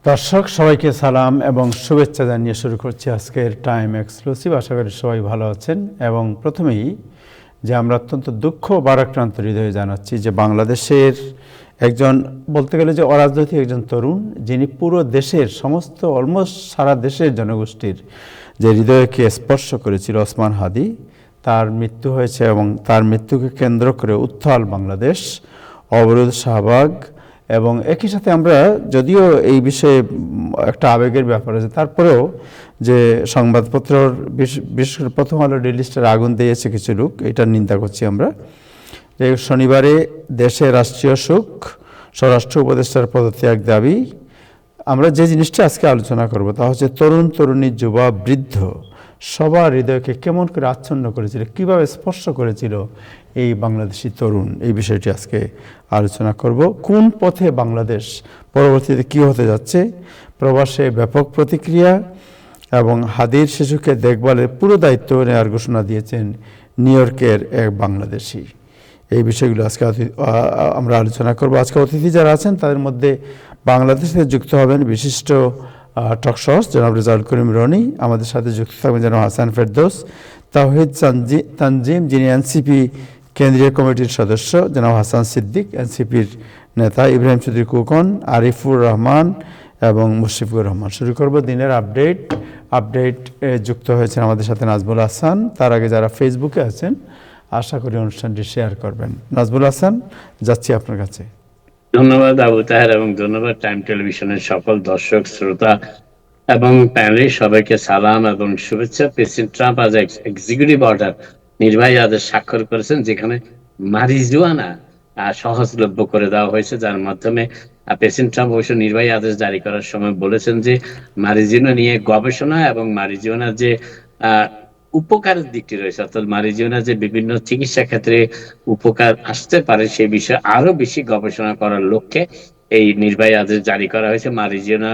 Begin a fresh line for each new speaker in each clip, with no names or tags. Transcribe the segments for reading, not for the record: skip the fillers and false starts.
দর্শক সবাইকে সালাম এবং শুভেচ্ছা জানিয়ে শুরু করছি আজকের টাইম এক্সক্লুসিভ। আশা করি সবাই ভালো আছেন এবং প্রথমেই যে আমরা অত্যন্ত দুঃখ ভারাক্রান্ত হৃদয়ে জানাচ্ছি যে বাংলাদেশের একজন বলতে গেলে যে অরাজনৈতিক একজন তরুণ, যিনি পুরো দেশের সমস্ত অলমোস্ট সারা দেশের জনগোষ্ঠীর যে হৃদয়কে স্পর্শ করেছিল, ওসমান হাদি, তার মৃত্যু হয়েছে এবং তার মৃত্যুকে কেন্দ্র করে উত্তাল বাংলাদেশ, অবরোধ শাহবাগ। এবং একই সাথে আমরা যদিও এই বিষয়ে একটা আবেগের ব্যাপার আছে, তারপরেও যে সংবাদপত্রর বিশেষ করে প্রথম আলো ডেইলি স্টারে আগুন দিয়েছে কিছু লোক, এটার নিন্দা করছি আমরা। যে শনিবারে দেশে রাষ্ট্রীয় শোক, স্বরাষ্ট্র উপদেষ্টার পদত্যাগ দাবি। আমরা যে জিনিসটা আজকে আলোচনা করব তা হচ্ছে তরুণ তরুণী যুবা বৃদ্ধ সবার হৃদয়কে কেমন করে আচ্ছন্ন করেছিল, কিভাবে স্পর্শ করেছিল এই বাংলাদেশি তরুণ। এই বিষয়টি আজকে আলোচনা করব। কোন পথে বাংলাদেশ, পরবর্তীতে কী হতে যাচ্ছে, প্রবাসে ব্যাপক প্রতিক্রিয়া এবং হাদির শিশুকে দেখভালের পুরো দায়িত্ব নেওয়ার ঘোষণা দিয়েছেন নিউ ইয়র্কের এক বাংলাদেশি। এই বিষয়গুলো আজকে আমরা আলোচনা করব। আজকে অতিথি যারা আছেন তাদের মধ্যে বাংলাদেশ থেকে যুক্ত হবেন বিশিষ্ট টকশোস জনাব রেজাউল করিম রনি, আমাদের সাথে যুক্ত থাকবেন জনাব হাসান ফেরদৌস, তাওহিদ তানজিম যিনি এনসিপি কেন্দ্রীয় কমিটির সদস্য, জনাব হাসান সিদ্দিক এনসিপির নেতা, ইব্রাহিম চৌধুরী কুকন, আরিফুর রহমান এবং মুশফিকুর রহমান। শুরু করব দিনের আপডেট যুক্ত হয়েছেন আমাদের সাথে নাজমুল হাসান। তার আগে যারা ফেসবুকে আছেন আশা করি অনুষ্ঠানটি শেয়ার করবেন। নাজমুল হাসান, যাচ্ছি আপনার কাছে।
ধন্যবাদ আবু তাহের এবং ধন্যবাদ টাইম টেলিভিশনের সকল দর্শক শ্রোতা এবং প্যানেলের সবাইকে সালাম এবং শুভেচ্ছা। প্রেসিডেন্ট ট্রাম্প আজ এক্সিকিউটিভ অর্ডার, নির্বাহী আদেশ স্বাক্ষর করেছেন, যেখানে মারিজুয়ানা সহজলভ্য করে দেওয়া হয়েছে, যার মাধ্যমে প্রেসিডেন্ট ট্রাম্প অবশ্য নির্বাহী আদেশ জারি করার সময় বলেছেন যে মারিজুয়ানা নিয়ে গবেষণা এবং মারিজুয়ানার যে উপকারের দিকটি রয়েছে, অর্থাৎ মারিজুয়ানা যে বিভিন্ন চিকিৎসা ক্ষেত্রে উপকার আসতে পারে সে বিষয়ে আরো বেশি গবেষণা করার লক্ষ্যে এই নির্বাহী আদেশ জারি করা হয়েছে। মারিজুয়ানা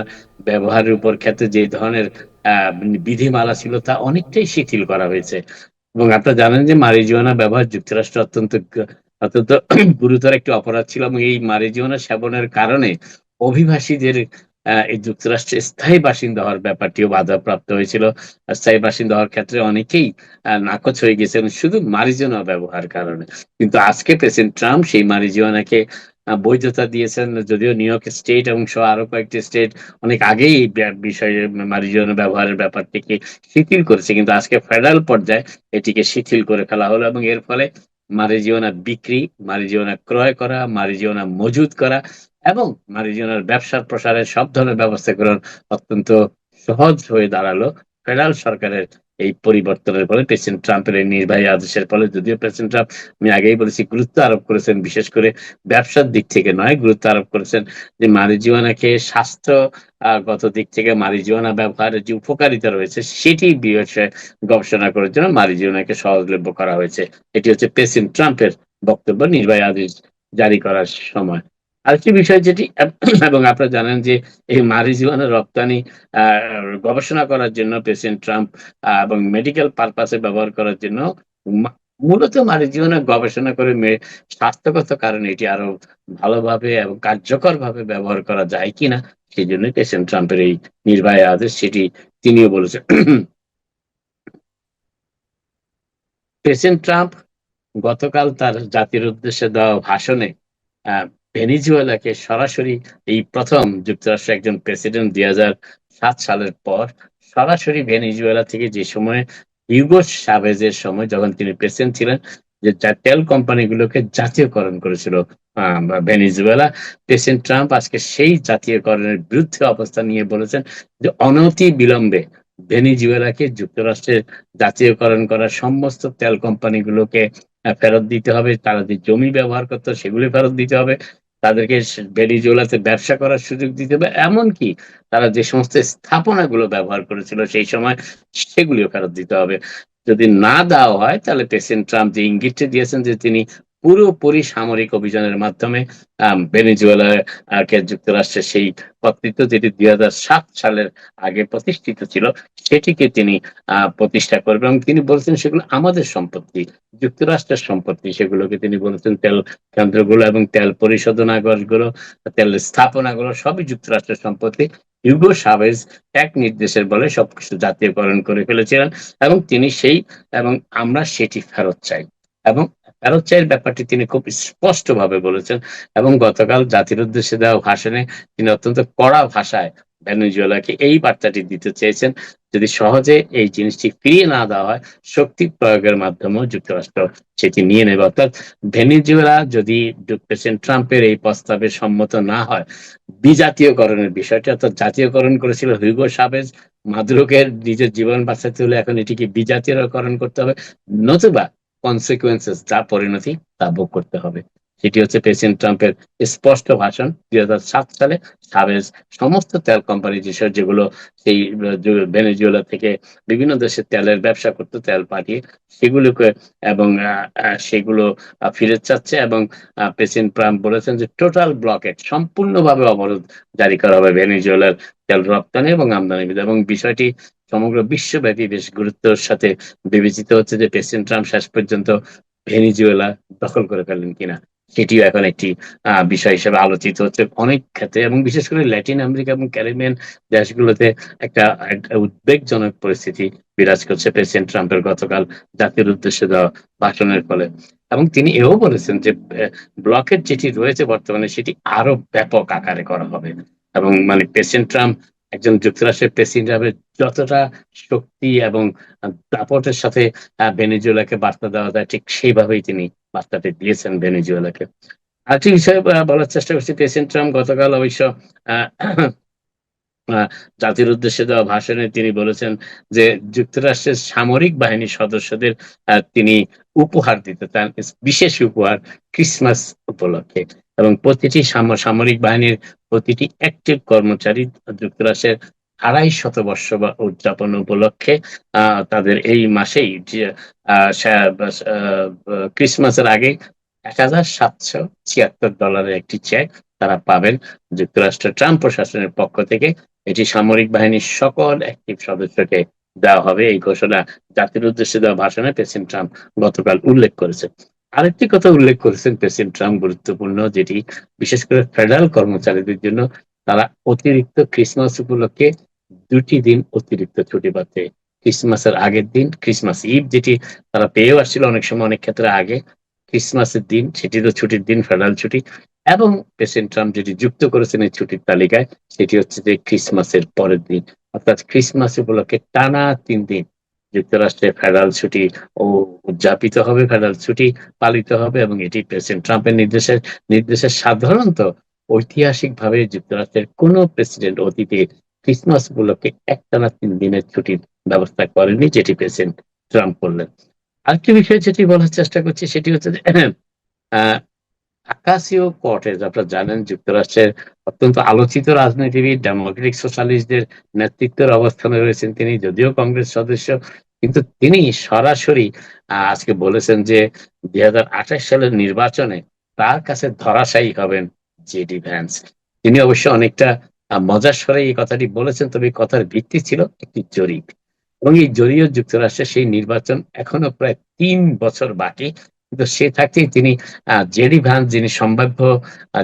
ব্যবহারের উপর ক্ষেত্রে যে ধরনের বিধিমালা ছিল তা অনেকটাই শিথিল করা হয়েছে। এবং আপনারা জানেন যে মারিজুয়ানা ব্যবহার যুক্তরাষ্ট্রে অত্যন্ত অত্যন্ত গুরুতর একটি অপরাধ ছিল এবং এই মারিজুয়ানা সেবনের কারণে অভিবাসীদের এই যুক্তরাষ্ট্রে স্থায়ী বাসিন্দা হওয়ার ব্যাপারটিও বাধাপ্রাপ্ত হয়েছিল। স্থায়ী বাসিন্দা হওয়ার ক্ষেত্রে অনেকেই নাকচ হয়ে গেছেন শুধু মারিজুয়ানা ব্যবহার কারণে। কিন্তু আজকে প্রেসিডেন্ট ট্রাম্প সেই মারিজুয়ানাকে বৈধতা দিয়েছেন, যদিও নিউ ইয়র্ক স্টেট এবং সহ আরো কয়েকটি স্টেট অনেক আগেই এই বিষয়ে মারিজুয়ানা ব্যবহারের ব্যাপারটিকে শিথিল করেছে, কিন্তু আজকে ফেডারেল পর্যায়ে এটিকে শিথিল করে ফেলা হলো এবং এর ফলে মারিজুয়ানা বিক্রি, মারিজুয়ানা ক্রয় করা, মারিজুয়ানা মজুত করা এবং মারিজুয়ানার ব্যবসার প্রসারের সব ধরনের ব্যবস্থাকরণ অত্যন্ত সহজ হয়ে দাঁড়ালো ফেডারেল সরকারের এই পরিবর্তনের ফলে, প্রেসিডেন্ট ট্রাম্পের এই নির্বাহী আদেশের ফলে। যদিও প্রেসিডেন্ট ট্রাম্প, আমি আগেই বলেছি, গুরুত্ব আরোপ করেছেন বিশেষ করে ব্যবসার দিক থেকে নয়, গুরুত্ব আরোপ করেছেন যে মারিজুয়ানাকে স্বাস্থ্য গত দিক থেকে মারিজুয়ানা ব্যবহারের যে উপকারিতা রয়েছে সেটি বিষয়ে গবেষণা করার জন্য মারিজুয়ানাকে সহজলভ্য করা হয়েছে। এটি হচ্ছে প্রেসিডেন্ট ট্রাম্পের বক্তব্য নির্বাহী আদেশ জারি করার সময়। আরেকটি বিষয় যেটি এবং আপনারা জানেন যে এই মারিজুয়ানা রপ্তানি গবেষণা করার জন্য প্রেসিডেন্ট ট্রাম্প এবং মেডিকেল পারপাসে ব্যবহার করার জন্য মূলত মারিজুয়ানা গবেষণা করে স্বাস্থ্যগত কারণে এটি আরো ভালোভাবে এবং কার্যকর ভাবে ব্যবহার করা যায় কিনা সেই জন্য প্রেসিডেন্ট ট্রাম্পের এই নির্বাহী আদেশ, সেটি তিনিও বলেছেন। প্রেসিডেন্ট ট্রাম্প গতকাল তার জাতির উদ্দেশ্যে দেওয়া ভাষণে ভেনিজুয়েলাকে সরাসরি, এই প্রথম যুক্তরাষ্ট্রের একজন প্রেসিডেন্ট 2007 সালের পর সরাসরি ভেনিজুয়েলা থেকে, যে সময় হিউগো চাভেজের সময় যখন তিনি প্রেসিডেন্ট ছিলেন, যে তেল কোম্পানিগুলোকে জাতীয়করণ করেছিল ভেনিজুয়েলা, প্রেসিডেন্ট ট্রাম্প আজকে সেই জাতীয়করণের বিরুদ্ধে অবস্থান নিয়ে বলেছেন যে অনতি বিলম্বে ভেনিজুয়েলাকে যুক্তরাষ্ট্রের জাতীয়করণ করা সমস্ত তেল কোম্পানিগুলোকে ফেরত দিতে হবে, তারা যে জমি ব্যবহার করতো সেগুলি ফেরত দিতে হবে, তাদেরকে ভেনিজুয়েলাতে ব্যবসা করার সুযোগ দিতে হবে, এমনকি তারা যে সমস্ত স্থাপনাগুলো ব্যবহার করেছিল সেই সময় সেগুলিও ফেরত দিতে হবে। যদি না দেওয়া হয় তাহলে প্রেসিডেন্ট ট্রাম্প যে ইঙ্গিতটি দিয়েছেন যে তিনি পুরোপুরি সামরিক অভিযানের মাধ্যমে ভেনিজুয়েলাকে যুক্তরাষ্ট্রের সেই কর্তৃত্ব, যেটি 2007 সালের আগে প্রতিষ্ঠিত ছিল, সেটিকে তিনি প্রতিষ্ঠা করবেন এবং তিনি বলছেন সেগুলো আমাদের সম্পত্তি, যুক্তরাষ্ট্রের সম্পত্তি। সেগুলোকে তিনি বলেছেন তেল কেন্দ্রগুলো এবং তেল পরিশোধনাগারগুলো, তেল স্থাপনাগুলো সবই যুক্তরাষ্ট্রের সম্পত্তি হিউগো সাভেজ এক নির্দেশের বলে সবকিছু জাতীয়করণ করে ফেলেছিলেন এবং তিনি সেই এবং আমরা সেটি ফেরত চাই এবং ফেরত চাইয়ের ব্যাপারটি তিনি খুব স্পষ্টভাবে বলেছেন এবং গতকাল জাতির উদ্দেশ্যে দেওয়া ভাষণে তিনি অত্যন্ত কড়া ভাষায় ভেনেজুয়েলাকে এই বার্তাটি দিতে চেয়েছেন, যদি সহজে এই জিনিসটি ফিরিয়ে না দেওয়া হয় শক্তি প্রয়োগের মাধ্যমেও যুক্তরাষ্ট্র সেটি নিয়ে নেবে। অর্থাৎ ভেনেজুয়েলা যদি প্রেসিডেন্ট ট্রাম্পের এই প্রস্তাবে সম্মত না হয়, বিজাতীয়করণের বিষয়টি অর্থাৎ জাতীয়করণ করেছিল হিউগো সাভেজ, মাদুরোকে নিজের জীবন বাঁচাতে হলে এখন এটিকে বিজাতীয়করণ করতে হবে, নতুবা কনসিকুয়েন্সেস যা পরিণতি তা ভোগ করতে হবে। সেটি হচ্ছে প্রেসিডেন্ট ট্রাম্পের স্পষ্ট ভাষণ। 2007 সালে সাবেজ সমস্ত তেল কোম্পানি যেগুলো সেই ভেনেজুয়েলা থেকে বিভিন্ন দেশে তেলের ব্যবসা করতো, তেল পাঠিয়ে সেগুলোকে এবং সেগুলো ফিরত চাচ্ছে এবং প্রেসিডেন্ট ট্রাম্প বলেছেন যে টোটাল ব্লকেট, সম্পূর্ণভাবে অবরোধ জারি করা হবে ভেনেজুয়েলার তেল রপ্তানি এবং আমদানি এবং বিষয়টি সমগ্র বিশ্বব্যাপী বেশ গুরুত্বের সাথে বিবেচিত হচ্ছে যে প্রেসিডেন্ট ট্রাম্প শেষ পর্যন্ত ভেনেজুয়েলা দখল করে ফেললেন কিনা, সেটিও এখন একটি বিষয় হিসেবে আলোচিত হচ্ছে অনেক ক্ষেত্রে এবং বিশেষ করে ল্যাটিন আমেরিকা এবং ক্যারিবিয়ান দেশগুলোতে একটা উদ্বেগজনক পরিস্থিতি বিরাজ করছে প্রেসিডেন্ট ট্রাম্পের গতকাল জাতির উদ্দেশ্যে দেওয়া ভাষণের ফলে। এবং তিনি এও বলেছেন যে ব্লকের যেটি রয়েছে বর্তমানে সেটি আরো ব্যাপক আকারে করা হবে এবং মানে প্রেসিডেন্ট ট্রাম্প একজন যুক্তরাষ্ট্রের প্রেসিডেন্ট হিসাবে যতটা শক্তি এবং দাপটের সাথে ভেনেজুয়েলাকে বার্তা দেওয়া যায় ঠিক সেইভাবেই তিনি বার্তাটি দিয়েছেন ভেনেজুয়েলাকে। আরেকটি বিষয় বলার চেষ্টা করছি, প্রেসিডেন্ট ট্রাম্প গতকাল অবশ্য জাতির উদ্দেশ্যে দেওয়া ভাষণে তিনি বলেছেন যে যুক্তরাষ্ট্রের সামরিক বাহিনীর সদস্যদের তিনি উপহার দিতে চান, বিশেষ উপহার ক্রিসমাস উপলক্ষে এবং প্রতিটি সামরিক বাহিনীর প্রতিটি অ্যাক্টিভ কর্মচারী যুক্তরাষ্ট্রের 250 বর্ষ উদযাপন উপলক্ষে তাদের এই মাসেই ক্রিসমাসের আগে $1,776 একটি চেক তারা পাবেন যুক্তরাষ্ট্রের ট্রাম্প প্রশাসনের পক্ষ থেকে। এটি সামরিক বাহিনীর সকল অ্যাক্টিভ সদস্যকে দেওয়া হবে, এই ঘোষণা জাতির উদ্দেশ্যে দেওয়া ভাষণে প্রেসিডেন্ট ট্রাম্প গতকাল উল্লেখ করেছেন। আরেকটি কথা উল্লেখ করেছেন প্রেসিডেন্ট ট্রাম্প গুরুত্বপূর্ণ, যেটি বিশেষ করে ফেডারেল কর্মচারীদের জন্য, তারা অতিরিক্ত ক্রিসমাস উপলক্ষে 2টি দিন অতিরিক্ত ছুটি পাচ্ছে। ক্রিসমাসের আগের দিন ক্রিসমাস ইভ, যেটি তারা পেয়েও আসছিল অনেক সময় অনেক ক্ষেত্রে আগে, ক্রিসমাসের দিন সেটি তো ছুটির দিন, ফেডারেল ছুটি, এবং প্রেসিডেন্ট ট্রাম্প যেটি যুক্ত করেছেন এই ছুটির তালিকায় সেটি হচ্ছে যে ক্রিসমাসের পরের দিন, অর্থাৎ ক্রিসমাস উপলক্ষে টানা 3 দিন যুক্তরাষ্ট্রে ফেডারেল ছুটি উদযাপিত হবে, ফেডারেল ছুটি পালিত হবে এবং এটি প্রেসিডেন্ট ট্রাম্পের নির্দেশে সাধারণত ঐতিহাসিকভাবে যুক্তরাষ্ট্রের কোন প্রেসিডেন্ট অতীতে ক্রিসমাস উপলক্ষে একটানা 3 দিনের ছুটির ব্যবস্থা করেনি, যেটি প্রেসিডেন্ট ট্রাম্প করলেন। আরেকটি বিষয় যেটি বলার চেষ্টা করছি সেটি হচ্ছে যে আকাসিও কর্টেজ, আপনারা জানেন যুক্তরাষ্ট্রের অত্যন্ত আলোচিত রাজনীতিবিদ, ডেমোক্রেটিক সোশ্যালিস্টদের নেতৃত্বের অবস্থানে রয়েছেন তিনি, যদিও কংগ্রেস সদস্য, কিন্তু তিনি সরাসরি আজকে বলেছেন যে 2028 সালের নির্বাচনে তার কাছে ধরাশায়ী হবেন জেডি ভ্যান্স। তিনি অবশ্য অনেকটা মজার স্বরে এই কথাটি বলেছেন, তবে এই কথার ভিত্তি ছিল একটি জরিপ এবং এই জরিপ যুক্তরাষ্ট্রের সেই নির্বাচন এখনো প্রায় 3 বছর বাকি, কিন্তু সে থাকতেই তিনি জেডি ভ্যান্স, যিনি সম্ভাব্য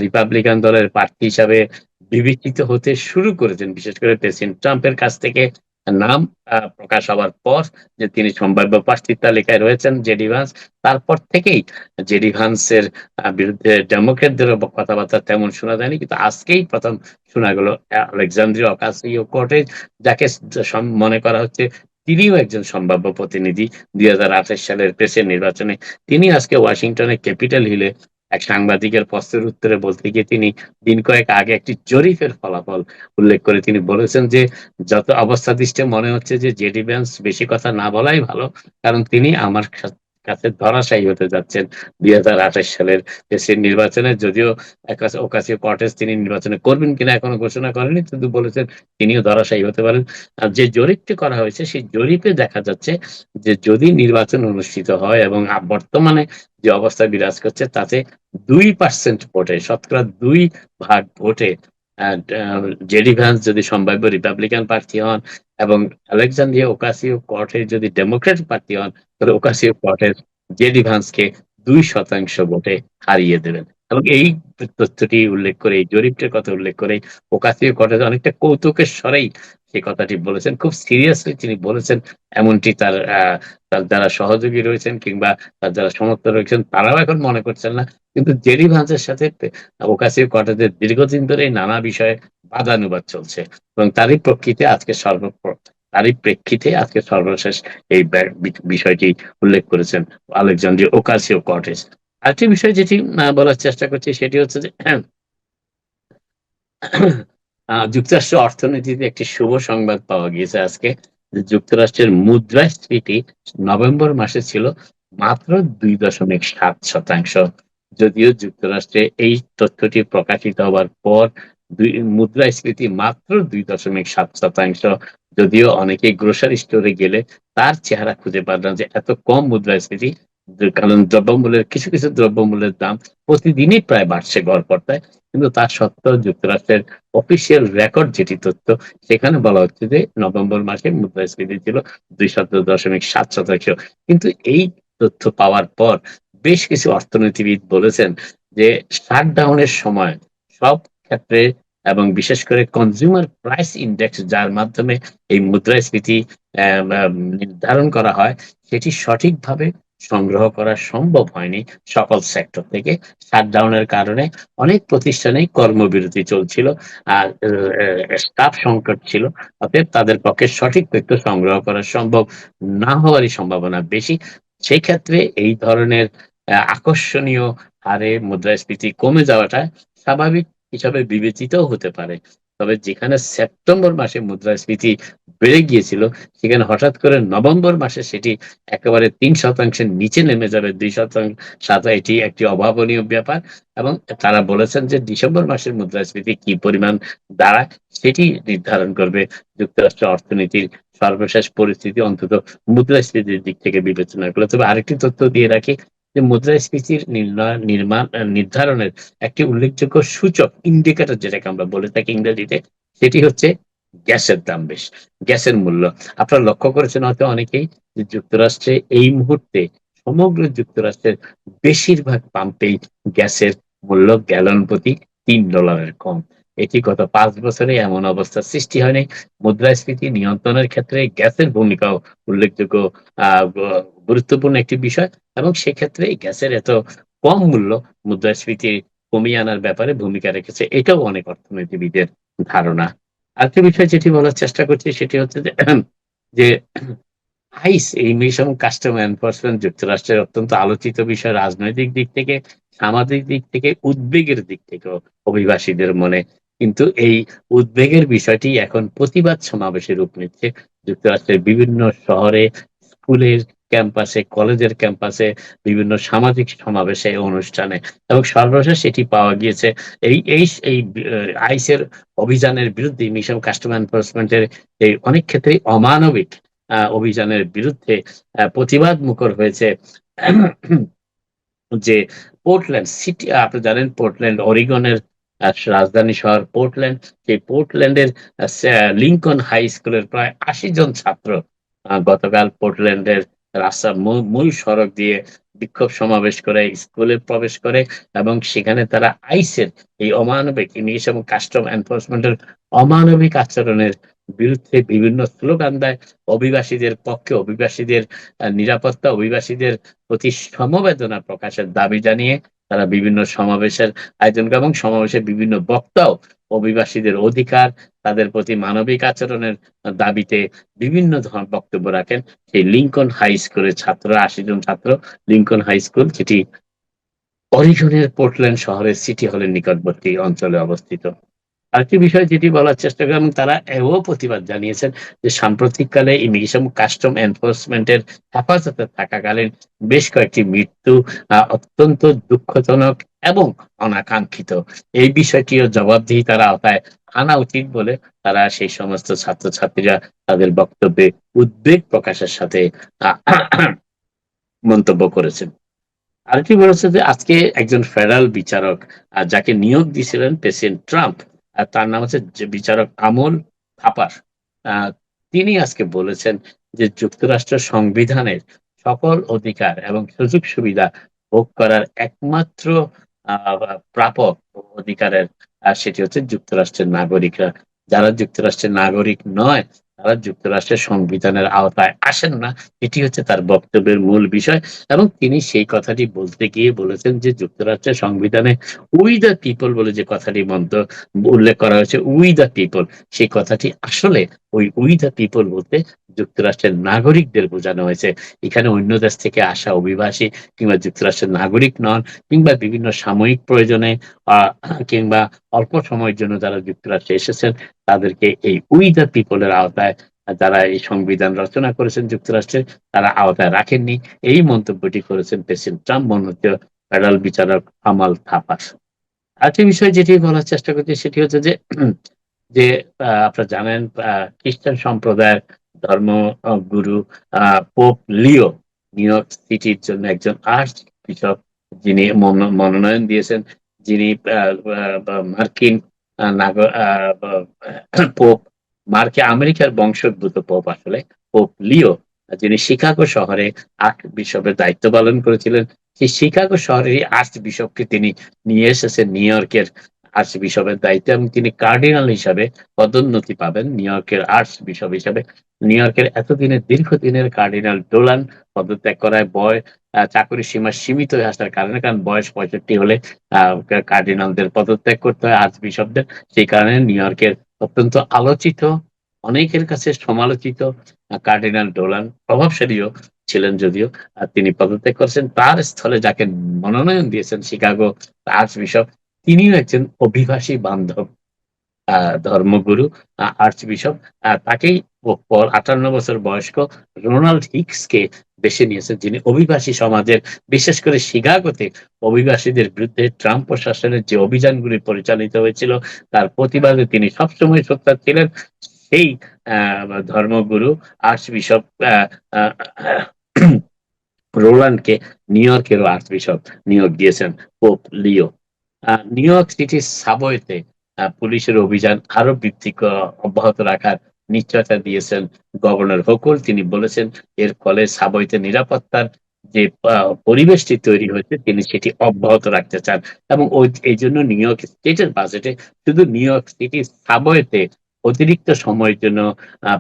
রিপাবলিকান দলের প্রার্থী হিসাবে বিবেচিত হতে শুরু করেছেন বিশেষ করে প্রেসিডেন্ট ট্রাম্পের কাছ থেকে নাম প্রকাশ হওয়ার পর যে তিনি সম্ভাব্য প্রার্থীর তালিকায় রয়েছেন জেডি ভ্যান্স, তারপর থেকেই জেডি ভ্যান্সের বিরুদ্ধে ডেমোক্রেটদেরও কথাবার্তা তেমন শোনা যায়নি, কিন্তু আজকেই প্রথম শোনা গেল আলেকজান্দ্রিয়া অকাসিও-কর্টেজ, যাকে মনে করা হচ্ছে তিনিও একজন সম্ভাব্য প্রতিনিধি 2028 সালের প্রেসিডেন্ট নির্বাচনে। তিনি আজকে ওয়াশিংটনের ক্যাপিটাল হিলে এক সাংবাদিকের প্রশ্নের উত্তরে বলতে গিয়ে তিনি দিন কয়েক আগে একটি জরিপের ফলাফল উল্লেখ করে তিনি বলেছেন যে যত অবস্থা দৃষ্টে মনে হচ্ছে যে জেডি ভ্যান্স বেশি কথা না বলাই ভালো, কারণ তিনি আমার কাছে ধরাশায়ী হতে যাচ্ছেন 2028 সালের প্রেসিডেন্ট নির্বাচনে। যদিও ওকাসিও-কর্টেজ তিনি নির্বাচনে করবেন কিনা এখনো ঘোষণা করেনি, কিন্তু বলেছেন তিনিও ধরাশায়ী হতে পারেন। আর যে জরিপটি করা হয়েছে সেই জরিপে দেখা যাচ্ছে যে যদি নির্বাচন অনুষ্ঠিত হয় এবং বর্তমানে যে অবস্থা বিরাজ করছে তাতে 2% ভোটে, শতকরা 2 ভাগ ভোটে জেডি ভ্যান্স যদি সম্ভাব্য রিপাবলিকান প্রার্থী হন এবং আলেকজান্দ্রিয়া ওকাসিও-কর্টেজ যদি ডেমোক্রেট প্রার্থী হন, তাহলে ওকাসিও-কর্টেজ জেডি ভ্যান্সকে 2% ভোটে হারিয়ে দেবেন। এবং এই তথ্যটি উল্লেখ করে, এই জরিপটির কথা উল্লেখ করে ওকাসিও কর্টেজ অনেকটা কৌতুকের স্বরেই সেই কথাটি বলেছেন। খুব সিরিয়াসলি তিনি বলেছেন। এমনটি তার যারা সহযোগী রয়েছেন কিংবা তার যারা সমর্থক রয়েছেন তারাও এখন মনে করছেন না। কিন্তু জেডি ভান্সের সাথে ওকাসিও কর্টেজের দীর্ঘদিন ধরেই নানা বিষয়ে বাদানুবাদ চলছে এবং তারই প্রেক্ষিতে আজকে সর্বশেষ এই বিষয়টি উল্লেখ করেছেন আলেকজান্দ্রিয়া ওকাসিও কর্টেজ। আরেকটি বিষয় যেটি বলার চেষ্টা করছি সেটি হচ্ছে যে যুক্তরাষ্ট্রের অর্থনীতিতে একটি শুভ সংবাদ পাওয়া গিয়েছে আজকে, যে যুক্তরাষ্ট্রের মুদ্রাস্ফীতি নভেম্বর মাসে ছিল মাত্র 2.7%। যদিও যুক্তরাষ্ট্রে এই তথ্যটি প্রকাশিত হওয়ার পর মুদ্রাস্ফীতি মাত্র 2.7%। যদিও অনেকে গ্রোসারি স্টোরে গেলে তার চেহারা খুঁজে পান না যে এত কম মুদ্রাস্ফীতি, কারণ দ্রব্যমূল্যের কিছু কিছু দ্রব্যমূল্যের দাম প্রতিদিনই প্রায় বাড়ছে গড়পড়তায়। কিন্তু তা সত্ত্বেও যুক্তরাষ্ট্রের অফিসিয়াল রেকর্ড যেটি তথ্য, সেখানে বলা হচ্ছে যে নভেম্বর মাসে মুদ্রাস্ফীতি ছিল 2.7%। কিন্তু এই তথ্য পাওয়ার পর বেশ কিছু অর্থনীতিবিদ বলেছেন যে শাটডাউনের সময় সব ক্ষেত্রে এবং বিশেষ করে কনজিউমার প্রাইস ইন্ডেক্স, যার মাধ্যমে এই মুদ্রাস্ফীতি নির্ধারণ করা হয়, সেটি সঠিকভাবে সংগ্রহ করা সম্ভব হয়নি সকল সেক্টর থেকে। শাটডাউনের কারণে অনেক প্রতিষ্ঠানেই কর্মবিরতি চলছিল, আর স্টাফ সংকট ছিল। অতএব তাদের পক্ষে সঠিক তথ্য সংগ্রহ করা সম্ভব না হওয়ারই সম্ভাবনা বেশি। সেই ক্ষেত্রে এই ধরনের আকর্ষণীয় হারে মুদ্রাস্ফীতি কমে যাওয়াটা স্বাভাবিক হিসাবে বিবেচিতও হতে পারে। তবে যেখানে সেপ্টেম্বর মাসে মুদ্রাস্ফীতি বেড়ে গিয়েছিল, সেখানে হঠাৎ করে নভেম্বর মাসে সেটি একেবারে 3%-এর নিচে নেমে যাবে 2%, এটি একটি অভাবনীয় ব্যাপার। এবং তারা বলেছেন যে ডিসেম্বর মাসের মুদ্রাস্ফীতি কি পরিমাণ দাঁড়ায় সেটি নির্ধারণ করবে যুক্তরাষ্ট্রের অর্থনীতির সর্বশেষ পরিস্থিতি, অন্তত মুদ্রাস্ফীতির দিক থেকে বিবেচনা করলে। তবে আরেকটি তথ্য দিয়ে রাখি যে মুদ্রাস্ফীতির নির্ধারণের একটি উল্লেখযোগ্য সূচক, ইন্ডিকেটর যেটাকে আমরা বলে থাকি ইংরেজিতে, সেটি হচ্ছে গ্যাসের দাম। গ্যাসের মূল্য আপনারা লক্ষ্য করেছেন হয়তো অনেকেই যে যুক্তরাষ্ট্রে এই মুহূর্তে সমগ্র যুক্তরাষ্ট্রের বেশিরভাগ পাম্পেই গ্যাসের মূল্য গ্যালন প্রতি $3 কম। এটি গত 5 বছরে এমন অবস্থার সৃষ্টি হয়নি। মুদ্রাস্ফীতি নিয়ন্ত্রণের ক্ষেত্রে গ্যাসের ভূমিকাও উল্লেখযোগ্য, গুরুত্বপূর্ণ একটি বিষয়। এবং সেক্ষেত্রে গ্যাসের এত কম মূল্য মুদ্রাস্ফীতি কমিয়ে আনার ব্যাপারে ভূমিকা রেখেছে, এটাও অনেক অর্থনীতিবিদের ধারণা। আরেকটা বিষয় যেটি বলার চেষ্টা করছি সেটি হচ্ছে যে আইস, ইমিগ্রেশন কাস্টম এনফোর্সমেন্ট, যুক্তরাষ্ট্রের অত্যন্ত আলোচিত বিষয় রাজনৈতিক দিক থেকে, সামাজিক দিক থেকে, উদ্বেগের দিক থেকেও অভিবাসীদের মনে। কিন্তু এই উদ্বেগের বিষয়টি এখন প্রতিবাদ সমাবেশে রূপ নিচ্ছে যুক্তরাষ্ট্রের বিভিন্ন শহরে, স্কুলের ক্যাম্পাসে, কলেজের ক্যাম্পাসে, বিভিন্ন সামাজিক সমাবেশে, অনুষ্ঠানে। এবং সর্বশেষ এটি পাওয়া গিয়েছে এই এই এই আইসের অভিযানের বিরুদ্ধে, ইমিগ্রেশন কাস্টম এনফোর্সমেন্টের এই অনেক ক্ষেত্রেই অমানবিক অভিযানের বিরুদ্ধে প্রতিবাদ মুখর হয়েছে যে পোর্টল্যান্ড সিটি। আপনি জানেন পোর্টল্যান্ড অরিগনের রাজধানী শহর পোর্টল্যান্ড। সেই পোর্টল্যান্ডের লিঙ্কন হাই স্কুলের প্রায় 80 জন ছাত্র গতকাল পোর্টল্যান্ডের রাস্তার মূল সড়ক দিয়ে বিক্ষোভ সমাবেশ করে স্কুলে প্রবেশ করে এবং সেখানে তারা আইসের এই অমানবিক ইমিগ্রেশন এবং কাস্টম এনফোর্সমেন্টের অমানবিক আচরণের বিরুদ্ধে বিভিন্ন স্লোগান দেয়। অভিবাসীদের পক্ষে, অভিবাসীদের নিরাপত্তা, অভিবাসীদের প্রতি সমবেদনা প্রকাশের দাবি জানিয়ে তারা বিভিন্ন সমাবেশের আয়োজন করে এবং সমাবেশে বিভিন্ন বক্তাও অভিবাসীদের অধিকার, তাদের প্রতি মানবিক আচরণের দাবিতে বিভিন্ন ধরনের বক্তব্য রাখেন। সেই লিঙ্কন হাই স্কুলের ছাত্র, 80 জন ছাত্র, লিঙ্কন হাই স্কুল যেটি অরিগনের পোর্টল্যান্ড শহরের সিটি হলের নিকটবর্তী অঞ্চলে অবস্থিত। আরেকটি বিষয় যেটি বলার চেষ্টা করেন এবং তারা এও প্রতিবাদ জানিয়েছেন যে সাম্প্রতিককালে ইমিগ্রেশন কাস্টম এনফোর্সমেন্টের হেফাজতে থাকাকালীন বেশ কয়েকটি মৃত্যু অত্যন্ত দুঃখজনক এবং অনাকাঙ্ক্ষিত। এই বিষয়টিও জবাবদিহিতার আওতায় আনা উচিত বলে তারা সেই সমস্ত ছাত্রছাত্রীরা তাদের বক্তব্যে উদ্বেগ প্রকাশের সাথে মন্তব্য করেছেন। আরেকটি বলেছে যে আজকে একজন ফেডারেল বিচারক যাকে নিয়োগ দিয়েছিলেন প্রেসিডেন্ট ট্রাম্প, তার নাম হচ্ছে বিচারক আমল থাপার। তিনি আজকে বলেছেন যে যুক্তরাষ্ট্র সংবিধানের সকল অধিকার এবং সুযোগ সুবিধা ভোগ করার একমাত্র প্রাপক অধিকারের, সেটি হচ্ছে যুক্তরাষ্ট্রের নাগরিকরা। যারা যুক্তরাষ্ট্রের নাগরিক নয় তারা যুক্তরাষ্ট্রের সংবিধানের আওতায় আসেন না। এটি হচ্ছে তার বক্তব্যের মূল বিষয় এবং তিনি সেই কথাটি বলতে গিয়ে বলেছেন যে যুক্তরাষ্ট্রের সংবিধানে উই দ্য পিপল বলে যে কথাটি উল্লেখ করা হয়েছে, উই দ্য পিপল, সেই কথাটি আসলে ওই উই দ্য পিপল বলতে যুক্তরাষ্ট্রের নাগরিকদের বোঝানো হয়েছে। এখানে অন্য দেশ থেকে আসা অভিবাসী কিংবা যুক্তরাষ্ট্রের নাগরিক নন কিংবা বিভিন্ন সাময়িক প্রয়োজনে আহ, কিংবা অল্প সময়ের জন্য যারা যুক্তরাষ্ট্রে এসেছেন তাদেরকে এই উই দ্য পিপলের আওতায়, যারা এই সংবিধান রচনা করেছেন যুক্তরাষ্ট্রে, তারা আওতায় রাখেননি। এই মন্তব্যটি করেছেন প্রেসিডেন্ট ট্রাম্প মনোনীত ফেডারেল বিচারক আমাল থাপার। আরেকটি বিষয় যেটি বলার চেষ্টা করছি সেটি হচ্ছে যে যে আপনারা জানেন খ্রিস্টান সম্প্রদায়ের ধর্ম গুরু পোপ লিও নিউ ইয়র্ক সিটির জন্য একজন আর্চ বিশপ যিনি মনোনয়ন দিয়েছেন, যিনি মার্কিন পোপ, আমেরিকার বংশোদ্ভূত পোপ আসলে, পোপ লিও, যিনি শিকাগো শহরে আর্চ বিশপের দায়িত্ব পালন করেছিলেন। সেই শিকাগো শহরেরই আর্চ বিশপকে তিনি নিয়ে এসেছেন নিউ ইয়র্কের আর্চ বিশপের দায়িত্বে এবং তিনি কার্ডিনাল হিসাবে পদোন্নতি পাবেন নিউ ইয়র্কের আর্চ বিশপ হিসাবে। নিউ ইয়র্কের এতদিনের দীর্ঘদিনের কার্ডিনাল ডোলান পদত্যাগ করায় চাকরির সীমা সীমিত হয়ে আসার কারণে, কারণ বয়স 65 হলে কার্ডিনালদের পদত্যাগ করতে হয় আর্চ বিশপদের। সেই কারণে নিউ ইয়র্কের অত্যন্ত আলোচিত, অনেকের কাছে সমালোচিত কার্ডিনাল ডোলান, প্রভাবশালীও ছিলেন যদিও, তিনি পদত্যাগ করেছেন। তার স্থলে যাকে মনোনয়ন দিয়েছেন শিকাগো আর্চ বিশপ, তিনিও একজন অভিবাসী বান্ধব ধর্মগুরু আর্চ বিশপ। তাকেই 58 বছর বয়স্ক রোনাল্ড হিক্সকে বেছে নিয়েছেন, যিনি অভিবাসী সমাজের, বিশেষ করে শিকাগোতে অভিবাসীদের বিরুদ্ধে ট্রাম্প প্রশাসনের যে অভিযানগুলি পরিচালিত হয়েছিল তার প্রতিবাদে তিনি সবসময় সোচ্চার ছিলেন। সেই ধর্মগুরু আর্চ বিশপ রোলান্ডকে নিউ ইয়র্কেরও আর্চ বিশপ নিয়োগ দিয়েছেন পোপ লিও। নিউ ইয়র্ক সিটির সাবওয়েতে পুলিশের অভিযান আরো অব্যাহত রাখার নিশ্চয়তা দিয়েছেন গভর্নর হোকুল। তিনি বলেছেন এর ফলে সাবওয়েতে নিরাপত্তার যে পরিবেশটি তৈরি হয়েছে তিনি সেটি অব্যাহত রাখতে চান এবং এই জন্য নিউ ইয়র্ক স্টেটের বাজেটে শুধু নিউ ইয়র্ক সিটির সাবওয়েতে অতিরিক্ত সময়ের জন্য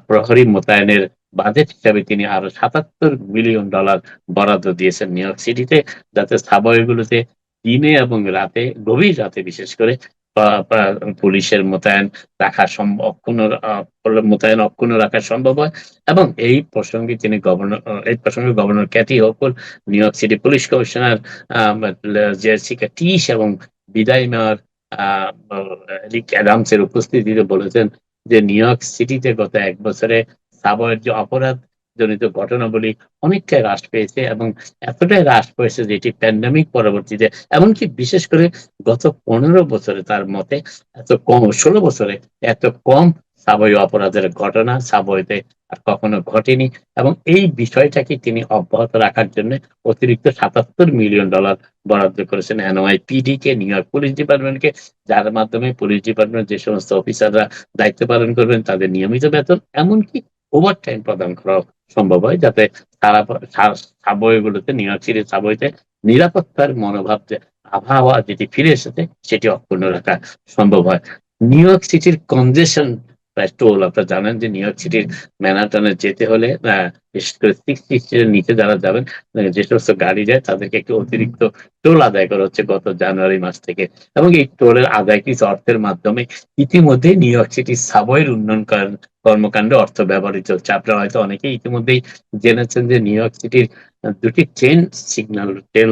প্রহরী মোতায়েনের বাজেট হিসাবে তিনি আরো $77 মিলিয়ন বরাদ্দ দিয়েছেন নিউ ইয়র্ক সিটিতে, যাতে সাবওয়েগুলোতে দিনে এবং রাতে, গভীর রাতে বিশেষ করে পুলিশের মোতায়েন অক্ষুণ্ণ রাখা সম্ভব হয়। এবং এই প্রসঙ্গে governor Kathy Hochul, New York City police commissioner Jessica Tisch এবং বিদায়ী মেয়র রিক অ্যাডামসের উপস্থিতিতে বলেছেন যে নিউ ইয়র্ক সিটিতে গত 1 বছরে সাবওয়ের যে অপরাধ জনিত ঘটনাবলী অনেকটাই হ্রাস পেয়েছে এবং এতটাই হ্রাস পেয়েছে যেটি প্যান্ডামিক পরবর্তীতে, এমনকি বিশেষ করে গত 15 বছরে তার মতে এত কম, 16 বছরে এত কম সাবওয়ে অপরাধের ঘটনা সাবওয়েতে আর কখনো ঘটেনি। এবং এই বিষয়টাকে তিনি অব্যাহত রাখার জন্য অতিরিক্ত $77 মিলিয়ন বরাদ্দ করেছেন NYPD কে, নিউ ইয়র্ক পুলিশ ডিপার্টমেন্টকে, যার মাধ্যমে পুলিশ ডিপার্টমেন্ট যে সমস্ত অফিসাররা দায়িত্ব পালন করবেন তাদের নিয়মিত বেতন, এমনকি ওভারটাইম প্রদান করা সম্ভব হয়, যাতে তারা সাবওয়েগুলোতে, নিউ ইয়র্ক সিটির সাবওয়েতে নিরাপত্তার মনোভাব, আবহাওয়া যেটি ফিরে এসেছে সেটি অক্ষুণ্ণ রাখা সম্ভব হয়। নিউ ইয়র্ক সিটির কনজেশন টোল, আপনারা জানেন যে নিউ ইয়র্ক সিটির ম্যানহাটনে যেতে হলে বিশেষ করে 60 স্ট্রিটের নিচে যারা যাবেন, যে সমস্ত গাড়ি যায় তাদেরকে একটু অতিরিক্ত টোল আদায় করা হচ্ছে গত জানুয়ারি মাস থেকে। এবং এই টোলের আদায়কৃত অর্থের মাধ্যমে ইতিমধ্যে নিউ ইয়র্ক সিটির সাবওয়ের উন্নয়ন কর্মকাণ্ডে অর্থ ব্যবহৃত হচ্ছে। আপনারা হয়তো অনেকেই ইতিমধ্যেই জেনেছেন যে নিউ ইয়র্ক সিটির দুটি ট্রেন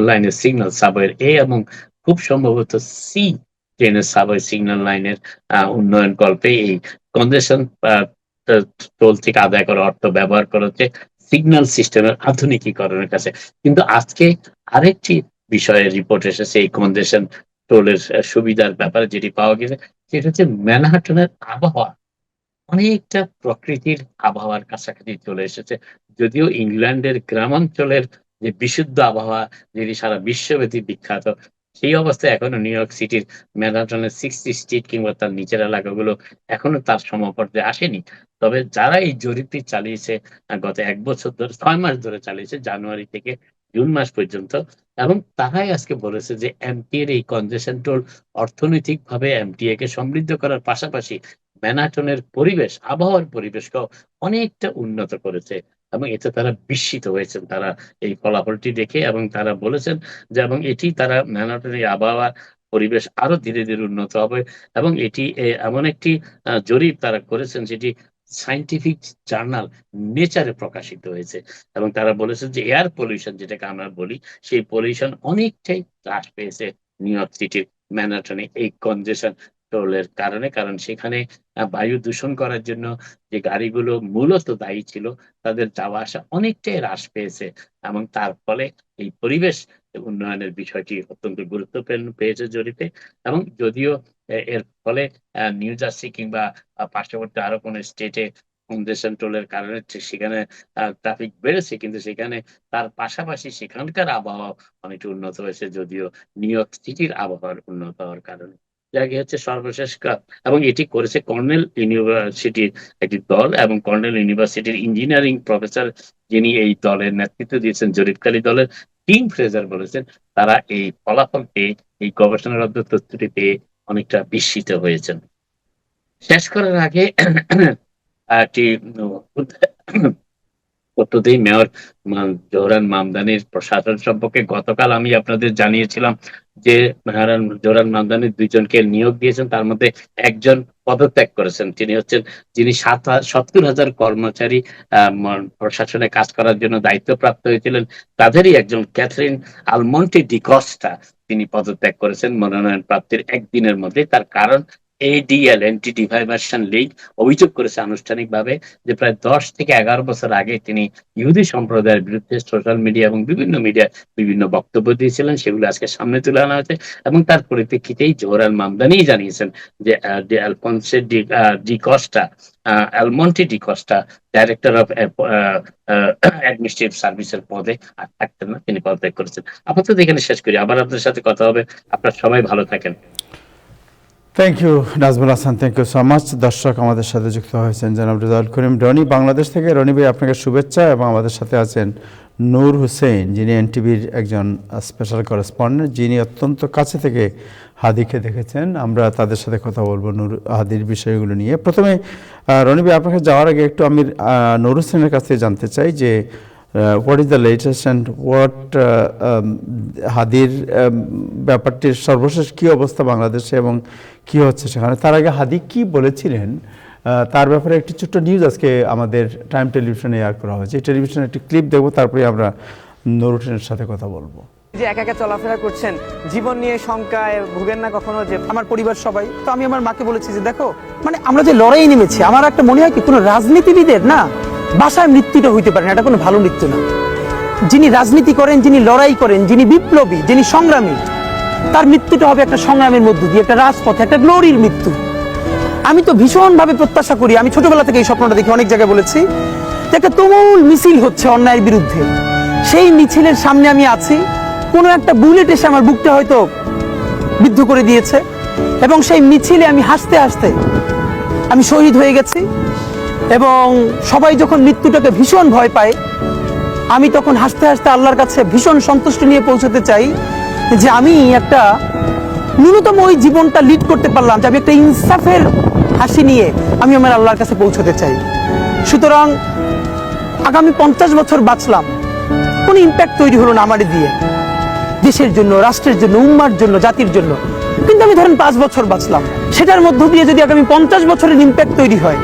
লাইনের সিগন্যাল, সাবওয়ের এ এবং খুব সম্ভবত সি ট্রেনের সাবওয়ে সিগন্যাল লাইনের উন্নয়ন কল্পে এই কনজেশন টোল থেকে আদায় করা অর্থ ব্যবহার করা হচ্ছে সিগন্যাল সিস্টেমের আধুনিকীকরণের কাছে। কিন্তু আজকে আরেকটি বিষয়ের রিপোর্ট এসেছে এই কনজেশন টোলের সুবিধার ব্যাপারে, যেটি পাওয়া গেছে সেটা হচ্ছে ম্যানহাটনের আবহাওয়া অনেকটা প্রকৃতির আবহাওয়ার কাছাকাছি চলে এসেছে। যদিও ইংল্যান্ডের গ্রামাঞ্চলের যে বিশুদ্ধ আবহাওয়া যেটি সারা বিশ্বব্যাপী বিখ্যাত, সেই অবস্থায় এখনো নিউ ইয়র্ক সিটির ম্যানহাটনের 60 স্ট্রিট কিংবা তার নিচের এলাকাগুলো এখনো তার সমপর্যায়ে আসেনি। তবে যারা এই জরিপটি চালিয়েছে গত 1 বছর ধরে, 6 মাস ধরে চালিয়েছে, জানুয়ারি থেকে জুন মাস পর্যন্ত। এবং তারাই আজকে বলেছে যে এমটি এর এই কনজেশন টোল অর্থনৈতিকভাবে এমটিএ কে সমৃদ্ধ করার পাশাপাশি ম্যানাটনের পরিবেশ, আবহাওয়ার পরিবেশকেও অনেকটা উন্নত করেছে। এবং এতে তারা বিস্মিত হয়েছেন তারা এই ফলাফলটি দেখে, এবং তারা বলেছেন যে এবং এটি তারা ম্যানহাটনের এই আবহাওয়া পরিবেশ আরো ধীরে, ধীরে উন্নত হবে এবং এটি এমন একটি জরিপ তারা করেছেন যেটি সায়েন্টিফিক জার্নাল নেচারে প্রকাশিত হয়েছে। এবং তারা বলেছেন যে এয়ার পলিউশন যেটাকে আমরা বলি, সেই পলিউশন অনেকটাই হ্রাস পেয়েছে নিউ ইয়র্ক সিটির ম্যানহাটনে এই কনজেশন টোলের কারণে। কারণ সেখানে বায়ু দূষণ করার জন্য যে গাড়িগুলো মূলত দায়ী ছিল, তাদের যাওয়া আসা অনেকটাই হ্রাস পেয়েছে এবং তার ফলে এই পরিবেশ উন্নয়নের বিষয়টি অত্যন্ত গুরুত্ব পেয়েছে জরিপে। এবং যদিও এর ফলে নিউ জার্সি কিংবা পার্শ্ববর্তী আরো কোনো স্টেটে কনজেশন টোলের কারণে সেখানে ট্রাফিক বেড়েছে, কিন্তু সেখানে তার পাশাপাশি সেখানকার আবহাওয়া অনেকটা উন্নত হয়েছে, যদিও নিউ ইয়র্ক সিটির আবহাওয়ার উন্নত হওয়ার কারণে। জায়গা হচ্ছে সর্বশেষ এবং এটি করেছে কর্নেল ইউনিভার্সিটির একটি দল, এবং কর্নেল ইউনিভার্সিটির ইঞ্জিনিয়ারিং প্রফেসর যিনি এই দলের নেতৃত্ব দিয়েছেন, জরিপকারী দলের টিম ফ্রেজার বলেছেন তারা এই ফলাফল পেয়ে, এই গবেষণারত তথ্যটি পেয়ে অনেকটা বিস্মিত হয়েছেন। শেষ করার আগে একটি তথ্যতেই মেয়র জোহরান মামদানির প্রশাসন সম্পর্কে গতকাল আমি আপনাদের জানিয়েছিলাম যে জোহরান মামদানি 2 জনকে নিয়োগ দিয়েছেন, তার মধ্যে একজন পদত্যাগ করেছেন। যিনি 70,000 কর্মচারী প্রশাসনে কাজ করার জন্য দায়িত্বপ্রাপ্ত হয়েছিলেন, তাদেরই একজন ক্যাথরিন আলমন্টি ডিকস্টা তিনি পদত্যাগ করেছেন মনোনয়ন প্রাপ্তির একদিনের মধ্যে। তার কারণ এডিএল, অ্যান্টি ডিফাইমেশন লীগ অভিযোগ করেছে আনুষ্ঠানিকভাবে যে প্রায় 10 থেকে 11 বছর আগে তিনি ইহুদি সম্প্রদায়ের বিরুদ্ধে সোশ্যাল মিডিয়া এবং বিভিন্ন মিডিয়ায় বিভিন্ন বক্তব্য দিয়েছিলেন, সেগুলো আজকে সামনে তুলে আনা হয়েছে। এবং তার পরিপ্রেক্ষিতেই জোহরান মামদানি জানিয়েছেন যে Alphonse de Costa, Almonte de Costa director of administrative সার্ভিসের পদে আর থাকতেন না, তিনি পদত্যাগ করেছেন। আপাতত এখানে শেষ করি, আবার আপনার সাথে কথা হবে। আপনারা সবাই ভালো থাকেন।
Thank you Najmul Hasan, thank you so much. দর্শক আমাদের সাথে যুক্ত হয়েছেন জনাব রেজাউল করিম রনি বাংলাদেশ থেকে। রনি ভাই আপনাকে শুভেচ্ছা। এবং আমাদের সাথে আছেন নূর হোসেন, যিনি এনটিভির একজন স্পেশাল করেসপন্ডেন্ট, যিনি অত্যন্ত কাছে থেকে হাদিকে দেখেছেন। আমরা তাদের সাথে কথা বলবো হাদির বিষয়গুলো নিয়ে। প্রথমে রনি ভাই আপনাকে যাওয়ার আগে একটু আমি নূর হোসেনের কাছ থেকে জানতে চাই যে what is the latest and what হাদির ব্যাপারটির সর্বশেষ কী অবস্থা বাংলাদেশে এবং কী হচ্ছে সেখানে। তার আগে হাদি কি বলেছিলেন তার ব্যাপারে একটি ছোট্ট নিউজ আজকে আমাদের টাইম টেলিভিশনে এয়ার করা হয়েছে। এই টেলিভিশনে একটি ক্লিপ দেখবো, তারপরে আমরা নূর হোসেনের সাথে কথা বলবো।
যে একা একা চলাফেরা করছেন, জীবন নিয়ে শঙ্কায় ভুগেন না কখনো? যে আমার পরিবার সবাই তো, আমি আমার মাকে বলেছি যে দেখো, মানে আমরা যে লড়াই নেমেছি, আমার একটা মনে হয় কি কোনো রাজনীতিবিদের না বাসায় মৃত্যুটা হইতে পারে না, এটা কোনো ভালো মৃত্যু না। যিনি রাজনীতি করেন, যিনি লড়াই করেন, যিনি বিপ্লবী, যিনি সংগ্রামী, তার মৃত্যুটা হবে একটা সংগ্রামের মধ্য দিয়ে, একটা রাজপথে, একটা গ্লোরির মৃত্যু। আমি তো ভীষণভাবে প্রত্যাশা করি, আমি ছোটবেলা থেকে এই স্বপ্নটা দেখি, অনেক জায়গায় বলেছি যে একটা তুমুল মিছিল হচ্ছে অন্যায়ের বিরুদ্ধে, সেই মিছিলের সামনে আমি আছি, কোনো একটা বুলেট এসে আমার বুকটা হয়তো বিদ্ধ করে দিয়েছে, এবং সেই মিছিলে আমি হাসতে হাসতে আমি শহীদ হয়ে গেছি। এবং সবাই যখন মৃত্যুটাকে ভীষণ ভয় পায়, আমি তখন হাসতে হাসতে আল্লাহর কাছে ভীষণ সন্তুষ্টি নিয়ে পৌঁছতে চাই যে আমি একটা ন্যূনতম ওই জীবনটা লিড করতে পারলাম, যে আমি একটা ইনসাফের হাসি নিয়ে আমি আমার আল্লাহর কাছে পৌঁছতে চাই। সুতরাং আগামী 50 বছর বাঁচলাম, কোনো ইম্প্যাক্ট তৈরি হলো না আমার দিয়ে, দেশের জন্য, রাষ্ট্রের জন্য, উম্মার জন্য, জাতির জন্য। কিন্তু আমি ধরেন 5 বছর বাঁচলাম, সেটার মধ্য দিয়ে যদি আগামী 50 বছরের ইম্প্যাক্ট তৈরি হয়,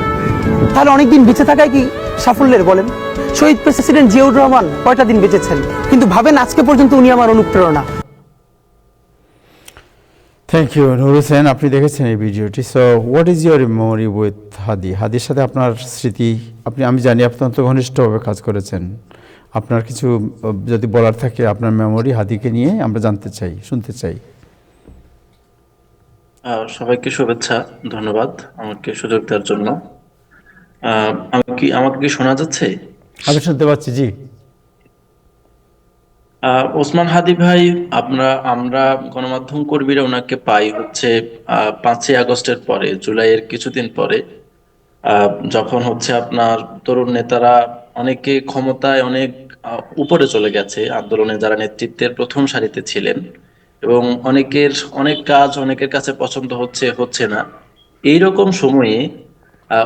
তাহলে অনেকদিন বেঁচে থাকায় কি সাফল্যের বলেন? শহীদ প্রেসিডেন্ট জিয়াউর রহমান কয়টা দিন বেঁচেছেন, কিন্তু ভাবেন আজকে পর্যন্ত উনি আমার অনুপ্রেরণা।
থ্যাংক ইউ নূর হোসেন, আপনি দেখেছেন এই ভিডিওটি। So what is your memory with Hadi? হাদির সাথে আপনার স্মৃতি, আমি জানি অত্যন্ত ঘনিষ্ঠভাবে কাজ করেছেন। আপনার কিছু যদি বলার থাকে আপনার মেমোরি হাদিকে নিয়ে, আমরা জানতে চাই, শুনতে চাই।
সবাইকে শুভেচ্ছা, ধন্যবাদ আমাকে সুযোগ দেওয়ার জন্য। আমাকে কি শোনা যাচ্ছে?
আমি শুনতে পাচ্ছি, জি।
ওসমান হাদি ভাই, আমরা গণমাধ্যম কর্মীরা ওনাকে পাই হচ্ছে 5ই আগস্টের পরে, জুলাইয়ের কিছুদিন পরে, যখন হচ্ছে আপনার তরুণ নেতারা অনেকে ক্ষমতায় অনেক উপরে চলে গেছে, আন্দোলনে যারা নেতৃত্বের প্রথম সারিতে ছিলেন, এবং অনেক কাজ অনেকের কাছে পছন্দ হচ্ছে হচ্ছে না। এইরকম সময়ে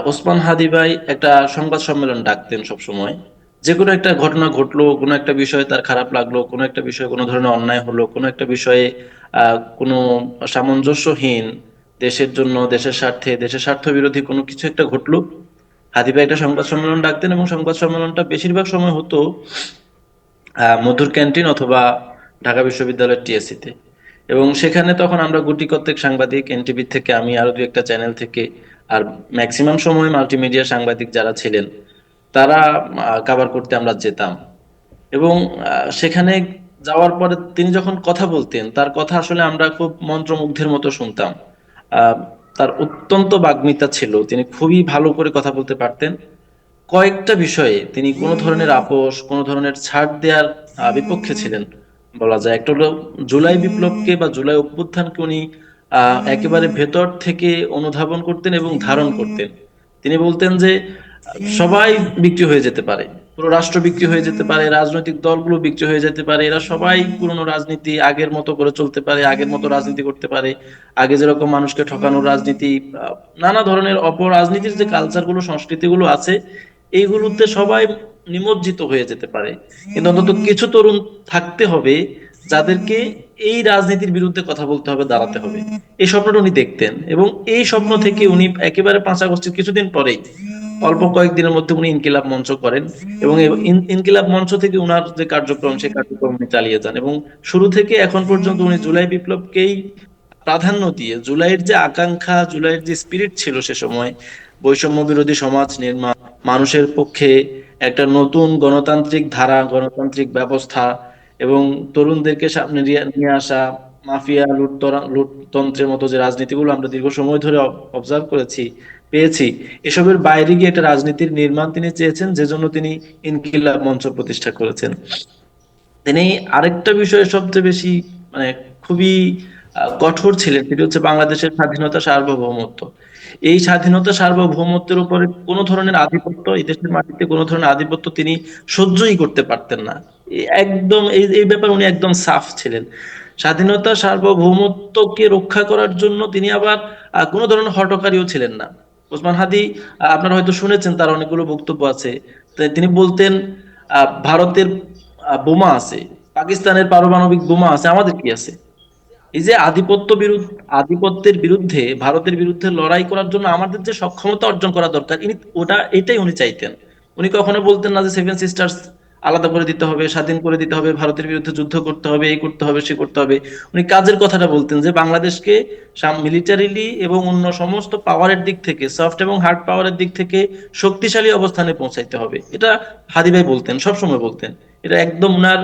ওসমান হাদি ভাই একটা সংবাদ সম্মেলন ডাকতেন সব সময়। যে কোনো একটা ঘটনা ঘটলো, কোনো একটা বিষয়ে তার খারাপ লাগলো, কোনো একটা বিষয়ে কোনো ধরনের অন্যায় হলো, কোনো একটা বিষয়ে কোনো সামঞ্জস্যহীন, দেশের জন্য, দেশের স্বার্থে, দেশের স্বার্থ বিরোধী কোনো কিছু একটা ঘটলো, হাদি ভাই একটা সংবাদ সম্মেলন ডাকতেন, এবং সংবাদ সম্মেলনটা বেশিরভাগ সময় হতো মধুর ক্যান্টিন অথবা ঢাকা বিশ্ববিদ্যালয়ের টিএসসি তে। এবং সেখানে তখন আমরা গুটি কতেক সাংবাদিক, এনটিভি থেকে আমি, আরো দু একটা চ্যানেল থেকে, আর ম্যাক্সিমাম সময় মাল্টিমিডিয়া সাংবাদিক যারা ছিলেন তারা কভার করতে আমরা যেতাম। এবং সেখানে যাওয়ার পরে তিনি যখন কথা বলতেন, তার কথা আসলে আমরা খুব মন্ত্রমুগ্ধের মতো শুনতাম। আহ, তার অত্যন্ত বাগ্মিতা ছিল, তিনি খুবই ভালো করে কথা বলতে পারতেন। কয়েকটা বিষয়ে তিনি কোনো ধরনের আপোষ, কোনো ধরনের ছাড় দেওয়ার বিপক্ষে ছিলেন বলা যায়। একটা হলো জুলাই বিপ্লবকে বা জুলাই অভ্যুত্থানকে উনি একেবারে ভেতর থেকে অনুধাবন করতেন এবং ধারণ করতেন। তিনি বলতেন যে সবাই বিক্রি হয়ে যেতে পারে, পুরো রাষ্ট্র বিক্রি হয়ে যেতে পারে, রাজনৈতিক দলগুলো বিক্রি হয়ে যেতে পারে, এরা সবাই পুরনো রাজনীতি আগের মতো করে চলতে পারে, আগের মতো রাজনীতি করতে পারে, আগে যেরকম মানুষকে ঠকানোর রাজনীতি, নানা ধরনের অপরাজনীতির যে কালচার গুলো, সংস্কৃতি গুলো আছে, এইগুলোতে সবাই নিমজ্জিত হয়ে যেতে পারে। কিন্তু অন্তত কিছু তরুণ থাকতে হবে যাদেরকে এই রাজনীতির বিরুদ্ধে কথা বলতে হবে, দাঁড়াতে হবে। এই স্বপ্নটা উনি দেখতেন, এবং এই স্বপ্ন থেকে উনি একেবারে 5 আগস্টের কিছুদিন পরেই, অল্প কয়েকদিনের মধ্যে উনি ইনকিলাব মঞ্চ করেন। এবং ইনকিলাব মঞ্চ থেকে উনার যে কার্যক্রম, সেই কার্যক্রম উনি চালিয়ে যান, এবং শুরু থেকে এখন পর্যন্ত উনি জুলাই বিপ্লবকেই প্রাধান্য দিয়ে, জুলাইয়ের যে আকাঙ্ক্ষা, জুলাইয়ের যে স্পিরিট ছিল সে সময়, বৈষম্য বিরোধী সমাজ নির্মাণ, মানুষের পক্ষে একটা নতুন গণতান্ত্রিক ধারা, গণতান্ত্রিক ব্যবস্থা, এবং তরুণদেরকে সামনে নিয়ে আসা, মাফিয়া লুটতন্ত্রের মতো যে রাজনীতিগুলো আমরা দীর্ঘ সময় ধরে অবজার্ভ করেছি, পেয়েছি, এসবের বাইরে গিয়ে একটা রাজনীতির নির্মাণ তিনি চেয়েছেন, যে জন্য তিনি ইনকিলাব মঞ্চ প্রতিষ্ঠা করেছেন। তিনি আরেকটা বিষয়ে সবচেয়ে বেশি, মানে খুবই কঠোর ছিলেন, সেটি হচ্ছে বাংলাদেশের স্বাধীনতা, সার্বভৌমত্ব। এই স্বাধীনতা সার্বভৌমত্বের উপরে কোনো ধরনের আধিপত্য, এই দেশের মাটিতে কোনো ধরনের আধিপত্য তিনি সহ্যই করতে পারতেন না। একদম এই ব্যাপারে উনি একদম সাফ ছিলেন। স্বাধীনতা সার্বভৌমত্বকে রক্ষা করার জন্য তিনি আবার কোনো ধরনের হঠকারীও ছিলেন না। ওসমান হাদি, আপনারা হয়তো শুনেছেন, তার অনেকগুলো বক্তব্য আছে। তিনি বলতেন ভারতের বোমা আছে, পাকিস্তানের পারমাণবিক বোমা আছে, আমাদের কি আছে? এই যে আধিপত্যের বিরুদ্ধে, ভারতের বিরুদ্ধে লড়াই করার জন্য আমাদের যে সক্ষমতা অর্জন করা দরকার, এটাই উনি চাইতেন। উনি কখনো বলতেন না যে সেভেন সিস্টার্স আলাদা করে দিতে হবে, স্বাধীন করে দিতে হবে, ভারতের বিরুদ্ধে যুদ্ধ করতে হবে, এই করতে হবে, সে করতে হবে। উনি কাজের কথাটা বলতেন, যে বাংলাদেশকে মিলিটারিলি এবং অন্য সমস্ত পাওয়ারের দিক থেকে, সফট এবং হার্ড পাওয়ারের দিক থেকে শক্তিশালী অবস্থানে পৌঁছাইতে হবে। এটা হাদি ভাই বলতেন, সবসময় বলতেন। এটা একদম উনার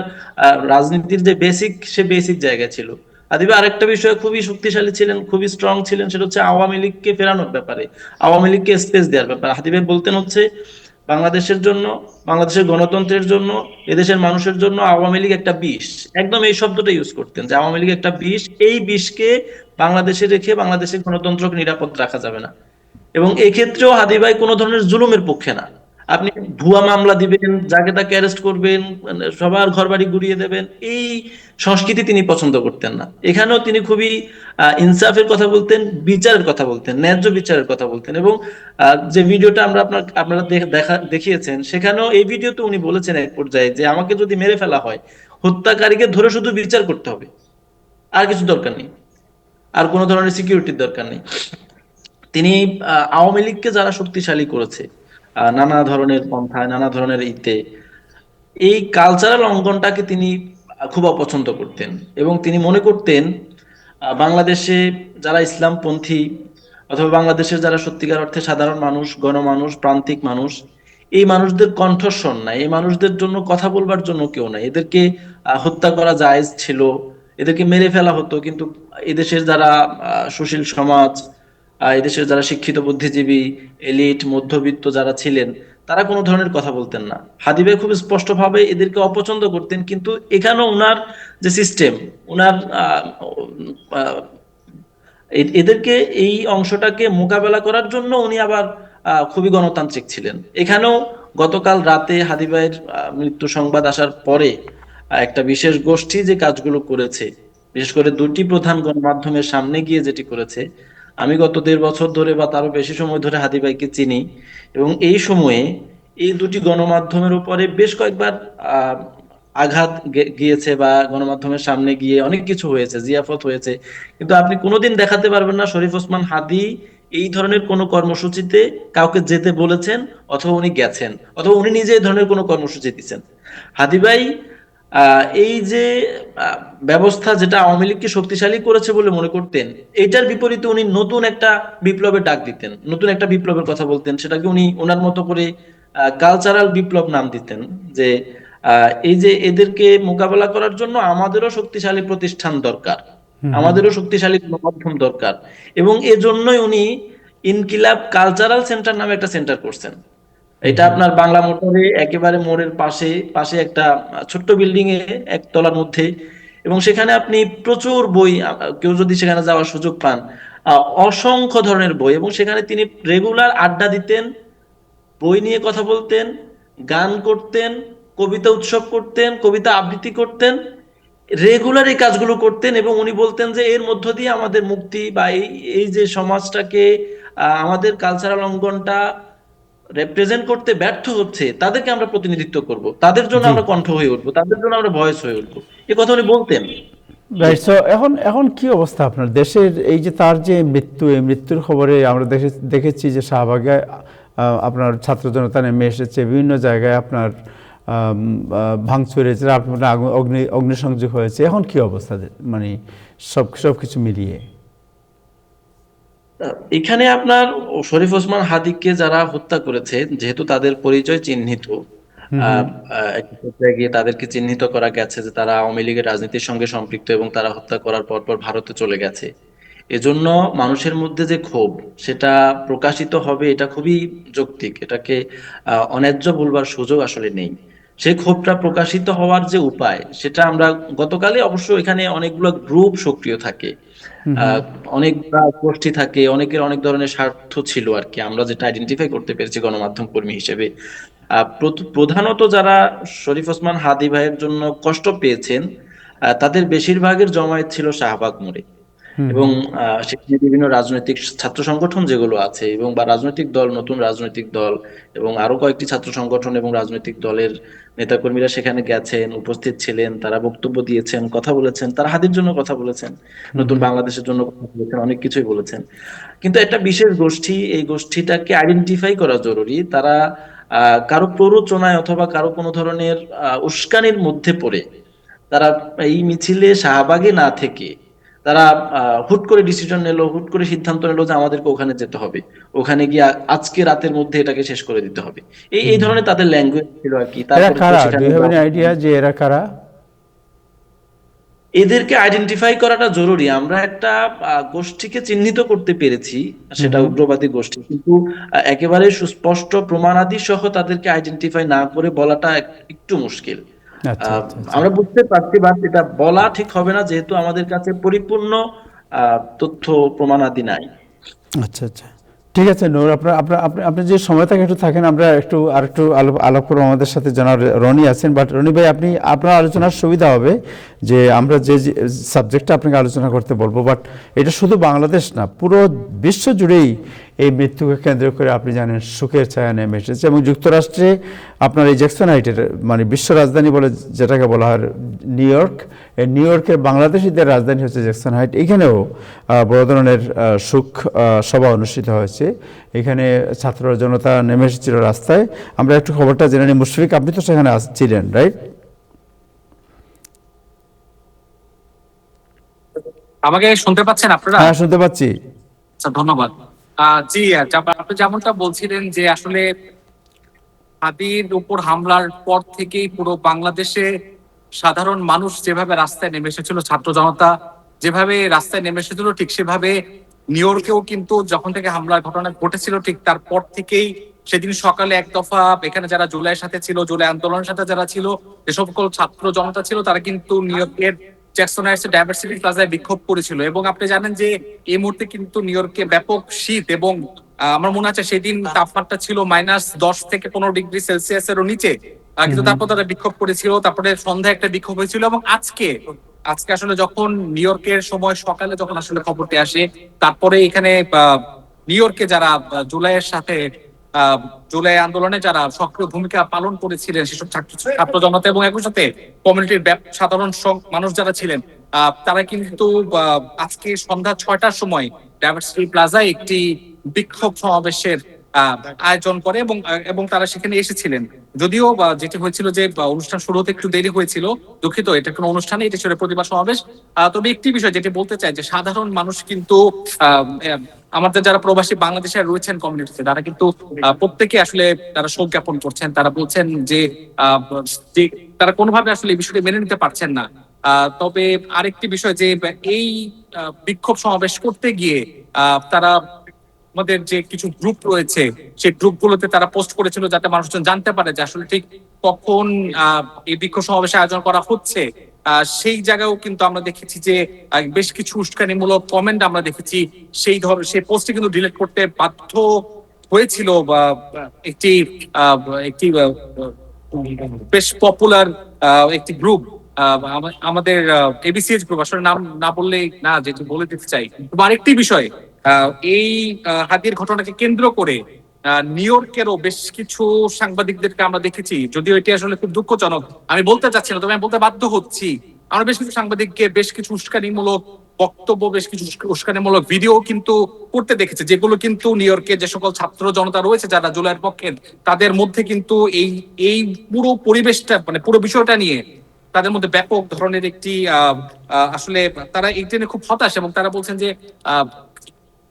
রাজনীতির যে বেসিক, সে বেসিক জায়গা ছিল। আদিবা আরেকটা বিষয়ে খুবই শক্তিশালী ছিলেন, খুবই স্ট্রং ছিলেন, সেটা হচ্ছে আওয়ামী লীগকে ফেরানোর ব্যাপারে, আওয়ামী লীগকে স্পেস দেওয়ার ব্যাপারে। হাদিভাই বলতেন হচ্ছে, বাংলাদেশের জন্য, বাংলাদেশের গণতন্ত্রের জন্য, এদেশের মানুষের জন্য আওয়ামী লীগ একটা বিষ। একদম এই শব্দটা ইউজ করতেন, যে আওয়ামী লীগ একটা বিষ, এই বিষকে বাংলাদেশে রেখে বাংলাদেশের গণতন্ত্রকে নিরাপদ রাখা যাবে না। এবং এক্ষেত্রেও হাদি ভাই কোনো ধরনের জুলুমের পক্ষে না। আপনি ভুয়া মামলা দিবেন, যাকে তাকে অ্যারেস্ট করবেন, মানে সবার ঘর বাড়ি গুড়িয়ে দেবেন, এই সংস্কৃতি তিনি পছন্দ করতেন না। এখানেও তিনি খুবই ইনসাফের কথা বলতেন, বিচারের কথা বলতেন, ন্যায্য বিচারের কথা বলতেন। এবং যে ভিডিওটা আপনারা দেখিয়েছেন, সেখানেও এই ভিডিওতে উনি বলেছেন এক পর্যায়ে, যে আমাকে যদি মেরে ফেলা হয়, হত্যাকারীকে ধরে শুধু বিচার করতে হবে, আর কিছু দরকার নেই, আর কোনো ধরনের সিকিউরিটির দরকার নেই। তিনি আওয়ামী লীগকে যারা শক্তিশালী করেছে নানা ধরনের পন্থায়, নানা ধরনের এই কালচারাল অঙ্গনটাকে তিনি খুব অপছন্দ করতেন। এবং তিনি মনে করতেন বাংলাদেশে যারা ইসলামপন্থী, অথবা বাংলাদেশের যারা সত্যিকার অর্থে সাধারণ মানুষ, গণমানুষ, প্রান্তিক মানুষ, এই মানুষদের কণ্ঠস্বর নাই, এই মানুষদের জন্য কথা বলবার জন্য কেউ নাই। এদেরকে হত্যা করা জায়েজ ছিল, এদেরকে মেরে ফেলা হতো, কিন্তু এদেশের যারা সুশীল সমাজ, এদেশের যারা শিক্ষিত বুদ্ধিজীবী, এলিট, মধ্যবিত্ত যারা ছিলেন, তারা কোনো ধরনের কথা বলতেন না। হাদি ভাই খুব স্পষ্টভাবে এদেরকে অপছন্দ করতেন। কিন্তু এখানেও উনার যে সিস্টেম, উনার এদেরকে, এই অংশটাকে মোকাবেলা করার জন্য উনি আবার খুবই গণতান্ত্রিক ছিলেন। এখানেও গতকাল রাতে হাদি ভাইয়ের মৃত্যু সংবাদ আসার পরে একটা বিশেষ গোষ্ঠী যে কাজগুলো করেছে, বিশেষ করে দুটি প্রধান গণমাধ্যমের সামনে গিয়ে যেটি করেছে, আমি গত 1.5 বছর ধরে বা তারও বেশি সময় ধরে হাদি ভাইকে চিনি, এবং এই সময়ে এই দুটি গণমাধ্যমের উপরে বেশ কয়েকবার আহ আঘাত গিয়েছে বা গণমাধ্যমের সামনে গিয়ে অনেক কিছু হয়েছে, জিয়াফত হয়েছে, কিন্তু আপনি কোনোদিন দেখাতে পারবেন না শরীফ ওসমান হাদি এই ধরনের কোনো কর্মসূচিতে কাউকে যেতে বলেছেন, অথবা উনি গেছেন, অথবা উনি নিজে এই ধরনের কোনো কর্মসূচি দিচ্ছেন। হাদি ভাই এই যে ব্যবস্থা যেটা আওয়ামী লীগকে শক্তিশালী করেছে বলে মনে করতেন, এটার বিপরীতে উনি নতুন একটা বিপ্লবের ডাক দিতেন, নতুন একটা বিপ্লবের কথা বলতেন, সেটাকে উনি ওনার মতো করে কালচারাল বিপ্লব নাম দিতেন। যে এই যে এদেরকে মোকাবেলা করার জন্য আমাদেরও শক্তিশালী প্রতিষ্ঠান দরকার, আমাদেরও শক্তিশালী গণমাধ্যম দরকার, এবং এজন্যই উনি ইনকিলাব কালচারাল সেন্টার নামে একটা সেন্টার করছেন। এটা আপনার বাংলা মোটরে একেবারে মোড়ের পাশে পাশে একটা ছোট্ট বিল্ডিং এ একতলার মধ্যে, এবং সেখানে আপনি প্রচুর বই, কেউ যদি সেখানে যাওয়ার সুযোগ পান, অসংখ্য ধরনের বই, এবং সেখানে তিনি রেগুলার আড্ডা দিতেন, বই নিয়ে কথা বলতেন, গান করতেন, কবিতা উৎসব করতেন, কবিতা আবৃত্তি করতেন, রেগুলার এই কাজগুলো করতেন। এবং উনি বলতেন যে এর মধ্য দিয়ে আমাদের মুক্তি, বা এই এই যে সমাজটাকে আমাদের কালচারাল অঙ্গনটা রেপ্রেজেন্ট করতে ব্যর্থ হচ্ছে, তাদেরকে আমরা প্রতিনিধিত্ব করব, তাদের জন্য
জি,
আমরা কণ্ঠ হয়ে উঠবো, তাদের জন্য আমরা ভয়েস হয়ে উঠবো, এই কথা উনি বলতেন।
রাইট। সো এখন এখন কি অবস্থা আপনার দেশের? এই যে তার যে মৃত্যু, এই মৃত্যুর খবরে আমরা দেখেছি যে শাহবাগে আপনার ছাত্র জনতা নেমে এসেছে, বিভিন্ন জায়গায় আপনার ভাঙচুর হয়েছে, আপনার অগ্নিসংযোগ হয়েছে। এখন কি অবস্থা, মানে সব কিছু মিলিয়ে?
এখানে আপনার শরীফ ওসমান হাদিকে যারা হত্যা করেছে, যেহেতু তাদের পরিচয় চিহ্নিত, একটা পর্যায়ে গিয়ে তাদেরকে চিহ্নিত করা গেছে যে তারা আওয়ামী লীগের রাজনীতির সঙ্গে সম্পৃক্ত, এবং তারা হত্যা করার পর ভারতে চলে গেছে। এজন্য মানুষের মধ্যে যে ক্ষোভ, সেটা প্রকাশিত হবে, এটা খুবই যৌক্তিক, এটাকে অন্যায্য বলবার সুযোগ আসলে নেই। সেই ক্ষোভটা প্রকাশিত হওয়ার যে উপায়, সেটা আমরা গতকালে অবশ্য এখানে অনেকগুলো গ্রুপ সক্রিয় থাকে, আহ অনেকগুলা গোষ্ঠী থাকে, অনেকের অনেক ধরনের স্বার্থ ছিল আর কি, আমরা যেটা আইডেন্টিফাই করতে পেরেছি গণমাধ্যম কর্মী হিসেবে। প্রধানত যারা শরীফ ওসমান হাদি ভাইয়ের জন্য কষ্ট পেয়েছেন, তাদের বেশিরভাগের জমায়েত ছিল শাহবাগ মোড়ে, এবং সেখানে বিভিন্ন রাজনৈতিক ছাত্র সংগঠন যেগুলো আছে, এবং বা রাজনৈতিক দল, নতুন রাজনৈতিক দল, এবং আরো কয়েকটি ছাত্র সংগঠন এবং রাজনৈতিক দলের নেতাকর্মীরা সেখানে গেছেন, উপস্থিত ছিলেন, তারা বক্তব্য দিয়েছেন, কথা বলেছেন, তারা হাদির জন্য কথা বলেছেন, নতুন বাংলাদেশের জন্য কথা বলেছেন, অনেক কিছুই বলেছেন। কিন্তু একটা বিশেষ গোষ্ঠী, এই গোষ্ঠীটাকে আইডেন্টিফাই করা জরুরি। তারা কারো প্ররোচনায় অথবা কারো কোনো ধরনের উস্কানির মধ্যে পড়ে তারা এই মিছিলে শাহবাগে না থেকে তারা হুট করে ডিসিশন নিলো, হুট করে সিদ্ধান্ত নিলো যে আমাদেরকে ওখানে যেতে হবে, ওখানে গিয়ে আজকে রাতের মধ্যে এটাকে শেষ করে দিতে হবে। এই ধরনের তাদের ল্যাঙ্গুয়েজ ছিল আর কি।
এরা
তারপরে তো
কারা? ডু
সেখানে
ইউ হ্যাভ এনি আইডিয়া যে এরা কারা?
এদেরকে আইডেন্টিফাই করাটা জরুরি। আমরা একটা গোষ্ঠীকে চিহ্নিত করতে পেরেছি, সেটা উগ্রবাদী গোষ্ঠী, কিন্তু একেবারে সুস্পষ্ট প্রমাণাদি সহ তাদেরকে আইডেন্টিফাই না করে বলাটা একটু মুশকিল।
আচ্ছা আচ্ছা আচ্ছা।
আমরা বুঝতে পারছি, বাট এটা বলা ঠিক হবে না, যেহেতু আমাদের কাছে পরিপূর্ণ তথ্য প্রমাণাদি নাই।
আচ্ছা আচ্ছা, ঠিক আছে নূর, আপনার আপনার আপনি আপনি যে সময় থাকে একটু থাকেন, আমরা আরেকটু আলাপ করবো। আমাদের সাথে জানার রনি আছেন, বাট রনি ভাই আপনি আপনার আলোচনার সুবিধা হবে যে আমরা যে সাবজেক্টটা আপনাকে আলোচনা করতে বলবো, বাট এটা শুধু বাংলাদেশ না, পুরো বিশ্ব জুড়েই এই মৃত্যুকে কেন্দ্র করে আপনি জানেন শোকের ছায়া নেমে এসেছে। এবং যুক্তরাষ্ট্রে আপনার এই জ্যাকসন হাইটের, মানে বিশ্ব রাজধানী বলে যেটাকে বলা হয় নিউ ইয়র্ক, এই নিউ ইয়র্কের বাংলাদেশিদের রাজধানী হচ্ছে জ্যাকসন হাইট। এখানেও বড় ধরনের শোক সভা অনুষ্ঠিত হয়েছে। এখানে ছাত্র জনতা নেমে এসেছিল রাস্তায়। আমরা একটু খবরটা জেনে নিই। মুশফিক, আপনি তো সেখানে ছিলেন, রাইট?
আমাকে শুনতে পাচ্ছেন আপনারা?
হ্যাঁ, শুনতে পাচ্ছি।
আচ্ছা, ধন্যবাদ। জি, আপনি যেমনটা বলছিলেন যে আসলে হাদির উপর হামলার পর থেকেই পুরো বাংলাদেশে সাধারণ মানুষ যেভাবে রাস্তায় নেমে এসেছিল, ছাত্র জনতা যেভাবে রাস্তায় নেমে এসেছিল, ঠিক সেভাবে নিউ ইয়র্কেও কিন্তু যখন থেকে হামলার ঘটনা ঘটেছিল, ঠিক তারপর থেকেই সেদিন সকালে এক দফা এখানে যারা জুলাইয়ের সাথে ছিল, জুলাই আন্দোলনের সাথে যারা ছিল, যে সকল ছাত্র জনতা ছিল, তারা কিন্তু নিউ ইয়র্কের জ্যাকসন হাইটস ডাইভার্সিটি প্লাজায় বিক্ষোভ করেছিল। এবং আপনি জানেন যে এই মুহূর্তে কিন্তু নিউ ইয়র্কে ব্যাপক শীত, এবং আমার মনে আছে সেদিন তাপমাত্রা ছিল -10 থেকে 15 ডিগ্রি সেলসিয়াসেরও নিচে, কিন্তু তারপর তারা বিক্ষোভ করেছিল, তারপরে সন্ধ্যায় একটা বিক্ষোভ হয়েছিল, এবং আজকে আসলে যখন নিউ ইয়র্কের সময় সকালে যখন আসলে খবরটি আসে, তারপরে এখানে নিউ ইয়র্কে যারা জুলাইয়ের সাথে জুলাই আন্দোলনে যারা সক্রিয় ভূমিকা পালন করেছিলেন সেসব ছাত্র জনতা এবং একই সাথে কমিউনিটির সাধারণ মানুষ যারা ছিলেন, তারা কিন্তু আজকে সন্ধ্যা 6টার সময় ডাইভার্সিটি প্লাজায় একটি বিক্ষোভ সমাবেশের আয়োজন করে, এবং তারা সেখানে এসেছিলেন। যদিও যেটি হয়েছিল যে অনুষ্ঠান শুরু হতে একটু দেরি হয়েছিল, দুঃখিত, এটা কোনো অনুষ্ঠানে, এটা ছিল প্রতিবাদ সমাবেশ। তবে একটি বিষয় যেটি বলতে চাই যে সাধারণ মানুষ কিন্তু আমাদের যারা প্রবাসী বাংলাদেশে রয়েছেন কমিউনিটিতে, তারা কিন্তু প্রত্যেকে আসলে তারা শোক জ্ঞাপন করছেন। তারা বলছেন যে তারা কোনোভাবে আসলে এই বিষয়টি মেনে নিতে পারছেন না। তবে আরেকটি বিষয় যে এই বিক্ষোভ সমাবেশ করতে গিয়ে তারা আমাদের যে কিছু গ্রুপ রয়েছে সেই গ্রুপগুলোতে তারা পোস্ট করেছিল যাতে মানুষজন জানতে পারে যে আসলে ঠিক কখন এই বিক্ষোভ সমাবেশ আয়োজন করা হচ্ছে। সেই জায়গায়ও কিন্তু আমরা দেখেছি যে বেশ কিছু উস্কানিমূলক কমেন্ট আমরা দেখেছি, সেই পোস্টে কিন্তু ডিলিট করতে বাধ্য হয়েছিল বা একটি বেশ পপুলার একটি গ্রুপ, আমাদের এবিসিএস গ্রুপ, আসলে নাম না বললেই না, যেটি বলে দিতে চাই। আরেকটি বিষয়, এই হাদির ঘটনাকে কেন্দ্র করে নিউ ইয়র্কেরও বেশ কিছু সাংবাদিকদেরকে আমরা দেখেছি, যদিও এটি আসলে খুব দুঃখজনক, আমি বলতে চাচ্ছি না, তবে আমি বলতে বাধ্য হচ্ছি, আমরা বেশ কিছু সাংবাদিককে বেশ কিছু উস্কানিমূলক বক্তব্য, বেশ কিছু উস্কানিমূলক ভিডিও কিন্তু করতে দেখেছে, যেগুলো কিন্তু নিউ ইয়র্কে যে সকল ছাত্র জনতা রয়েছে যারা জুলাইয়ের পক্ষে, তাদের মধ্যে কিন্তু এই পুরো পরিবেশটা, মানে পুরো বিষয়টা নিয়ে তাদের মধ্যে ব্যাপক ধরনের একটি আসলে তারা এইটা নিয়ে খুব হতাশ, এবং তারা বলছেন যে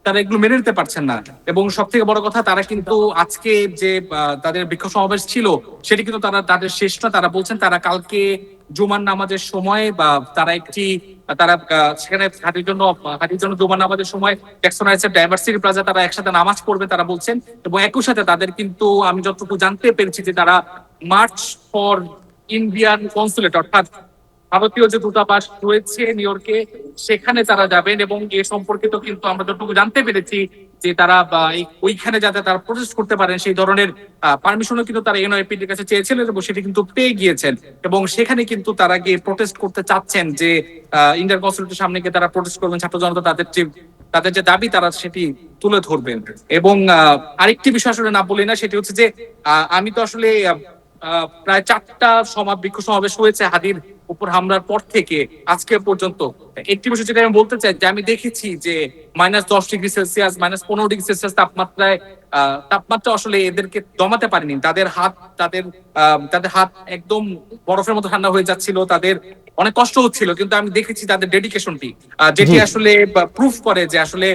তারা এগুলো মেনে নিতে পারছেন না। এবং সব থেকে বড় কথা, তারা কিন্তু আজকে যে তাদের বিক্ষোভ সমাবেশ ছিল সেটি কিন্তু তাদের শেষ না। তারা বলছেন তারা কালকে জুমার নামাজের সময় তারা সেখানে হাঁটির জন্য জুমার নামাজের সময় জ্যাকসন হাইটসের ডাইভার্সিটি প্লাজা তারা একসাথে নামাজ পড়বে তারা বলছেন। এবং একই সাথে তাদের কিন্তু, আমি যতটুকু জানতে পেরেছি, যে তারা মার্চ ফর ইন্ডিয়ান কনসুলেট, অর্থাৎ ভারতীয় যে দূতাবাস রয়েছে নিউ ইয়র্কে, সেখানে তারা যাবেন। এবং এ সম্পর্কিত কিন্তু আমরা যতটুকু জানতে পেরেছি যে তারা ওইখানে যাতে তারা প্রোটেস্ট করতে পারেন সেই ধরনের পারমিশনও কিন্তু তারা এনওআইপির কাছে চেয়েছিলেন, এবং সেটি কিন্তু পেয়ে গিয়েছেন। এবং সেখানে কিন্তু তারা গিয়ে প্রোটেস্ট করতে চাচ্ছেন, যে ইন্ডিয়ান কনসুলেটের সামনে গিয়ে তারা প্রোটেস্ট করবেন, ছাত্র জনতা তাদের যে দাবি তারা সেটি তুলে ধরবেন। এবং আরেকটি বিষয় আসলে না বলি না, সেটি হচ্ছে যে আমি তো আসলে প্রায় 4টা বিক্ষোভ সমাবেশ হয়েছে হাদির উপর হামলার পর থেকে আজকে পর্যন্ত। একটি বিষয় যেটা আমি বলতে চাই, যে আমি দেখেছি যে -10 ডিগ্রি সেলসিয়াস, -15 ডিগ্রি সেলসিয়াস তাপমাত্রা আসলে এদেরকে দমাতে পারেনি। তাদের হাত একদম বরফের মতো ঠান্ডা হয়ে যাচ্ছিল, তাদের অনেক কষ্ট হচ্ছিল, কিন্তু আমি দেখেছি তাদের ডেডিকেশনটি, যেটি আসলে প্রুফ করে যে আসলে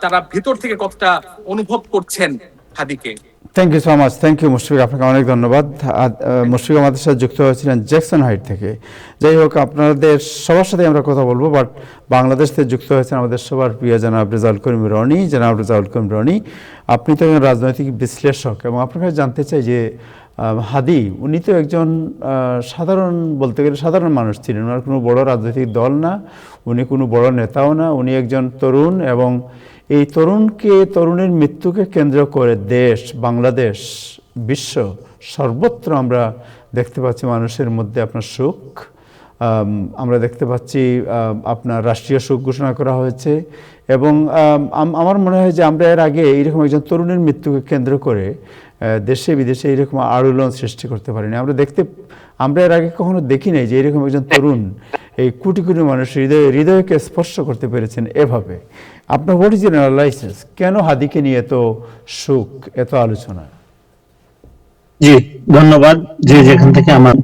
তারা ভিতর থেকে কতটা অনুভব করছেন হাদিকে।
Thank you so much, thank you Mushfiq, আপনাকে অনেক ধন্যবাদ। মুশফিক আমাদের সাথে যুক্ত হয়েছিলেন জ্যাকসন হাইট থেকে। যাই হোক, আপনাদের সবার সাথে আমরা কথা বলবো, বাট বাংলাদেশ থেকে যুক্ত হয়েছেন আমাদের সবার প্রিয় জনাব রেজাউল করিম রনি। জনাব রেজাউল করিম রনি, আপনি তো একজন রাজনৈতিক বিশ্লেষক, এবং আপনার কাছে জানতে চাই যে হাদি, উনি তো একজন সাধারণ, বলতে গেলে সাধারণ মানুষ ছিলেন, ওনার কোনো বড় রাজনৈতিক দল না, উনি কোনো বড় নেতাও না, উনি একজন তরুণ, এবং এই তরুণের মৃত্যুকে কেন্দ্র করে দেশ, বাংলাদেশ, বিশ্ব সর্বত্র আমরা দেখতে পাচ্ছি মানুষের মধ্যে আপনার শোক। আমরা দেখতে পাচ্ছি আপনার রাষ্ট্রীয় শোক ঘোষণা করা হয়েছে। এবং আমার মনে হয় যে আমরা এর আগে এইরকম একজন তরুণের মৃত্যুকে কেন্দ্র করে দেশে বিদেশে এইরকম আলোড়ন সৃষ্টি করতে পারিনি। আমরা এর আগে কখনো দেখি নাই যে এরকম একজন তরুণ এই কোটি কোটি মানুষের হৃদয়কে স্পর্শ করতে পেরেছেন এভাবে। আপনার হোয়াট ইজ ইউর অ্যানালাইসিস, কেন হাদিকে নিয়ে এত শোক, এত আলোচনা?
জি ধন্যবাদ। যে যেখান থেকে আমার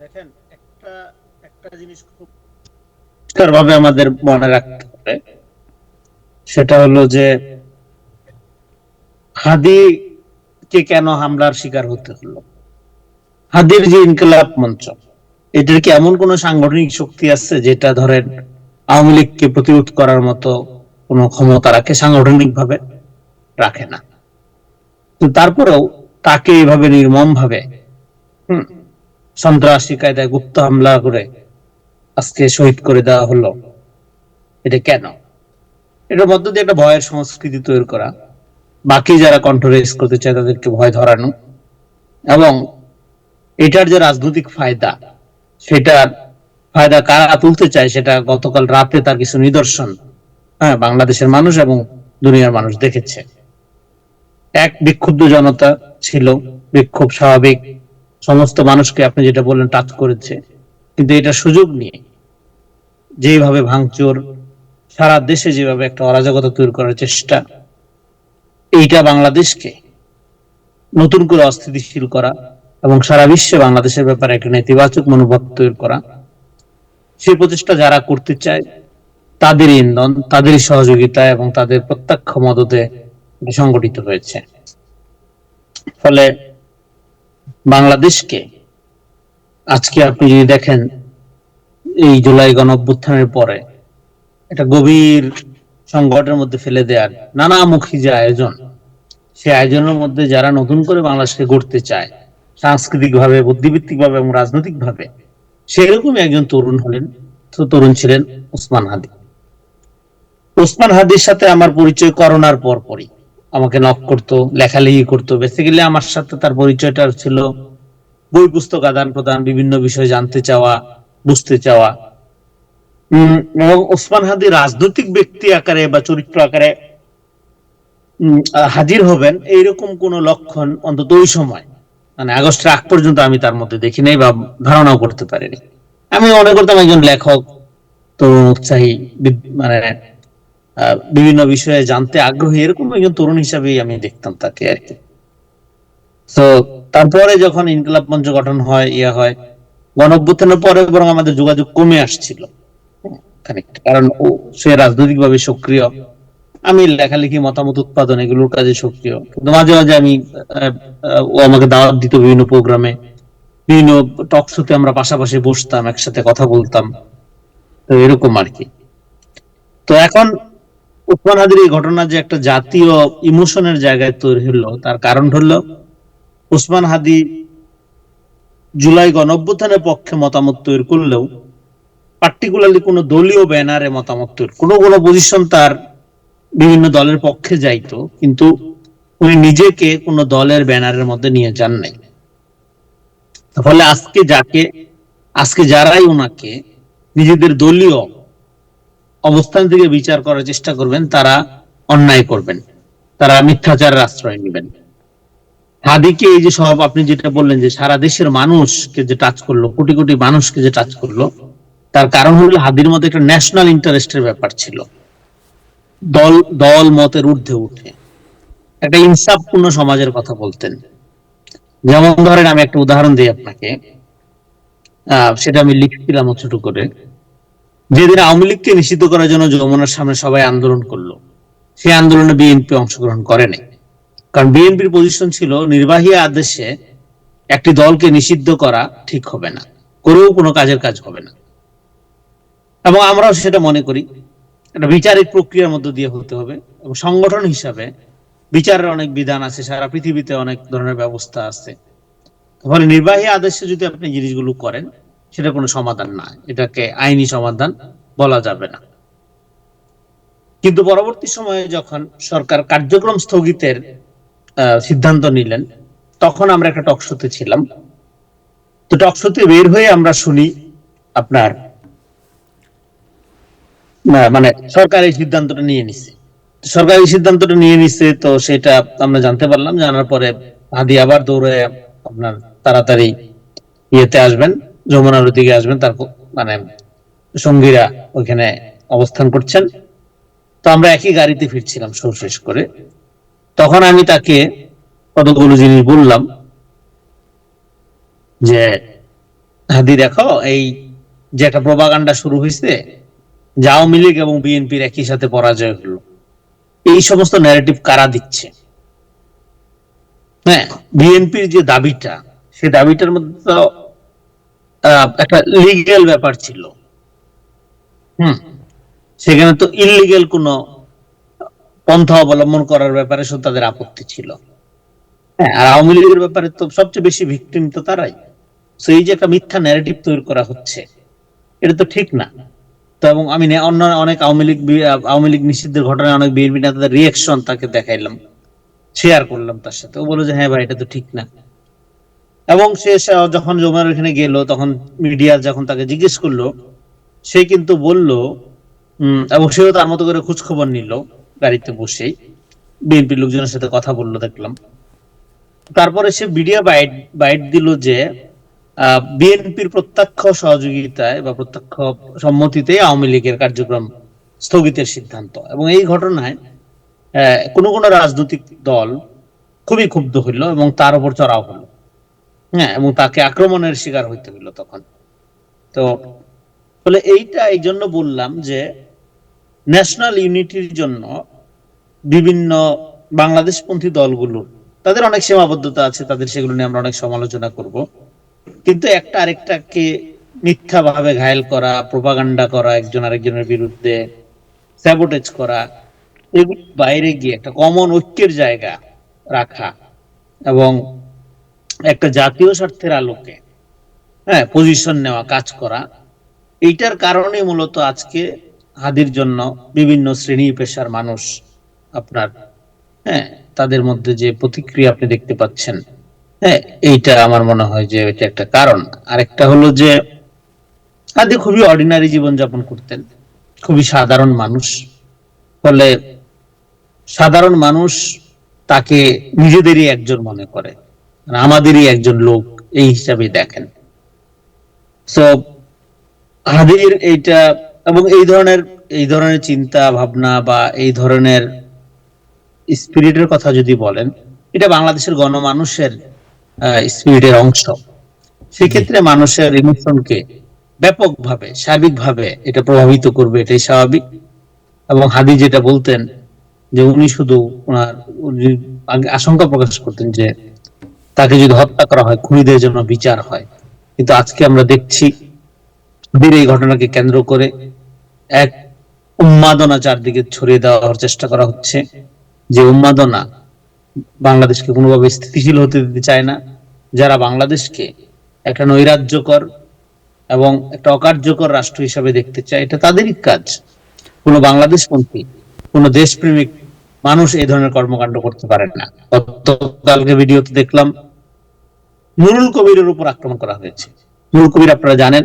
দেখেন, একটা জিনিস খুব পরিষ্কারভাবে আমাদের মনে রাখতে হবে, সেটা হলো যে হাদিকে কেন হামলার শিকার হতে হলো। হাদির যে ইনকিলাব মঞ্চ, এটার কি এমন কোন সাংগঠনিক শক্তি আছে যেটা ধরেন আওয়ামী লীগকে প্রতিরোধ করার মতো কোন ক্ষমতা রাখে? সাংগঠনিক ভাবে রাখে না। তো তারপরেও তাকে এইভাবে নির্মম ভাবে সন্ত্রাসী কায়দায় গুপ্ত হামলা করে আজকে শহীদ করে দেওয়া হলো, এটা কেন? এটার মধ্য দিয়ে একটা ভয়ের সংস্কৃতি তৈরি করা, বাকি যারা কণ্ঠ রেজ করতে চায় তাদেরকে ভয় ধরানো, এবং এটার যে রাজনৈতিক ফায়দা, সেটার ফায়দা কারা তুলতে চায় সেটা গতকাল রাতে তার কিছু নিদর্শন বাংলাদেশের মানুষ এবং দুনিয়ার মানুষ দেখেছে। এক, বিক্ষুব্ধ জনতা ছিল, বিক্ষোভ স্বাভাবিক, সমস্ত মানুষকে আপনি যেটা বললেন টাচ করেছে, কিন্তু এটা সুযোগ নিয়ে যেভাবে ভাঙচুর, সারা দেশে যেভাবে একটা অরাজকতা তৈরি করার চেষ্টা, এইটা বাংলাদেশকে নতুন করে অস্থিতিশীল করা এবং সারা বিশ্বে বাংলাদেশের ব্যাপারে একটা নেতিবাচক মনোভাব তৈরি করা, সেই প্রচেষ্টা যারা করতে চায় তাদেরই ইন্ধন, তাদেরই সহযোগিতা এবং তাদের প্রত্যক্ষ মদতে সংগঠিত হয়েছে। ফলে বাংলাদেশকে আজকে আপনি যদি দেখেন এই জুলাই গণঅভ্যুত্থানের পরে একটা গভীর সংকটের মধ্যে ফেলে দেওয়ার নানামুখী যে আয়োজন, সেই আয়োজনের মধ্যে যারা নতুন করে বাংলাদেশকে গড়তে চায় সাংস্কৃতিক ভাবে, বুদ্ধিবৃত্তিক ভাবে এবং রাজনৈতিক ভাবে, সেরকমই একজন তরুণ ছিলেন ওসমান হাদি। ওসমান হাদির সাথে আমার পরিচয় করোনার পরই, আমাকে নক করতো, লেখালেখি করতো। বেসিক্যালি আমার সাথে তার পরিচয়টা ছিল বই পুস্তক আদান প্রদান, বিভিন্ন বিষয় জানতে চাওয়া, বুঝতে চাওয়া। এবং ওসমান হাদি রাজনৈতিক ব্যক্তি আকারে বা চরিত্র আকারে হাজির হবেন এইরকম কোন লক্ষণ অন্তত ওই সময়, মানে আগস্টের আগ পর্যন্ত আমি তার মধ্যে দেখি নাই বা ধারণাও করতে পারিনি। আমি মনে করতাম একজন লেখক, তরুণ, উৎসাহী, মানে বিভিন্ন বিষয়ে জানতে আগ্রহী, এরকম একজন তরুণ হিসাবেই আমি দেখতাম তাকে আর কি। তো তারপরে যখন ইনকিলাব মঞ্চ গঠন হয়, গণঅভ্যুত্থানের পরে বরং আমাদের যোগাযোগ কমে আসছিল খানিকটা, কারণ সে রাজনৈতিক ভাবে সক্রিয়, আমি লেখালেখি, মতামত উৎপাদন এগুলোর কাজে সক্রিয়। কিন্তু মাঝে মাঝে ও আমাকে দাওয়াত দিত বিভিন্ন প্রোগ্রামে, বিভিন্ন টক শোতে আমরা পাশাপাশি বসতাম, একসাথে কথা বলতাম, তো এরকম আর কি। তো এখন ওসমান হাদির এই ঘটনা যে একটা জাতীয় ইমোশনের জায়গায় তৈরি হলো, তার কারণ হলো ওসমান হাদি জুলাই গণঅভ্যুত্থানের পক্ষে মতামত তৈরি করলেও পার্টিকুলারলি কোন দলীয় ব্যানারে মতামত তৈরি, কোনো পজিশন তার বিভিন্ন দলের পক্ষে যাইতো, কিন্তু উনি নিজেকে কোন দলের ব্যানারের মধ্যে নিয়ে যান নাই। ফলে আজকে যারাই ওনাকে নিজেদের দলীয় অবস্থান থেকে বিচার করার চেষ্টা করবেন, তারা অন্যায় করবেন, তারা মিথ্যাচারের আশ্রয় নেবেন। হাদিকে এই যে সব আপনি যেটা বললেন যে সারা দেশের মানুষকে যে টাচ করলো, কোটি কোটি মানুষকে যে টাচ করলো, তার কারণ হলো হাদির মধ্যে একটা ন্যাশনাল ইন্টারেস্টের ব্যাপার ছিল। দল মতের ঊর্ধ্বে উঠে একটা ইনসাফপূর্ণ সমাজের কথা বলতেন। যেমন ধরেন, আমি একটা উদাহরণ দিই আপনাকে, সেটা আমি লিখছিলাম ছোট করে। যেদিন আওয়ামী লীগকে নিষিদ্ধ করার জন্য যমুনার সামনে সবাই আন্দোলন করলো, সেই আন্দোলনে বিএনপি অংশগ্রহণ করে নাই, কারণ বিএনপির পজিশন ছিল নির্বাহী আদেশে একটি দলকে নিষিদ্ধ করা ঠিক হবে না, করেও কোনো কাজের কাজ হবে না। এবং আমরাও সেটা মনে করি, একটা বিচারিক প্রক্রিয়ার মধ্য দিয়ে হতে হবে, এবং সংগঠন হিসাবে বিচারের অনেক বিধান আছে, সারা পৃথিবীতে অনেক ধরনের ব্যবস্থা আছে। ফলে নির্বাহী আদেশে যদি আপনি জিনিসগুলো করেন, সেটা কোনো সমাধান না, এটাকে আইনি সমাধান বলা যাবে না। কিন্তু পরবর্তী সময়ে যখন সরকার কার্যক্রম স্থগিতের সিদ্ধান্ত নিলেন, তখন আমরা একটা টকশোতে ছিলাম। তো টকশোতে বের হয়ে আমরা শুনি আপনার মানে সরকার এই সিদ্ধান্তটা নিয়ে নিছে। তো সেটা আমরা জানতে পারলাম, জানার পরে হাদি আবার দৌড়ে আপনার তাড়াতাড়ি ইয়েতে আসবেন, যমুনার দিকে আসবেন, তার মানে সঙ্গীরা ওইখানে অবস্থান করছেন। তো আমরা একই গাড়িতে ফিরছিলাম শো শেষ করে। তখন আমি তাকে কতগুলো জিনিস বললাম যে, হাদি দেখো, এই যে একটা প্রপাগান্ডা শুরু হয়েছে যে আওয়ামী লীগ এবং বিএনপির একই সাথে পরাজয় হলো, এই সমস্ত ন্যারেটিভ কারা দিচ্ছে? হ্যাঁ, বিএনপির যে দাবিটা, সেই দাবিটার মধ্যে তো একটা লিগ্যাল ব্যাপার ছিল। সেখানে তো ইলিগ্যাল কোন পন্থা অবলম্বন করার ব্যাপারে তাদের আপত্তি ছিল। হ্যাঁ, আর আওয়ামী লীগের ব্যাপারে তো সবচেয়ে বেশি ভিকটিম তো তারাই। এই যে একটা মিথ্যা ন্যারেটিভ তৈরি করা হচ্ছে, এটা তো ঠিক না। তো এবং আমি অন্য অনেক আওয়ামী লীগ নিষিদ্ধের ঘটনায় অনেক বিএনপি নেতাদের রিয়েকশন তাকে দেখাইলাম, শেয়ার করলাম তার সাথে। ও বললো যে হ্যাঁ ভাই এটা তো ঠিক না। এবং যখন জমার ওখানে গেল, তখন মিডিয়া যখন তাকে জিজ্ঞেস করলো, সে কিন্তু বলল এবং সেও তার মতো করে খোঁজ খবর নিল গাড়িতে বসেই, বিএনপি লোকজনের সাথে কথা বললো দেখলাম। তারপরে সে মিডিয়া বাইট দিল যে বিএনপির প্রত্যক্ষ সহযোগিতায় বা প্রত্যক্ষ সম্মতিতে আওয়ামী লীগের কার্যক্রম স্থগিতের সিদ্ধান্ত। এবং এই ঘটনায় কোন কোন রাজনৈতিক দল খুবই ক্ষুব্ধ হইল এবং তার উপর চড়াও হলো, হ্যাঁ, এবং তাকে আক্রমণের শিকার হইতে হইল তখন। তো বলে এইটা এই জন্য বললাম যে ন্যাশনাল ইউনিটির জন্য বিভিন্ন বাংলাদেশপন্থী দলগুলো, তাদের অনেক সীমাবদ্ধতা আছে, তাদের সেগুলো নিয়ে আমরা অনেক সমালোচনা করব, কিন্তু একটা আরেকটাকে মিথ্যা ভাবে ঘায়েল করা, প্রোপাগান্ডা করা, একজন আরেকজনের বিরুদ্ধে স্যাবোটেজ করা, এগুলো বাইরে গিয়ে একটা কমন ঐক্যের জায়গা রাখা এবং একটা জাতীয় স্বার্থের আলোকে পজিশন নেওয়া, কাজ করা, এইটার কারণে মূলত আজকে হাদির জন্য বিভিন্ন শ্রেণী পেশার মানুষ আপনার তাদের মধ্যে যে প্রতিক্রিয়া আপনি দেখতে পাচ্ছেন, এইটা আমার মনে হয় যে এটা একটা কারণ। আরেকটা হলো যে হাদি খুবই অর্ডিনারি জীবনযাপন করতেন, খুবই সাধারণ মানুষ, ফলে সাধারণ মানুষ তাকে নিজেদেরই একজন মনে করে, আমাদেরই একজন লোক এই হিসাবে দেখেন। তো হাদির এইটা এবং এই ধরনের চিন্তা ভাবনা বা এই ধরনের স্পিরিটের কথা যদি বলেন, এটা বাংলাদেশের গণমানুষের স্পিরিটের অংশ। সেক্ষেত্রে মানুষের ইমোশনকে ব্যাপকভাবে, সার্বিকভাবে এটা প্রভাবিত করবে, এটাই স্বাভাবিক। এবং হাদি যেটা বলতেন যে উনি শুধু আশঙ্কা প্রকাশ করতেন যে তাকে যদি হত্যা করা হয়, খুনিদের জন্য বিচার হয়। কিন্তু আজকে আমরা দেখছি এই ঘটনাকে কেন্দ্র করে এক উন্মাদনা চারদিকে ছড়িয়ে দেওয়ার চেষ্টা করা হচ্ছে, যে উন্মাদনা বাংলাদেশকে কোনোভাবে স্থিতিশীল হতে দিতে চায় না। যারা বাংলাদেশকে একটা নৈরাজ্যকর এবং একটা অকার্যকর রাষ্ট্র হিসাবে দেখতে চায়, এটা তাদেরই কাজ। কোনো বাংলাদেশপন্থী, কোনো দেশপ্রেমিক মানুষ এই ধরনের কর্মকাণ্ড করতে পারেন না। গতকালকে ভিডিওতে দেখলাম নুরুল কবিরের উপর আক্রমণ করা হয়েছে। নুরুল কবির আপনারা জানেন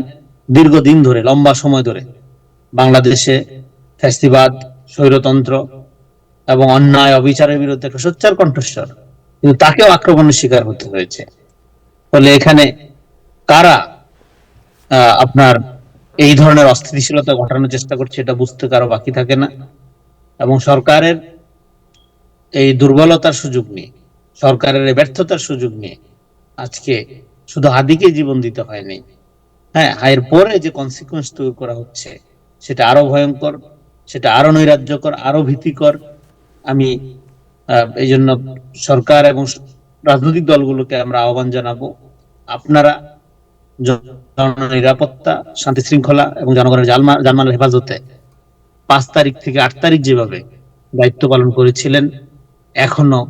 দীর্ঘদিন ধরে, লম্বা সময় ধরে বাংলাদেশে ফ্যাসিবাদ, স্বৈরতন্ত্র এবং অন্যায় অবিচারের বিরুদ্ধে একটা সোচ্চার কণ্ঠস্বর, কিন্তু তাকেও আক্রমণের শিকার হতে হয়েছে। ফলে এখানে কারা আপনার এই ধরনের অস্থিতিশীলতা ঘটানোর চেষ্টা করছে, এটা বুঝতে কারো বাকি থাকে না। এবং সরকারের এই দুর্বলতার সুযোগ নিয়ে, সরকারের ব্যর্থতার সুযোগ নিয়ে আজকে শুধু হাদিকে জীবন দিতে হয়নি, এর পরে যে কনসিকুয়েন্স তৈরি করা হচ্ছে সেটা আরো ভয়ঙ্কর, সেটা আরো নৈরাজ্যকর, আরো ভীতিকর। আমি এই জন্য সরকার এবং রাজনৈতিক দলগুলোকে আমরা আহ্বান জানাবো, আপনারা নিরাপত্তা, শান্তি শৃঙ্খলা এবং জনগণের জানমালের হেফাজতে 5 তারিখ থেকে 8 তারিখ যেভাবে দায়িত্ব পালন করেছিলেন, এখনো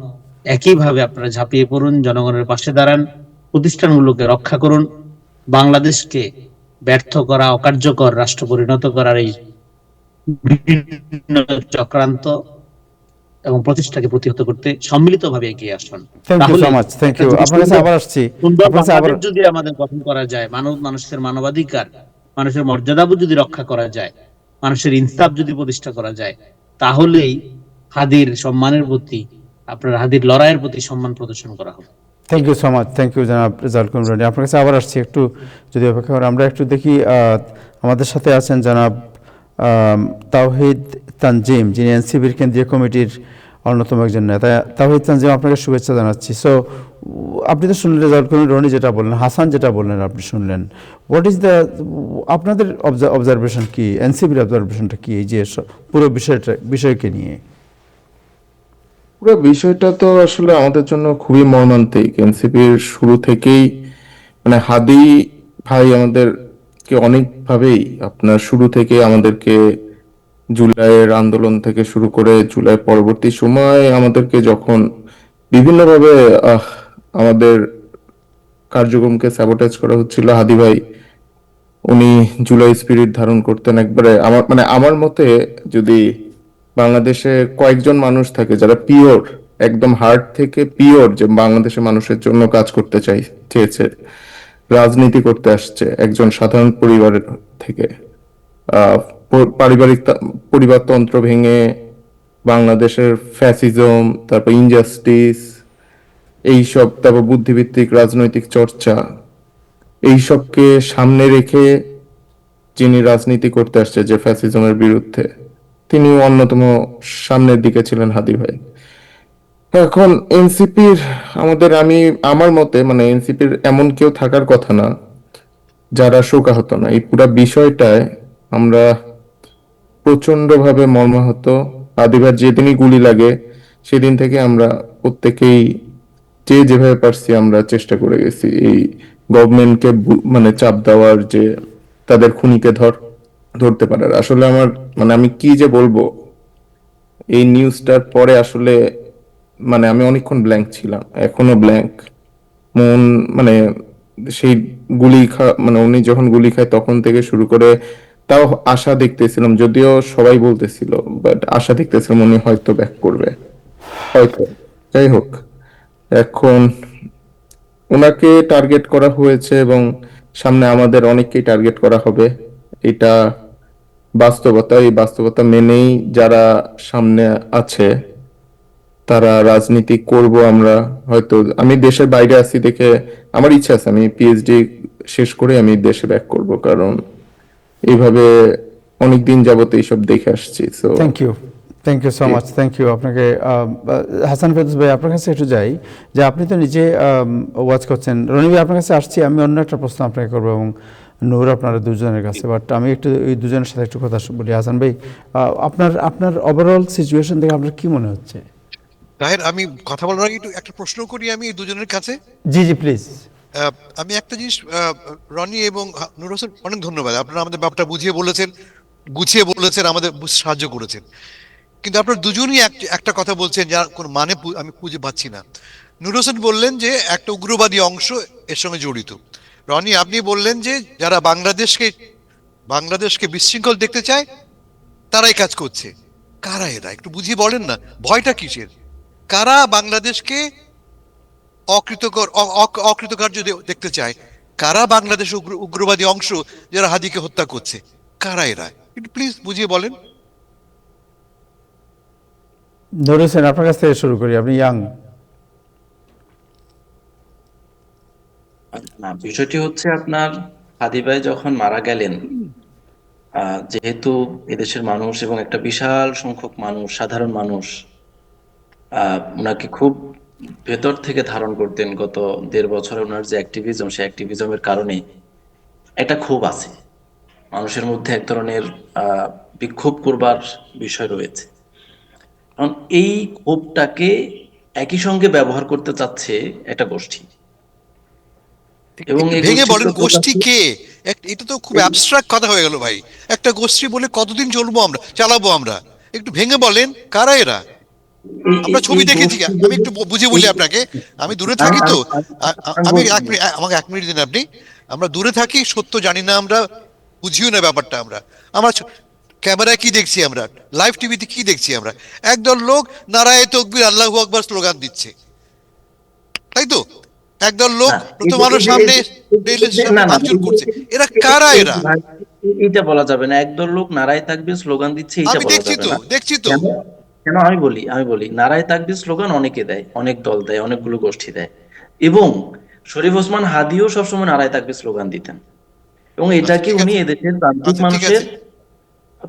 একইভাবে আপনারা ঝাঁপিয়ে পড়ুন, জনগণের পাশে দাঁড়ান, প্রতিষ্ঠানগুলোকে রক্ষা করুন। বাংলাদেশকে ব্যর্থ করা, অকার্যকর রাষ্ট্র পরিণত করার এই বিভিন্ন চক্রান্ত এবং প্রচেষ্টাকে প্রতিহত করতে সম্মিলিতভাবে এগিয়ে আসুন।
Thank you so much, thank you. আপনার কাছে আবার আসছি।
যদি আমাদের গঠন করা যায়, মানুষের মানবাধিকার, মানুষের মর্যাদাবোধ যদি রক্ষা করা যায়, মানুষের ইনসাফ যদি প্রতিষ্ঠা করা যায়, তাহলেই হাদির সম্মানের প্রতি, আপনার হাদির লড়াইয়ের প্রতি সম্মান প্রদর্শন করা হবে।
Thank you so much, thank you জনাব রেজাউল করিম রনি। আপনার কাছে আবার আসছি, একটু যদি অপেক্ষা করেন। আমরা একটু দেখি, আমাদের সাথে আছেন জনাব তাওহিদ তানজিম, যিনি এনসিপির কেন্দ্রীয় কমিটির অন্যতম একজন নেতা। তাওহিদ তানজিম, আপনাকে শুভেচ্ছা জানাচ্ছি। সো আপনি তো শুনলেন রেজাউল করিম রনি যেটা বললেন, হাসান যেটা বললেন, আপনি শুনলেন। হোয়াট ইজ দ্য, আপনাদের অবজারভেশন কি, এনসিপির অবজারভেশনটা কি এই যে পুরো বিষয়কে নিয়ে?
পুরো বিষয়টা তো আসলে আমাদের জন্য খুবই মর্মান্তিক। এনসিপির শুরু থেকেই মানে হাদি ভাই আমাদেরকে অনেকভাবেই, আপনার শুরু থেকে আমাদেরকে জুলাইয়ের আন্দোলন থেকে শুরু করে জুলাই পরবর্তী সময় আমাদেরকে যখন বিভিন্নভাবে আমাদের কার্যক্রমকে স্যাবোটেজ করা হচ্ছিল, হাদি ভাই উনি জুলাই স্পিরিট ধারণ করতেন একবারে। আমার মতে যদি বাংলাদেশে কয়েকজন মানুষ থাকে যারা পিওর, একদম হার্ট থেকে পিওর, যে বাংলাদেশের মানুষের জন্য কাজ করতে চেয়েছে, রাজনীতি করতে আসছে একজন সাধারণ পরিবারের থেকে, পারিবারিক পরিবারতন্ত্র ভেঙে বাংলাদেশের ফ্যাসিজম, তারপর ইনজাস্টিস, এইসব, তারপর বুদ্ধিভিত্তিক রাজনৈতিক চর্চা, এইসবকে সামনে রেখে যিনি রাজনীতি করতে আসছে যে ফ্যাসিজমের বিরুদ্ধে, তিনি অন্যতম সামনের দিকে ছিলেন হাদি ভাই। এখন এনসিপির আমার মতে মানে এনসিপির এমন কেউ থাকার কথা না যারা শোকাহত না। এই পুরা বিষয়টায় আমরা প্রচন্ড ভাবে মর্মাহত। আদিবার যেদিনই গুলি লাগে সেদিন থেকে আমরা প্রত্যেকেই যে যেভাবে পারছি আমরা চেষ্টা করে গেছি এই গভর্নমেন্টকে মানে চাপ দেওয়ার, যে তাদের খুনিকে ধরতে পারার। আসলে আমি কি যে বলবো, এই নিউজটার পরে আসলে আমি অনেকক্ষণ ব্ল্যাঙ্ক ছিলাম, এখনো ব্ল্যাঙ্ক মন। মানে সেই উনি যখন গুলি খায় তখন থেকে শুরু করে, তাও আশা দেখতেছিলাম, যদিও সবাই বলতেছিল, বাট আশা দেখতেছিলাম উনি হয়তো ব্যাক করবে, হয়তো। যাই হোক, এখন ওনাকে টার্গেট করা হয়েছে এবং সামনে আমাদের অনেককেই টার্গেট করা হবে। এটা বাস্তবতা। এই বাস্তবতা মেনেই যারা সামনে আছে তারা রাজনীতি করব আমরা। হয়তো আমি দেশের বাইরে আছি দেখে আমার ইচ্ছা আছে আমি পিএইচডি শেষ করে আমি দেশে ব্যাক করব, কারণ এইভাবে অনেকদিন যাবত এইসব দেখে আসছি। So
thank you so much, thank you আপনাকে। হাসান ফেরদৌস ভাই, আপনার কাছে একটু যাই, যে আপনি তো নিজে ওয়াচ করছেন। রনি ভাই, আপনার কাছে আসছি, আমি অন্য একটা প্রশ্ন আপনাকে করবো এবং নূর আপনারা দুজনের কাছে, বাট আমি একটু এই দুজনের সাথে একটু কথা বলি। হাসান ভাই, আপনার ওভারঅল সিচুয়েশন দেখে আপনার কি মনে হচ্ছে?
তাহের, আমি কথা বলার আগে একটু একটা প্রশ্ন করি আমি এই দুজনের কাছে।
জি জি প্লিজ।
আমি একটা জিনিস, রনি এবং নূর হোসেন, অনেক ধন্যবাদ, আপনারা আমাদের ব্যাপারটা বুঝিয়ে বলেছেন, গুছিয়ে বলেছেন, আমাদের সাহায্য করেছেন। কিন্তু আপনারা দুজনই একটা কথা বলছেন যার কোনো মানে আমি খুঁজে পাচ্ছি না। নূর হোসেন বললেন যে একটা উগ্রবাদী অংশ এর সঙ্গে জড়িত। রনি, আপনি বললেন যে যারা বাংলাদেশকে বিশৃঙ্খল দেখতে চায় তারাই কাজ করছে। কারা এরা, একটু বুঝিয়ে বলেন না, ভয়টা কিসের? কারা বাংলাদেশকে অকৃতকার্য দেখতে চায়? কারা বাংলাদেশ উগ্রবাদী অংশ যারা হাদিকে হত্যা করছে? কারা এরা, একটু প্লিজ বুঝিয়ে বলেন।
নূর হোসেন, আপনার কাছ থেকে শুরু করি, আপনি ইয়াং।
না, বিষয়টি হচ্ছে আপনার হাদি ভাই যখন মারা গেলেন, যেহেতু এদেশের মানুষ এবং একটা বিশাল সংখ্যক মানুষ, সাধারণ মানুষ ওনাকে খুব ভেতর থেকে ধারণ করতেন। গত 1.5 বছরে ওনার যে অ্যাক্টিভিজম, সেই অ্যাক্টিভিজমের কারণে একটা ক্ষোভ আছে মানুষের মধ্যে, এক ধরনের বিক্ষোভ করবার বিষয় রয়েছে। কারণ এই ক্ষোভটাকে একই সঙ্গে ব্যবহার করতে চাচ্ছে একটা গোষ্ঠী, এবং এই
ভেঙে বলেন
গোষ্ঠীর
গোষ্ঠী কে? এটা তো খুব অ্যাবস্ট্রাক্ট কথা হয়ে গেল ভাই। একটা গোষ্ঠী বলে কতদিন চালাবো আমরা? একটু ভেঙে বলেন কারা এরা। আমরা ছবি দেখেছি, আমি একটু বুঝিয়ে বলি আপনাকে। আমি দূরে থাকি তো, আমাকে 1 মিনিট দিন আপনি। আমরা দূরে থাকি, সত্য জানি না, আমরা বুঝিও না ব্যাপারটা। আমরা ক্যামেরায় কি দেখছি, আমরা লাইভ টিভিতে কি দেখছি, আমরা একদল লোক নারায়ে তাকবীর আল্লাহু আকবার স্লোগান দিচ্ছে, তাই তো? একদল লোক প্রথম আলোর সামনে ভাঙচুর করছে। এরা কারা এরা?
এটা বলা যাবে না একদল লোক নারায়ে তাকবীর স্লোগান দিচ্ছে, এটা
আমি
বলা
দেখছি
যাবে
তো,
না।
দেখছি তো।
কেন আমি বলি নারায়ে তাকবীর স্লোগান অনেকে দেয়, অনেক দল দেয়, অনেকগুলো গোষ্ঠী দেয়, এবং শরীফ ওসমান হাদিও সবসময় নারায়ে তাকবীর স্লোগান দিতেন, এবং এটাকে উনি এদেশের প্রান্তিক মানুষের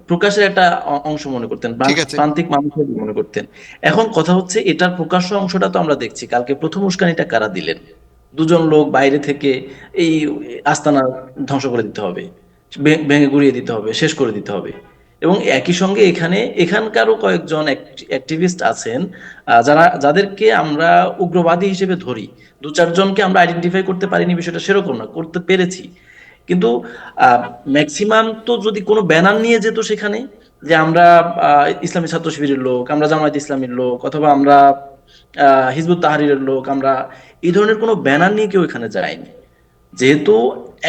প্রকাশের একটা অংশ মনে করতেন, প্রান্তিক মানুষের মনে করতেন। এখন কথা হচ্ছে এটার প্রকাশ্য অংশটা তো আমরা দেখছি। কালকে প্রথম উস্কানিটা কারা দিলেন? 2জন লোক বাইরে থেকে এই আস্তানা ধ্বংস করে দিতে হবে, ভেঙে গুড়িয়ে দিতে হবে, শেষ করে দিতে হবে। এবং একই সঙ্গে এখানকারও কয়েকজন অ্যাক্টিভিস্ট আছেন যাদেরকে আমরা উগ্রবাদী হিসেবে ধরি। 2-4 জনকে আমরা আইডেন্টিফাই করতে পারিনি, বিষয়টা সেরকম না, করতে পেরেছি। কিন্তু ম্যাক্সিমাম তো যদি কোনো ব্যানার নিয়ে যেত সেখানে, যে আমরা ইসলামী ছাত্র শিবিরের লোক, আমরা জামায়াত ইসলামীর লোক, অথবা আমরা হিজবুত তাহরীরের লোক, আমরা এই ধরনের কোনো ব্যানার নিয়ে কেউ এখানে যায়নি। যেহেতু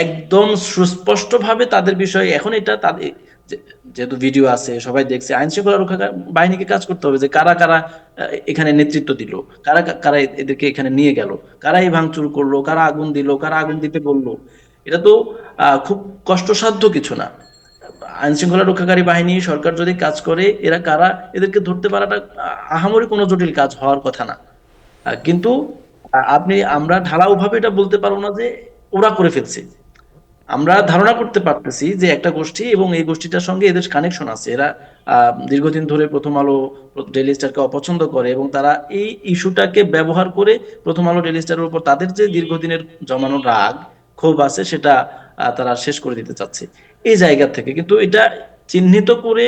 একদম সুস্পষ্টভাবে তাদের বিষয়ে এখন এটা তাদের যেহেতু ভিডিও আছে, সবাই দেখছে, আইন শৃঙ্খলা রক্ষা বাহিনীকে কাজ করতে হবে যে কারা কারা এখানে নেতৃত্ব দিল, কারা কারা এদেরকে এখানে নিয়ে গেল, কারা এই ভাঙচুর করলো, কারা আগুন দিল, কারা আগুন দিতে বললো। এটা তো খুব কষ্টসাধ্য কিছু না। আইন শৃঙ্খলা রক্ষাকারী বাহিনী, সরকার যদি কাজ করে, এরা কারা এদেরকে ধরতে পারাটা আহামরি কোনো জটিল কাজ হওয়ার কথা না। কিন্তু আমরা ঢালাও ভাবে এটা বলতে পারবো না যে ওরা করে ফেলছে। আমরা ধারণা করতে পারতেছি যে একটা গোষ্ঠী, এবং এই গোষ্ঠীটার সঙ্গে এদের কানেকশন আছে। এরা দীর্ঘদিন ধরে প্রথম আলো, ডেইলি স্টারকে অপছন্দ করে, এবং তারা এই ইস্যুটাকে ব্যবহার করে প্রথম আলো, ডেইলি স্টারের উপর তাদের যে দীর্ঘদিনের জমানো রাগ ক্ষোভ আছে সেটা তারা শেষ করে দিতে চাচ্ছে এই জায়গা থেকে। কিন্তু এটা চিহ্নিত করে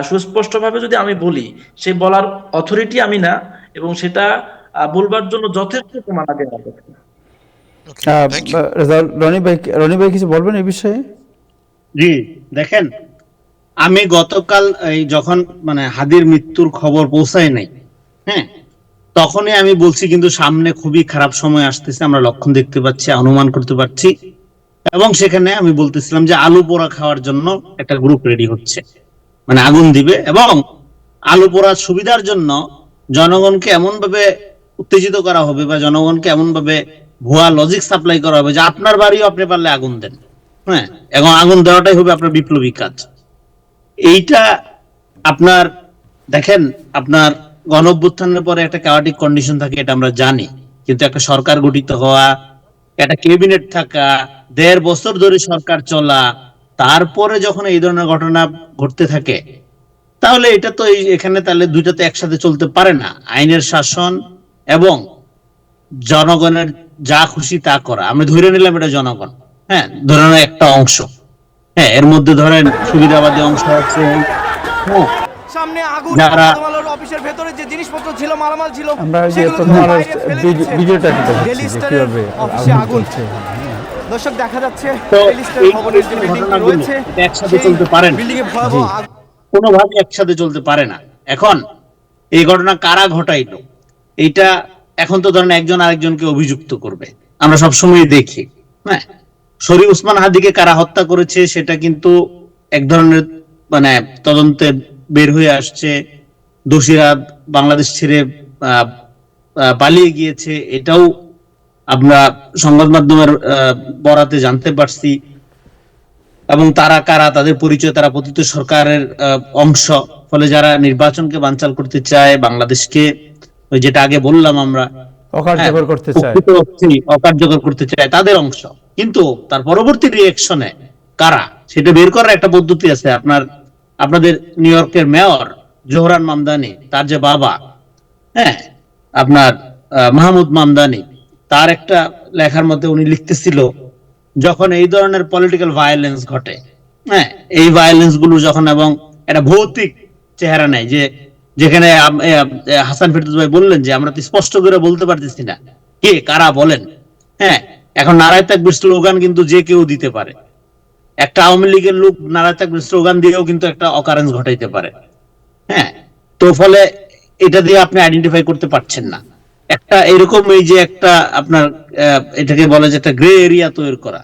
সুস্পষ্টভাবে যদি আমি বলি, সে বলার অথরিটি আমি না, এবং সেটা বলবার জন্য যথেষ্ট প্রমাণ আগে আমার কাছে না।
Thank you.
রেজাউল, রনি ভাই কিছু বলবেন এই বিষয়ে?
জি, দেখেন, আমি গতকাল এই যখন মানে হাদির মৃত্যুর খবর পৌঁছায় নাই, হ্যাঁ, তখনই আমি বলছি কিন্তু সামনে খুবই খারাপ সময় আসতেছে, আমরা লক্ষণ দেখতে পাচ্ছি, অনুমান করতে পারছি। এবং সেখানে আমি বলতেছিলাম যে আলু পোড়া খাওয়ার জন্য একটা গ্রুপ রেডি হচ্ছে, মানে আগুন দিবে, এবং আলু পোড়ার সুবিধার জন্য জনগণকে এমন ভাবে উত্তেজিত করা হবে, বা জনগণকে এমন ভাবে ভুয়া লজিক সাপ্লাই করা হবে যে আপনার বাড়িও আপনি পারলে আগুন দেন, হ্যাঁ, এবং আগুন দেওয়াটাই হবে আপনার বিপ্লবী কাজ। এইটা আপনার দেখেন, আপনার গণঅভ্যুত্থানের পরে একটা ক্যাওয়াটিক কন্ডিশন থাকে, এটা আমরা জানি। কিন্তু একটা সরকার গঠিত হওয়া, একটা ক্যাবিনেট থাকা, 1.5 বছর ধরে সরকার চলা, তারপরে যখন এই ধরনের ঘটনা ঘটতে থাকে, তাহলে এটা তো এখানে তাহলে দুইটা তো একসাথে চলতে পারে না। আইনের শাসন এবং জনগণের যা খুশি তা করা, আমি ধরে নিলাম এটা জনগণ, হ্যাঁ, ধরে নেওয়া একটা অংশ, হ্যাঁ, এর মধ্যে ধরেন সুবিধাবাদী অংশ আছে, হ্যাঁ,
সামনে আগুন,
যারা
প্রথম আলোর অফিসের ভেতরে যে জিনিসপত্র ছিল, মালামাল ছিল,
আমরা যে
সেগুলো
প্রথম
কিন্তু
আলোর
বাইরে ফেলে দিচ্ছে।
ভিডিওটা কিন্তু
ডেইলি
দেখছি যে
স্টারের
কিভাবে
অফিসে
আগুন
আগুন।
চলছে।
দর্শক, দেখা যাচ্ছে
তো
ডেইলি স্টার
এই
ভবনের যে বিল্ডিংটি
ঘটনাগুলো
রয়েছে,
এটা একসাথে চলতে পারে না,
বিল্ডিং এ ভয়াবহ আগুন।
কোনোভাবে একসাথে চলতে পারে না। এখন এই ঘটনা কারা ঘটাইলো, এইটা এখন তো ধরেন একজন আরেকজনকে অভিযুক্ত করবে, আমরা সবসময় দেখি, হ্যাঁ। শরীফ ওসমান হাদিকে কারা হত্যা করেছে সেটা কিন্তু এক ধরনের মানে তদন্তে বের হয়ে আসছে। দোষীরা বাংলাদেশ ছেড়ে পালিয়ে গিয়েছে, এটাও আমরা সংবাদ মাধ্যমের বরাতে জানতে পারছি। এবং তারা কারা, তাদের পরিচয়, তারা পতিত সরকারের অংশ। ফলে যারা নির্বাচনকে বানচাল করতে চায়, বাংলাদেশকে ওই যেটা আগে বললাম আমরা,
অকার্যকর করতে চায়,
অকার্যকর করতে চায়, তাদের অংশ। কিন্তু তার পরবর্তী রিয়েকশনে কারা, সেটা বের করার একটা পদ্ধতি আছে। আপনাদের নিউ ইয়র্কের মেয়র জোহরান মামদানি, তার যে বাবা, হ্যাঁ, আপনার মাহমুদ মামদানি, তার একটা লেখার মধ্যে উনি লিখতেছিল, যখন এই ধরনের পলিটিক্যাল ভায়োলেন্স ঘটে, হ্যাঁ, এই ভায়োলেন্স গুলো যখন এবং একটা ভৌতিক চেহারা নেয়, যে যেখানে হাসান ফেরদৌস ভাই বললেন যে আমরা তো স্পষ্ট করে বলতে পারতেছি না কে কারা বলেন, হ্যাঁ, এখন নারায় তাকবীর স্লোগান কিন্তু যে কেউ দিতে পারে। একটা আওয়ামী লীগের লোক নারায় তাকবীর স্লোগান দিয়েও কিন্তু একটা অকারেন্স ঘটাইতে পারে, হ্যাঁ। তো ফলে এটা দিয়ে আপনি আইডেন্টিফাই করতে পারছেন না। একটা এরকম এই যে একটা আপনার এটাকে বলে যে একটা গ্রে এরিয়া তৈরি করা,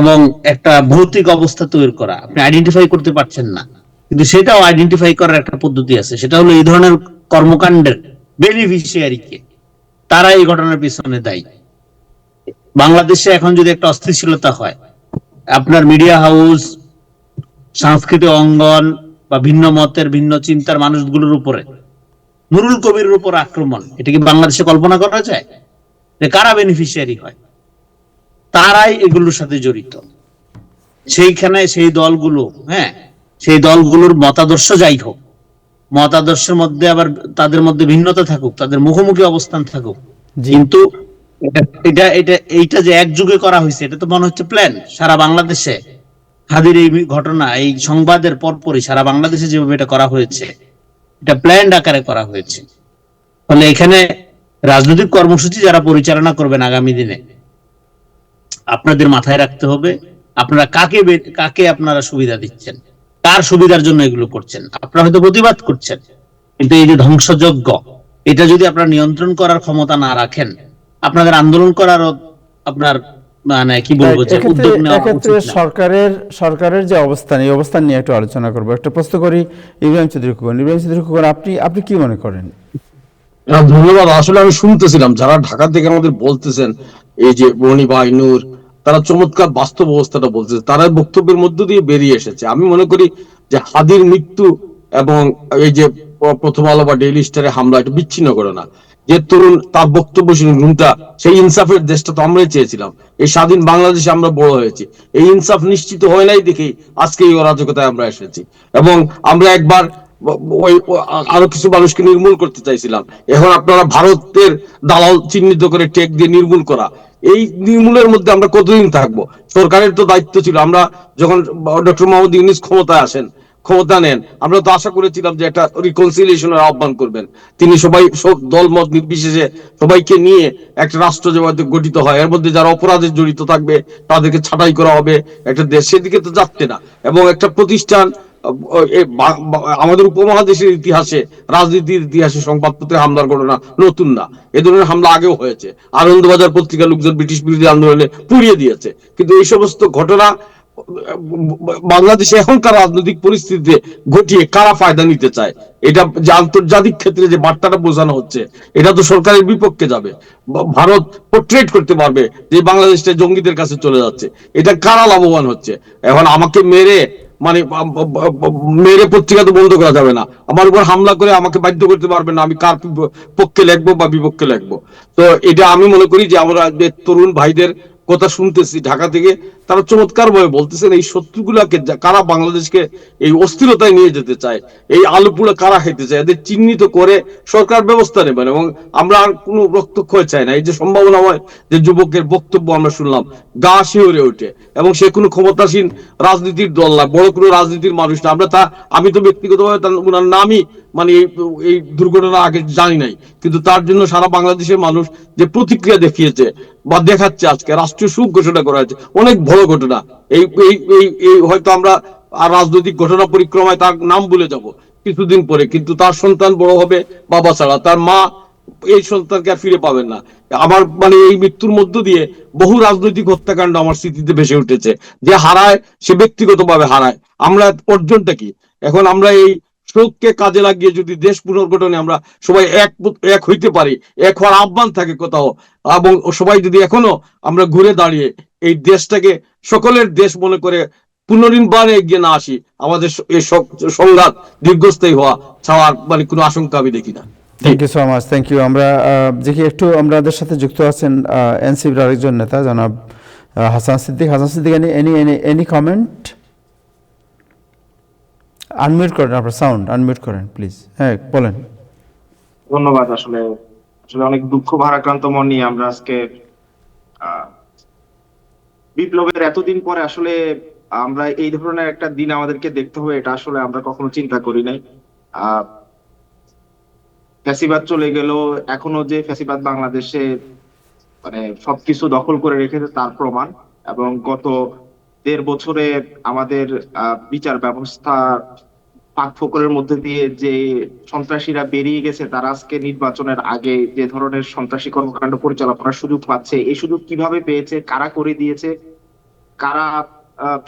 এবং একটা ভৌতিক অবস্থা তৈরি করা, আপনি আইডেন্টিফাই করতে পারছেন না। কিন্তু সেটাও আইডেন্টিফাই করার একটা পদ্ধতি আছে, সেটা হলো এই ধরনের কর্মকাণ্ডের বেনিফিশিয়ারি কে, তারা এই ঘটনার পিছনে দায়ী। বাংলাদেশে এখন যদি একটা অস্থিতিশীলতা হয়, আপনার মিডিয়া হাউস, সাংস্কৃতিক অঙ্গন বা ভিন্ন মতের, ভিন্ন চিন্তার মানুষগুলোর উপরে, নুরুল কবিরের উপর আক্রমণ, এটা কি বাংলাদেশে কল্পনা করা যায়? যে কারা বেনিফিশিয়ারি হয়, তারাই এগুলোর সাথে জড়িত। সেইখানে সেই দলগুলো, হ্যাঁ, সেই দলগুলোর মতাদর্শ যাই হোক, মতাদর্শের মধ্যে আবার তাদের মধ্যে ভিন্নতা থাকুক, তাদের মুখোমুখি অবস্থান থাকুক, কিন্তু এইটা যে একযুগে করা হয়েছে, এটা তো মনে হচ্ছে প্ল্যান। সারা বাংলাদেশে হাদির এই ঘটনা, এই সংবাদের পরপরই সারা বাংলাদেশে যেভাবে এটা করা হয়েছে, এটা প্ল্যান্ড আকারে করা হয়েছে। ফলে এখানে রাজনৈতিক কর্মসূচি যারা পরিচালনা করবেন আগামী দিনে, আপনাদের মাথায় রাখতে হবে আপনারা কাকে আপনারা সুবিধা দিচ্ছেন, কার সুবিধার জন্য এগুলো করছেন। আপনারা হয়তো প্রতিবাদ করছেন, কিন্তু এই যে ধ্বংসযজ্ঞ, এটা যদি আপনারা নিয়ন্ত্রণ করার ক্ষমতা না রাখেন, আপনাদের আন্দোলন করারও আপনার মানে কি বলবো যে
এক্ষেত্রে
উদ্যোগ নেওয়া
এক্ষেত্রে
উচিত না?
সরকারের যে অবস্থান, এই অবস্থান নিয়ে একটু আলোচনা করবো। একটা প্রশ্ন করি ইব্রাহিম চৌধুরী খোকন। ইব্রাহিম চৌধুরী খোকন, আপনি কি মনে করেন?
ধন্যবাদ। আসলে আমি শুনতেছিলাম যারা ঢাকা থেকে আমাদের বলতেছেন, এই যে বনি বা নূর, তারা চমৎকার বাস্তব অবস্থাটা বলতেছে, তারা বক্তব্যের মধ্য দিয়ে বেরিয়ে এসেছে। আমি মনে করি যে হাদির মৃত্যু এবং এই যে প্রথম আলো বা ডেইলি স্টারে হামলা, এটা বিচ্ছিন্ন করে না। যে তরুণ তার বক্তব্য শুনে রুমটা, সেই ইনসাফের দেশটা তো আমরাই চেয়েছিলাম। এই স্বাধীন বাংলাদেশে আমরা বড় হয়েছি, এই ইনসাফ নিশ্চিত হয় নাই দেখেই আজকে এই অরাজকতায় আমরা এসেছি। এবং আমরা একবার আরো কিছু মানুষকে নির্মূল করতে চাইছিলাম। এখন আপনারা ভারতের দালাল চিহ্নিত করে টেক দিয়ে নির্মূল করা, এই নির্মূলের মধ্যে আমরা কতদিন থাকবো? সরকারের তো দায়িত্ব ছিল, আমরা যখন ডক্টর মোহাম্মদ ইউনূস ক্ষমতায় আসেন, ক্ষমতা নেন, আমরা তো আশা করেছিলাম যে একটা রিকনসিলিয়েশনের আহ্বান করবেন। তিনি সবাই, সব দল মত নির্বিশেষে সবাইকে নিয়ে একটা রাষ্ট্র যেভাবে গঠিত হয়, এর মধ্যে যারা অপরাধে জড়িত থাকবে তাদেরকে ছাঁটাই করা হবে, একটা দেশ সেদিকে তো যাচ্ছে না। এবং একটা প্রতিষ্ঠান, আমাদের উপমহাদেশের ইতিহাসে, রাজনীতির ইতিহাসে সংবাদপত্রে হামলার ঘটনা নতুন না। এ ধরনের হামলা আগেও হয়েছে। আনন্দবাজার পত্রিকার লোকজন ব্রিটিশ বিরোধী আন্দোলনে পুড়িয়ে দিয়েছে। কিন্তু এই সমস্ত ঘটনা বাংলাদেশে এখনকার রাজনৈতিক পরিস্থিতিতে ঘটিয়ে কারা ফায়দা নিতে চায়, এটা যে আন্তর্জাতিক ক্ষেত্রে যে বার্তাটা বোঝানো হচ্ছে, এটা তো সরকারের বিপক্ষে যাবে। ভারত পোর্ট্রেট করতে পারবে যে বাংলাদেশটা জঙ্গিদের কাছে চলে যাচ্ছে, এটা কারা লাভবান হচ্ছে? এখন আমাকে মেরে, মানে মেরে পত্রিকা তো বন্ধ করা যাবে না, আমার উপর হামলা করে আমাকে বাধ্য করতে পারবে না আমি কার পক্ষে লিখবো বা বিপক্ষে লিখবো। তো এটা আমি মনে করি যে আমরা যে তরুণ ভাইদের কথা শুনতেছি ঢাকা থেকে, তারা চমৎকার ভাবে বলতেছেন এই শত্রুগুলাকে, কারা বাংলাদেশকে এই অস্থিরতায় নিয়ে যেতে চায়, এই আলু পুড়ে কারা খেতে চায়, এদের চিহ্নিত করে সরকার ব্যবস্থা নেবেন। এবং আমরা আর কোনো রক্তক্ষয় চাই না। এই যে সম্ভাবনাময় যে যুবকের বক্তব্য আমরা শুনলাম, গা শিহরে ওঠে। এবং সে কোনো ক্ষমতাসীন রাজনীতির দল না, বড় কোনো রাজনীতির মানুষ না। আমি তো ব্যক্তিগতভাবে ওনার নামই মানে এই দুর্ঘটনা আগে জানি নাই, কিন্তু তার জন্য সারা বাংলাদেশের মানুষ যে প্রতিক্রিয়া দেখিয়েছে বা দেখাচ্ছে, আজকে রাষ্ট্রীয় শোক ঘোষণা করা হয়েছে, অনেক বড় ঘটনা। এই এই এই হয়তো আমরা আর রাজনৈতিক ঘটনা পরিক্রমায় তার নাম ভুলে যাব কিছুদিন পরে, কিন্তু তার সন্তান বড় হবে বাবা ছাড়া, তার মা এই সন্তানকে আর ফিরে পাবেন না। আমার মানে এই মৃত্যুর মধ্য দিয়ে বহু রাজনৈতিক হত্যাকাণ্ড আমার স্মৃতিতে ভেসে উঠেছে। যে হারায় সে ব্যক্তিগতভাবে হারায়, আমরা অর্জনটা কি? এখন আমরা এই শোককে কাজে লাগিয়ে যদি দেশ পুনর্গঠনে আমরা সবাই এক হইতে পারি, এক হওয়ার আহ্বান থাকে কোথাও, এবং সবাই যদি এখনো আমরা ঘুরে দাঁড়িয়ে এই দেশটাকে সকলের দেশ মনে করে পুনর্নির্মাণে এগিয়ে না আসি, আমাদের এই সংঘাত দীর্ঘস্থায়ী হওয়া ছাড়ার মানে কোনো আশঙ্কা আমি দেখি না।
Thank you so much, thank you. আমরা দেখি একটু আমাদের সাথে যুক্ত আছেন এনসিপির আরেকজন নেতা জনাব Hasan Siddique. Hasan Siddique, any comment? Unmute করেন, আপনার সাউন্ড আনমিউট করেন প্লিজ। হ্যাঁ, বলেন।
ধন্যবাদ। আসলে অনেক দুঃখ ভারাক্রান্ত মন নিয়ে আমরা আজকে বিপ্লবের এতদিন পরে আসলে আমরা এই ধরনের একটা দিন আমাদেরকে দেখতে হবে, এটা আসলে আমরা কখনো চিন্তা করি নাই। ফ্যাসিবাদ চলে গেল, এখনো যে ফ্যাসিবাদ বাংলাদেশে মানে সবকিছু দখল করে রেখেছে তার প্রমাণ। এবং গত 1.5 বছরে আমাদের বিচার ব্যবস্থা ফাঁকফোকরের মধ্যে দিয়ে যে সন্ত্রাসীরা বেরিয়ে গেছে, তারা আজকে নির্বাচনের আগে যে ধরনের সন্ত্রাসী কর্মকাণ্ড পরিচালনা করার সুযোগ পাচ্ছে, এই সুযোগ কিভাবে পেয়েছে, কারা করে দিয়েছে, কারা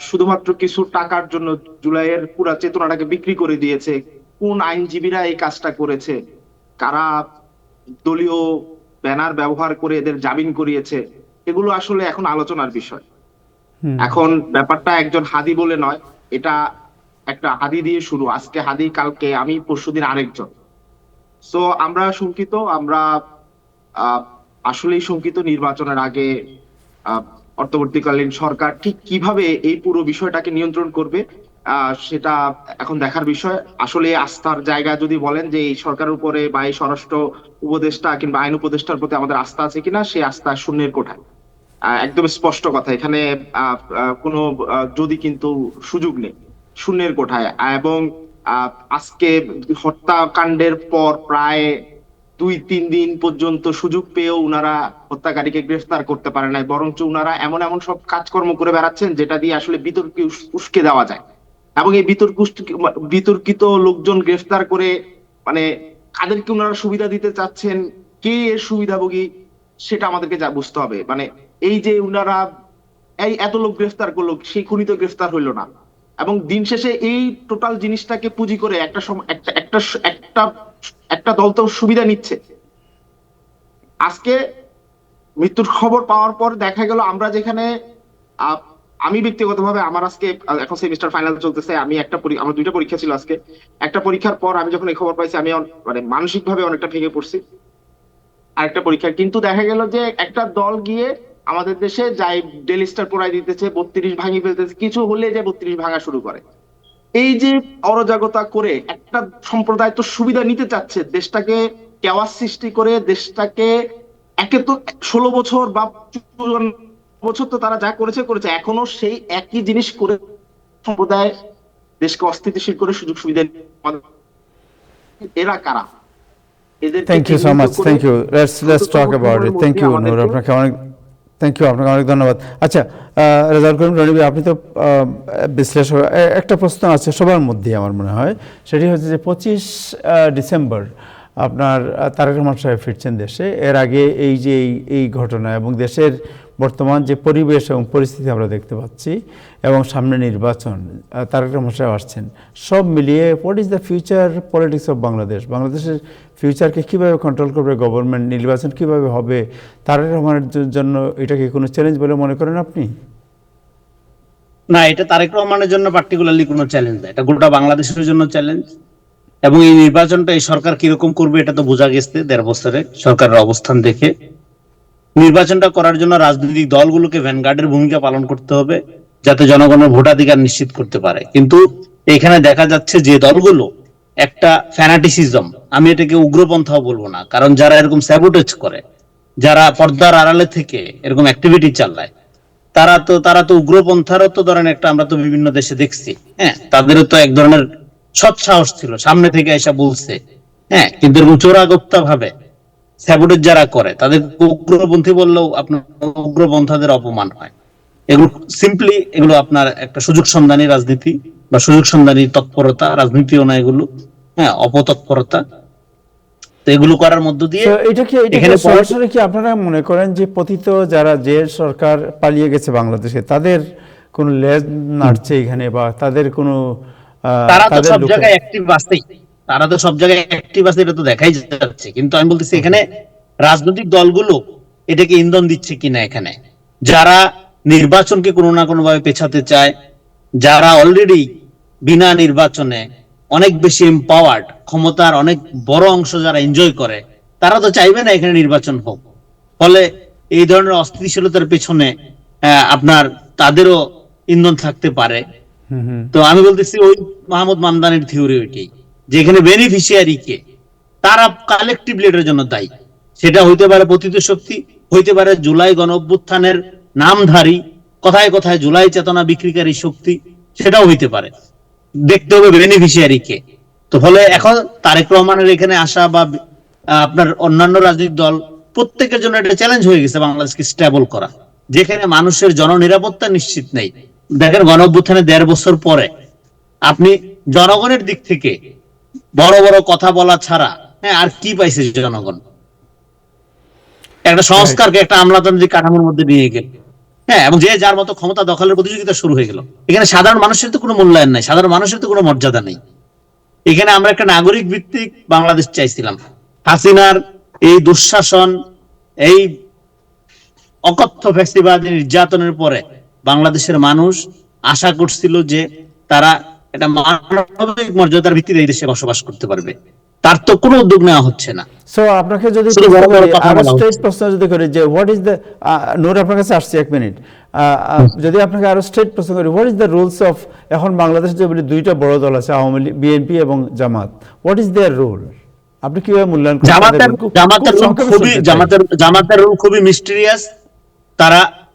শুধুমাত্র কিছু টাকার জন্য জুলাইয়ের পুরা চেতনাটাকে বিক্রি করে দিয়েছে, কোন আইনজীবীরা এই কাজটা করেছে, কারা দলীয় ব্যানার ব্যবহার করে এদের জামিন করিয়েছে, এগুলো আসলে এখন আলোচনার বিষয়। এখন ব্যাপারটা একজন হাদি বলে নয়, এটা একটা হাদি দিয়ে শুরু। আজকে হাদি, কালকে আমি, পরশুদিন আরেকজন। সো আমরা শঙ্কিত, আমরা আসলেই শঙ্কিত। নির্বাচনের আগে অন্তর্বর্তীকালীন সরকার ঠিক কিভাবে এই পুরো বিষয়টাকে নিয়ন্ত্রণ করবে সেটা এখন দেখার বিষয়। আসলে আস্থার জায়গা যদি বলেন যে এই সরকারের উপরে বা এই স্বরাষ্ট্র উপদেষ্টা কিংবা আইন উপদেষ্টার প্রতি আমাদের আস্থা আছে কিনা, সেই আস্থা শূন্যের কোঠায়। একদম স্পষ্ট কথা, এখানে কোনো যদি কিন্তু সুযোগ নেই, শূন্যের কোঠায়। এবং আজকে হত্যাকাণ্ডের পর প্রায় 2-3 দিন পর্যন্ত সুযোগ পেয়েও উনারা হত্যাকারীকে গ্রেফতার করতে পারে নাই, বরঞ্চ উনারা এমন সব কাজকর্ম করে বেড়াচ্ছেন যেটা দিয়ে আসলে বিতর্কে উস্কে দেওয়া যায়। এবং এই বিতর্কিত লোকজন গ্রেফতার করে মানে কাদেরকে উনারা সুবিধা দিতে চাচ্ছেন, কে এর সুবিধাভোগী, সেটা আমাদেরকে যা বুঝতে হবে। মানে এই যে উনারা এই এত লোক গ্রেফতার করলো, সেই খুনি তো গ্রেফতার হইলো না। এবং দিন শেষে এই টোটাল জিনিসটাকে পুঁজি করে একটা দল তো সুবিধা নিচ্ছে। আজকে মৃত্যুর খবর পাওয়ার পর দেখা গেল আমরা যেখানে আমি ব্যক্তিগতভাবে আমার আজকে এখন সেমিস্টার ফাইনাল চলতেছে, আমার 2টা পরীক্ষা ছিল আজকে। একটা পরীক্ষার পর আমি যখন এই খবর পাইছি আমি মানে মানসিকভাবে অনেকটা ভেঙে পড়ছি। আরেকটা পরীক্ষা কিন্তু দেখা গেল যে একটা দল গিয়ে আমাদের দেশে যাই ডেলি স্টার পড়াই দিতেছে, 32 ভাঙি ফেলতেছে, কিছু হলে যে 32 ভাঙা শুরু করে। এই যে অরাজকতা করে একটা সম্প্রদায় তো সুবিধা নিতে চাচ্ছে, দেশটাকে কেওয়াস সৃষ্টি করে, দেশটাকে একে তো 16 বছর বা 54 বছর তো তারা যা করেছে এখনো সেই একই জিনিস করে সম্প্রদায় দেশকে অস্থিতিশীল করে সুযোগ সুবিধা। এরা কারা?
Thank you so much, thank you. Let's talk about it. Thank you Noor, আপনাকে অনেক ধন্যবাদ। আচ্ছা, রেজাউল করিম রনি ভাই, আপনি তো বিশ্লেষক, একটা প্রশ্ন আছে সবার মধ্যে আমার মনে হয়, সেটি হচ্ছে যে 25 ডিসেম্বর আপনার তারেক রহমান সাহেব ফিরছেন দেশে। এর আগে এই যে এই ঘটনা এবং দেশের বর্তমান যে পরিবেশ এবং পরিস্থিতি আমরা দেখতে পাচ্ছি এবং সামনে নির্বাচন, তারেক রহমান সাহেব আসছেন, সব মিলিয়ে what is the future politics of Bangladesh? বাংলাদেশের ফিউচারকে কীভাবে কন্ট্রোল করবে গভর্নমেন্ট? নির্বাচন কীভাবে হবে? তারেক রহমানের জন্য এটা কি কোনো চ্যালেঞ্জ বলে মনে করেন আপনি?
না, এটা তারেক রহমানের জন্য পার্টিকুলারলি কোনো চ্যালেঞ্জ না, এটা গোটা বাংলাদেশের জন্য চ্যালেঞ্জ। এবং এই নির্বাচনটা এই সরকার কিরকম করবে এটা তো বোঝা গেছে 1.5 বছরে সরকারের অবস্থান দেখে। নির্বাচনটা করার জন্য রাজনৈতিক দলগুলোকে ভ্যানগার্ডের ভূমিকা পালন করতে হবে, যাতে জনগণের ভোটাধিকার নিশ্চিত করতে পারে। কিন্তু এখানে দেখা যাচ্ছে যে দলগুলো একটা ফ্যানাটিসিজম, আমি এটাকে উগ্রপন্থাও বলবো না, কারণ যারা এরকম স্যাবোটেজ করে, যারা পর্দার আড়ালে থেকে এরকম অ্যাক্টিভিটি চালায়, তারা তো উগ্রপন্থারও তো ধরেন একটা, আমরা তো বিভিন্ন দেশে দেখছি, হ্যাঁ, তাদেরও তো এক ধরনের সৎ সাহস ছিল, সামনে থেকে এসে বলছে, হ্যাঁ। কিন্তু এরকম চোরাগোপ্তা ভাবে স্যাবোটেজ যারা করে তাদের উগ্রপন্থী বললেও আপনার উগ্রপন্থাদের অপমান হয়। এগুলো আপনার একটা সুযোগ সন্ধানী রাজনীতি বা সুযোগ সন্ধানী তৎপরতা, রাজনীতিও না এগুলো, হ্যাঁ, অপতৎপরতা। তো এগুলো করার মধ্য দিয়ে
এখানে সরাসরি কি আপনারা মনে করেন যে পতিত যারা যে সরকার পালিয়ে গেছে বাংলাদেশে, তাদের কোন লেজ নাড়ছে এখানে, বা তাদের কোনো
তারা তো সব জায়গায় অ্যাক্টিভ আছে, এটা তো দেখাই যাচ্ছে। কিন্তু আমি বলতেছি এখানে রাজনৈতিক দলগুলো এটাকে ইন্ধন দিচ্ছে কিনা, এখানে যারা নির্বাচনকে কোনো না কোনো ভাবে পেছাতে চায়, যারা অলরেডি বিনা নির্বাচনে অনেক বেশি এম্পাওয়ার্ড, ক্ষমতার অনেক বড় অংশ যারা এনজয় করে, তারা তো চাইবে না এখানে নির্বাচন হোক। ফলে এই ধরনের অস্থিতিশীলতার পেছনে আপনার তাদেরও ইন্ধন থাকতে পারে। তো আমি বলতেছি ওই মাহমুদ মামদানির থিওরি ওইটাই, যে এখানে বেনিফিশিয়ারি কে, তারা কালেকটিভলি এটার জন্য দায়ী। সেটা হইতে পারে পতিত শক্তি, হইতে পারে জুলাই গণ অভ্যুত্থানের নামধারী, কথায় কথায় জুলাই চেতনা বিক্রিকারী শক্তি, সেটাও হইতে পারে। দেখতে হবে বেনিফিশিয়ারি কে। তো ফলে এখন তারেক রহমানের এখানে আসা বা আপনার অন্যান্য রাজনৈতিক দল, প্রত্যেকের জন্য এটা চ্যালেঞ্জ হয়ে গেছে বাংলাদেশকে স্টেবল করা, যেখানে মানুষের জননিরাপত্তা নিশ্চিত নেই। দেখেন গণ অভ্যুত্থানে 1.5 বছর পরে আপনি জনগণের দিক থেকে বড় বড় কথা বলা ছাড়া, হ্যাঁ, আর কি পাইছে জনগণ? একটা সংস্কারকে একটা আমলাতান্ত্রিক কাঠামোর মধ্যে নিয়ে গেল, হ্যাঁ, এবং যে যার মতো ক্ষমতা দখলের প্রতিযোগিতা শুরু হয়ে গেল। এখানে সাধারণ মানুষের তো কোনো মূল্যায়ন নাই, সাধারণ মানুষের তো কোনো মর্যাদা নেই। এখানে আমরা একটা নাগরিক ভিত্তিক বাংলাদেশ চাইছিলাম। হাসিনার এই দুঃশাসন, এই অকথ্য ফ্যাসিবাদী নির্যাতনের পরে বাংলাদেশের মানুষ আশা করছিল যে তারা একটা মানবিক মর্যাদার ভিত্তিতে এই দেশে বসবাস করতে পারবে। তার তো কোনো উদ্যোগ নেওয়া হচ্ছে না।
সো আপনাকে যদি স্ট্রেট প্রশ্ন যদি করি যে হোয়াট ইজ দ্য, নূর আপনার কাছে আসছে 1 মিনিট, যদি আপনাকে আরো স্ট্রেট প্রশ্ন করি, what is the rules of, এখন বাংলাদেশে যে দুইটা বড় দল আছে, আওয়ামী লীগ, বিএনপি এবং জামাত, হোয়াট ইজ দেয়ার রুল? আপনি কিভাবে মূল্যায়ন করেন?
জামাতের রুল খুবই মিস্টেরিয়াস।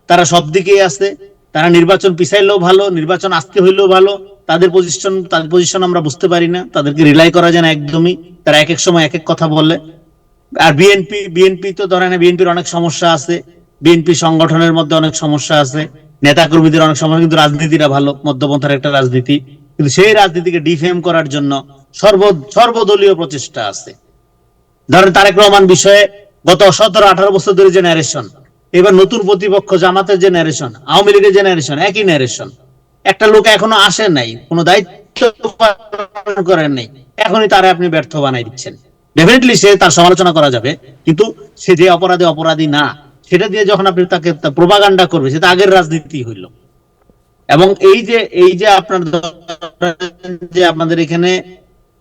তারা সব দিকেই আছে। তারা নির্বাচন পিছাইলেও ভালো, নির্বাচন আজকে হইলেও ভালো, তাদের পজিশন আমরা বুঝতে পারি না, তাদেরকে রিলাই করা যায় না একদমই। তারা এক এক সময় এক এক কথা বলে। আর বিএনপি তো ধরেন, বিএনপির অনেক সমস্যা আছে, বিএনপি সংগঠনের মধ্যে অনেক সমস্যা আছে, নেতা কর্মীদের অনেক সমস্যা, কিন্তু রাজনীতিটা ভালো, মধ্যপন্থার একটা রাজনীতি। কিন্তু সেই রাজনীতিকে ডিফেম করার জন্য সর্বদলীয় প্রচেষ্টা আছে। ধরেন তারেক রহমান বিষয়ে গত 17-18 বছর ধরে যে ন্যারেশন, এবার নতুন প্রতিপক্ষ জামাতের যে ন্যারেশন, আওয়ামী লীগের যে ন্যারেশন, একই ন্যারেশন। একটা লোক এখনো আসে নাই, কোনো দায়িত্ব পালন করেন নাই, এখনই তারা আপনি ব্যর্থ বানাই দিচ্ছেন। ডেফিনেটলি সে তার সমালোচনা করা যাবে, কিন্তু সে যে অপরাধী না, সেটা দিয়ে যখন আপনি তাকে প্রোপাগান্ডা করবে, সেটা আগের রাজনীতি হইল। এবং এই যে আপনার যে আপনাদের এখানে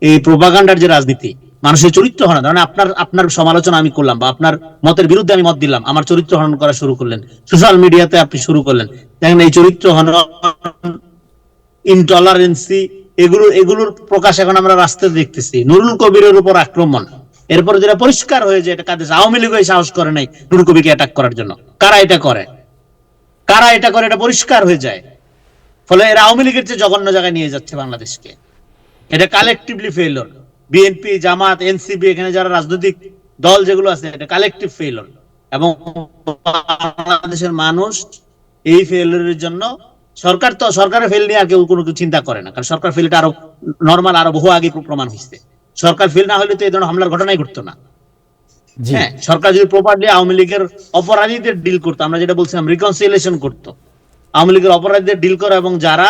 এই প্রোপাগান্ডার যে রাজনীতি, মানুষের চরিত্র হনন, ধরেন আপনার সমালোচনা আমি করলাম বা আপনার মতের বিরুদ্ধে আমি মত দিলাম, আমার চরিত্র হনন করা শুরু করলেন, সোশ্যাল মিডিয়াতে আপনি শুরু করলেন। দেখেন এই চরিত্র হনন, ইনটলারেন্সি, এগুলোর প্রকাশ এখন আমরা রাস্তায় দেখতেছি। নুরুল কবিরের উপর আক্রমণ, এরপরে যেটা পরিষ্কার হয়ে যায়, এটা কাদের, আওয়ামী লীগ সাহস করে নাই নুরুল কবিরকে অ্যাটাক করার জন্য। কারা এটা করে এটা পরিষ্কার হয়ে যায়। ফলে এরা আওয়ামী লীগের চেয়ে জঘন্য জায়গায় নিয়ে যাচ্ছে বাংলাদেশকে। এটা কালেকটিভলি ফেইলর। বিএনপি, জামাত, এনসিপি, এখানে যারা রাজনৈতিক দল যেগুলো আছে, এটা কালেকটিভ ফেইলর। এবং বাংলাদেশের মানুষ এই ফেইলরের জন্য, সরকারের ফেল নিয়ে আর কেউ কোনো কিছু চিন্তা করে না, কারণ সরকার ফেলটা আরো নর্মাল, আরো বহু আগে প্রমাণ হয়েছে। সরকার ফেল না হলে তো এই ধরনের হামলার ঘটনাই ঘটতো না। হ্যাঁ, সরকার যদি প্রপারলি আওয়ামী লীগের অপরাধীদের ডিল করতো, আমরা যেটা বলছিলাম রিকনসিলিয়েশন করতো, আওয়ামী লীগের অপরাধীদের ডিল করে এবং যারা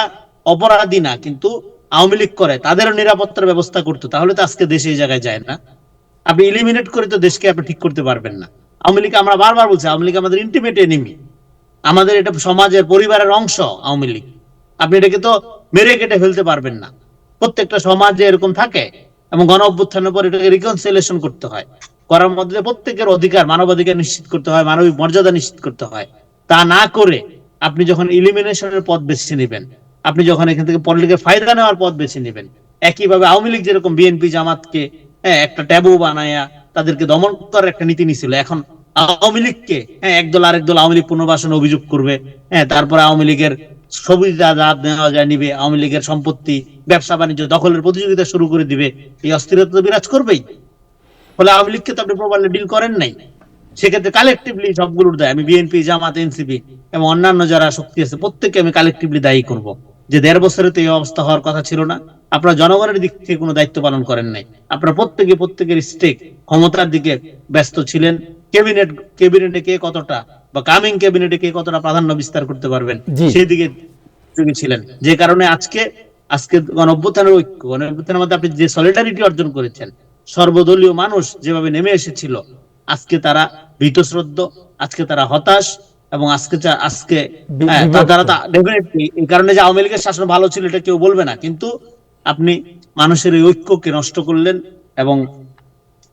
অপরাধী না কিন্তু আওয়ামী লীগ করে তাদেরও নিরাপত্তার ব্যবস্থা করতো, তাহলে তো আজকে দেশে এই জায়গায় যায় না। আপনি ইলিমিনেট করে তো দেশকে আপনি ঠিক করতে পারবেন না। আওয়ামী লীগ, আমরা বারবার বলছি, আওয়ামী লীগ আমাদের ইন্টিমেট এনিমি, আমাদের এটা সমাজের পরিবারের অংশ। আওয়ামী লীগ, আপনি এটাকে তো মেরে কেটে ফেলতে পারবেন না। প্রত্যেকটা সমাজে এরকম থাকে এবং গণ অভ্যুত্থানের পর এটাকে রিকনসিলিয়েশন করতে হয়, করার মধ্যে প্রত্যেকের অধিকার, মানবাধিকার নিশ্চিত করতে হয়, মানবিক মর্যাদা নিশ্চিত করতে হয়। তা না করে আপনি যখন ইলিমিনেশনের পথ বেছে নেবেন, আপনি যখন এখান থেকে পলিটিক্যাল ফায়দা নেওয়ার পথ বেছে নেবেন, একইভাবে আওয়ামী লীগ যেরকম বিএনপি, জামাতকে একটা ট্যাবু বানায়া তাদেরকে দমন করার একটা নীতি নিছিল, এখন আওয়ামী লীগকে একদল আরেক দল আওয়ামী লীগ পুনর্বাসনে অভিযোগ করবে, তারপরে আওয়ামী লীগের সুবিধা যা নেওয়া যায় নিবে, আওয়ামী লীগের সম্পত্তি, ব্যবসা বাণিজ্য দখলের প্রতিযোগিতা শুরু করে দিবে। এই অস্থিরতা তো বিরাজ করবেই। ফলে আওয়ামী লীগকে তো আপনি প্রপারলি ডিল করেন নাই। সেক্ষেত্রে কালেকটিভলি সবগুলোর দায় আমি বিএনপি, জামাত, এনসিপি এবং অন্যান্য যারা শক্তি আছে প্রত্যেককে আমি কালেকটিভলি দায়ী করব, যে 1.5 বছরে তো এই অবস্থা হওয়ার কথা ছিল না। আপনারা জনগণের দিক থেকে কোনো দায়িত্ব পালন করেন নাই, আপনারা প্রত্যেকের স্টেক ক্ষমতার দিকে ব্যস্ত ছিলেন। ক্যাবিনেটে কে কতটা বা কামিং ক্যাবিনেটে কে কতটা প্রাধান্য বিস্তার করতে পারবেন সেই দিকে ছিলেন, যে কারণে আজকে গণ অভ্যুত্থানের ঐক্য, গণ অভ্যুত্থানের মধ্যে আপনি যে সলিডারিটি অর্জন করেছেন, সর্বদলীয় মানুষ যেভাবে নেমে এসেছিল, আজকে তারা ভীতশ্রদ্ধ, আজকে তারা হতাশ এবং আজকে তারা ডেফিনেটলি এই কারণে যে আওয়ামী লীগের শাসন ভালো ছিল এটা কেউ বলবে না, কিন্তু আপনি মানুষের এই ঐক্যকে নষ্ট করলেন এবং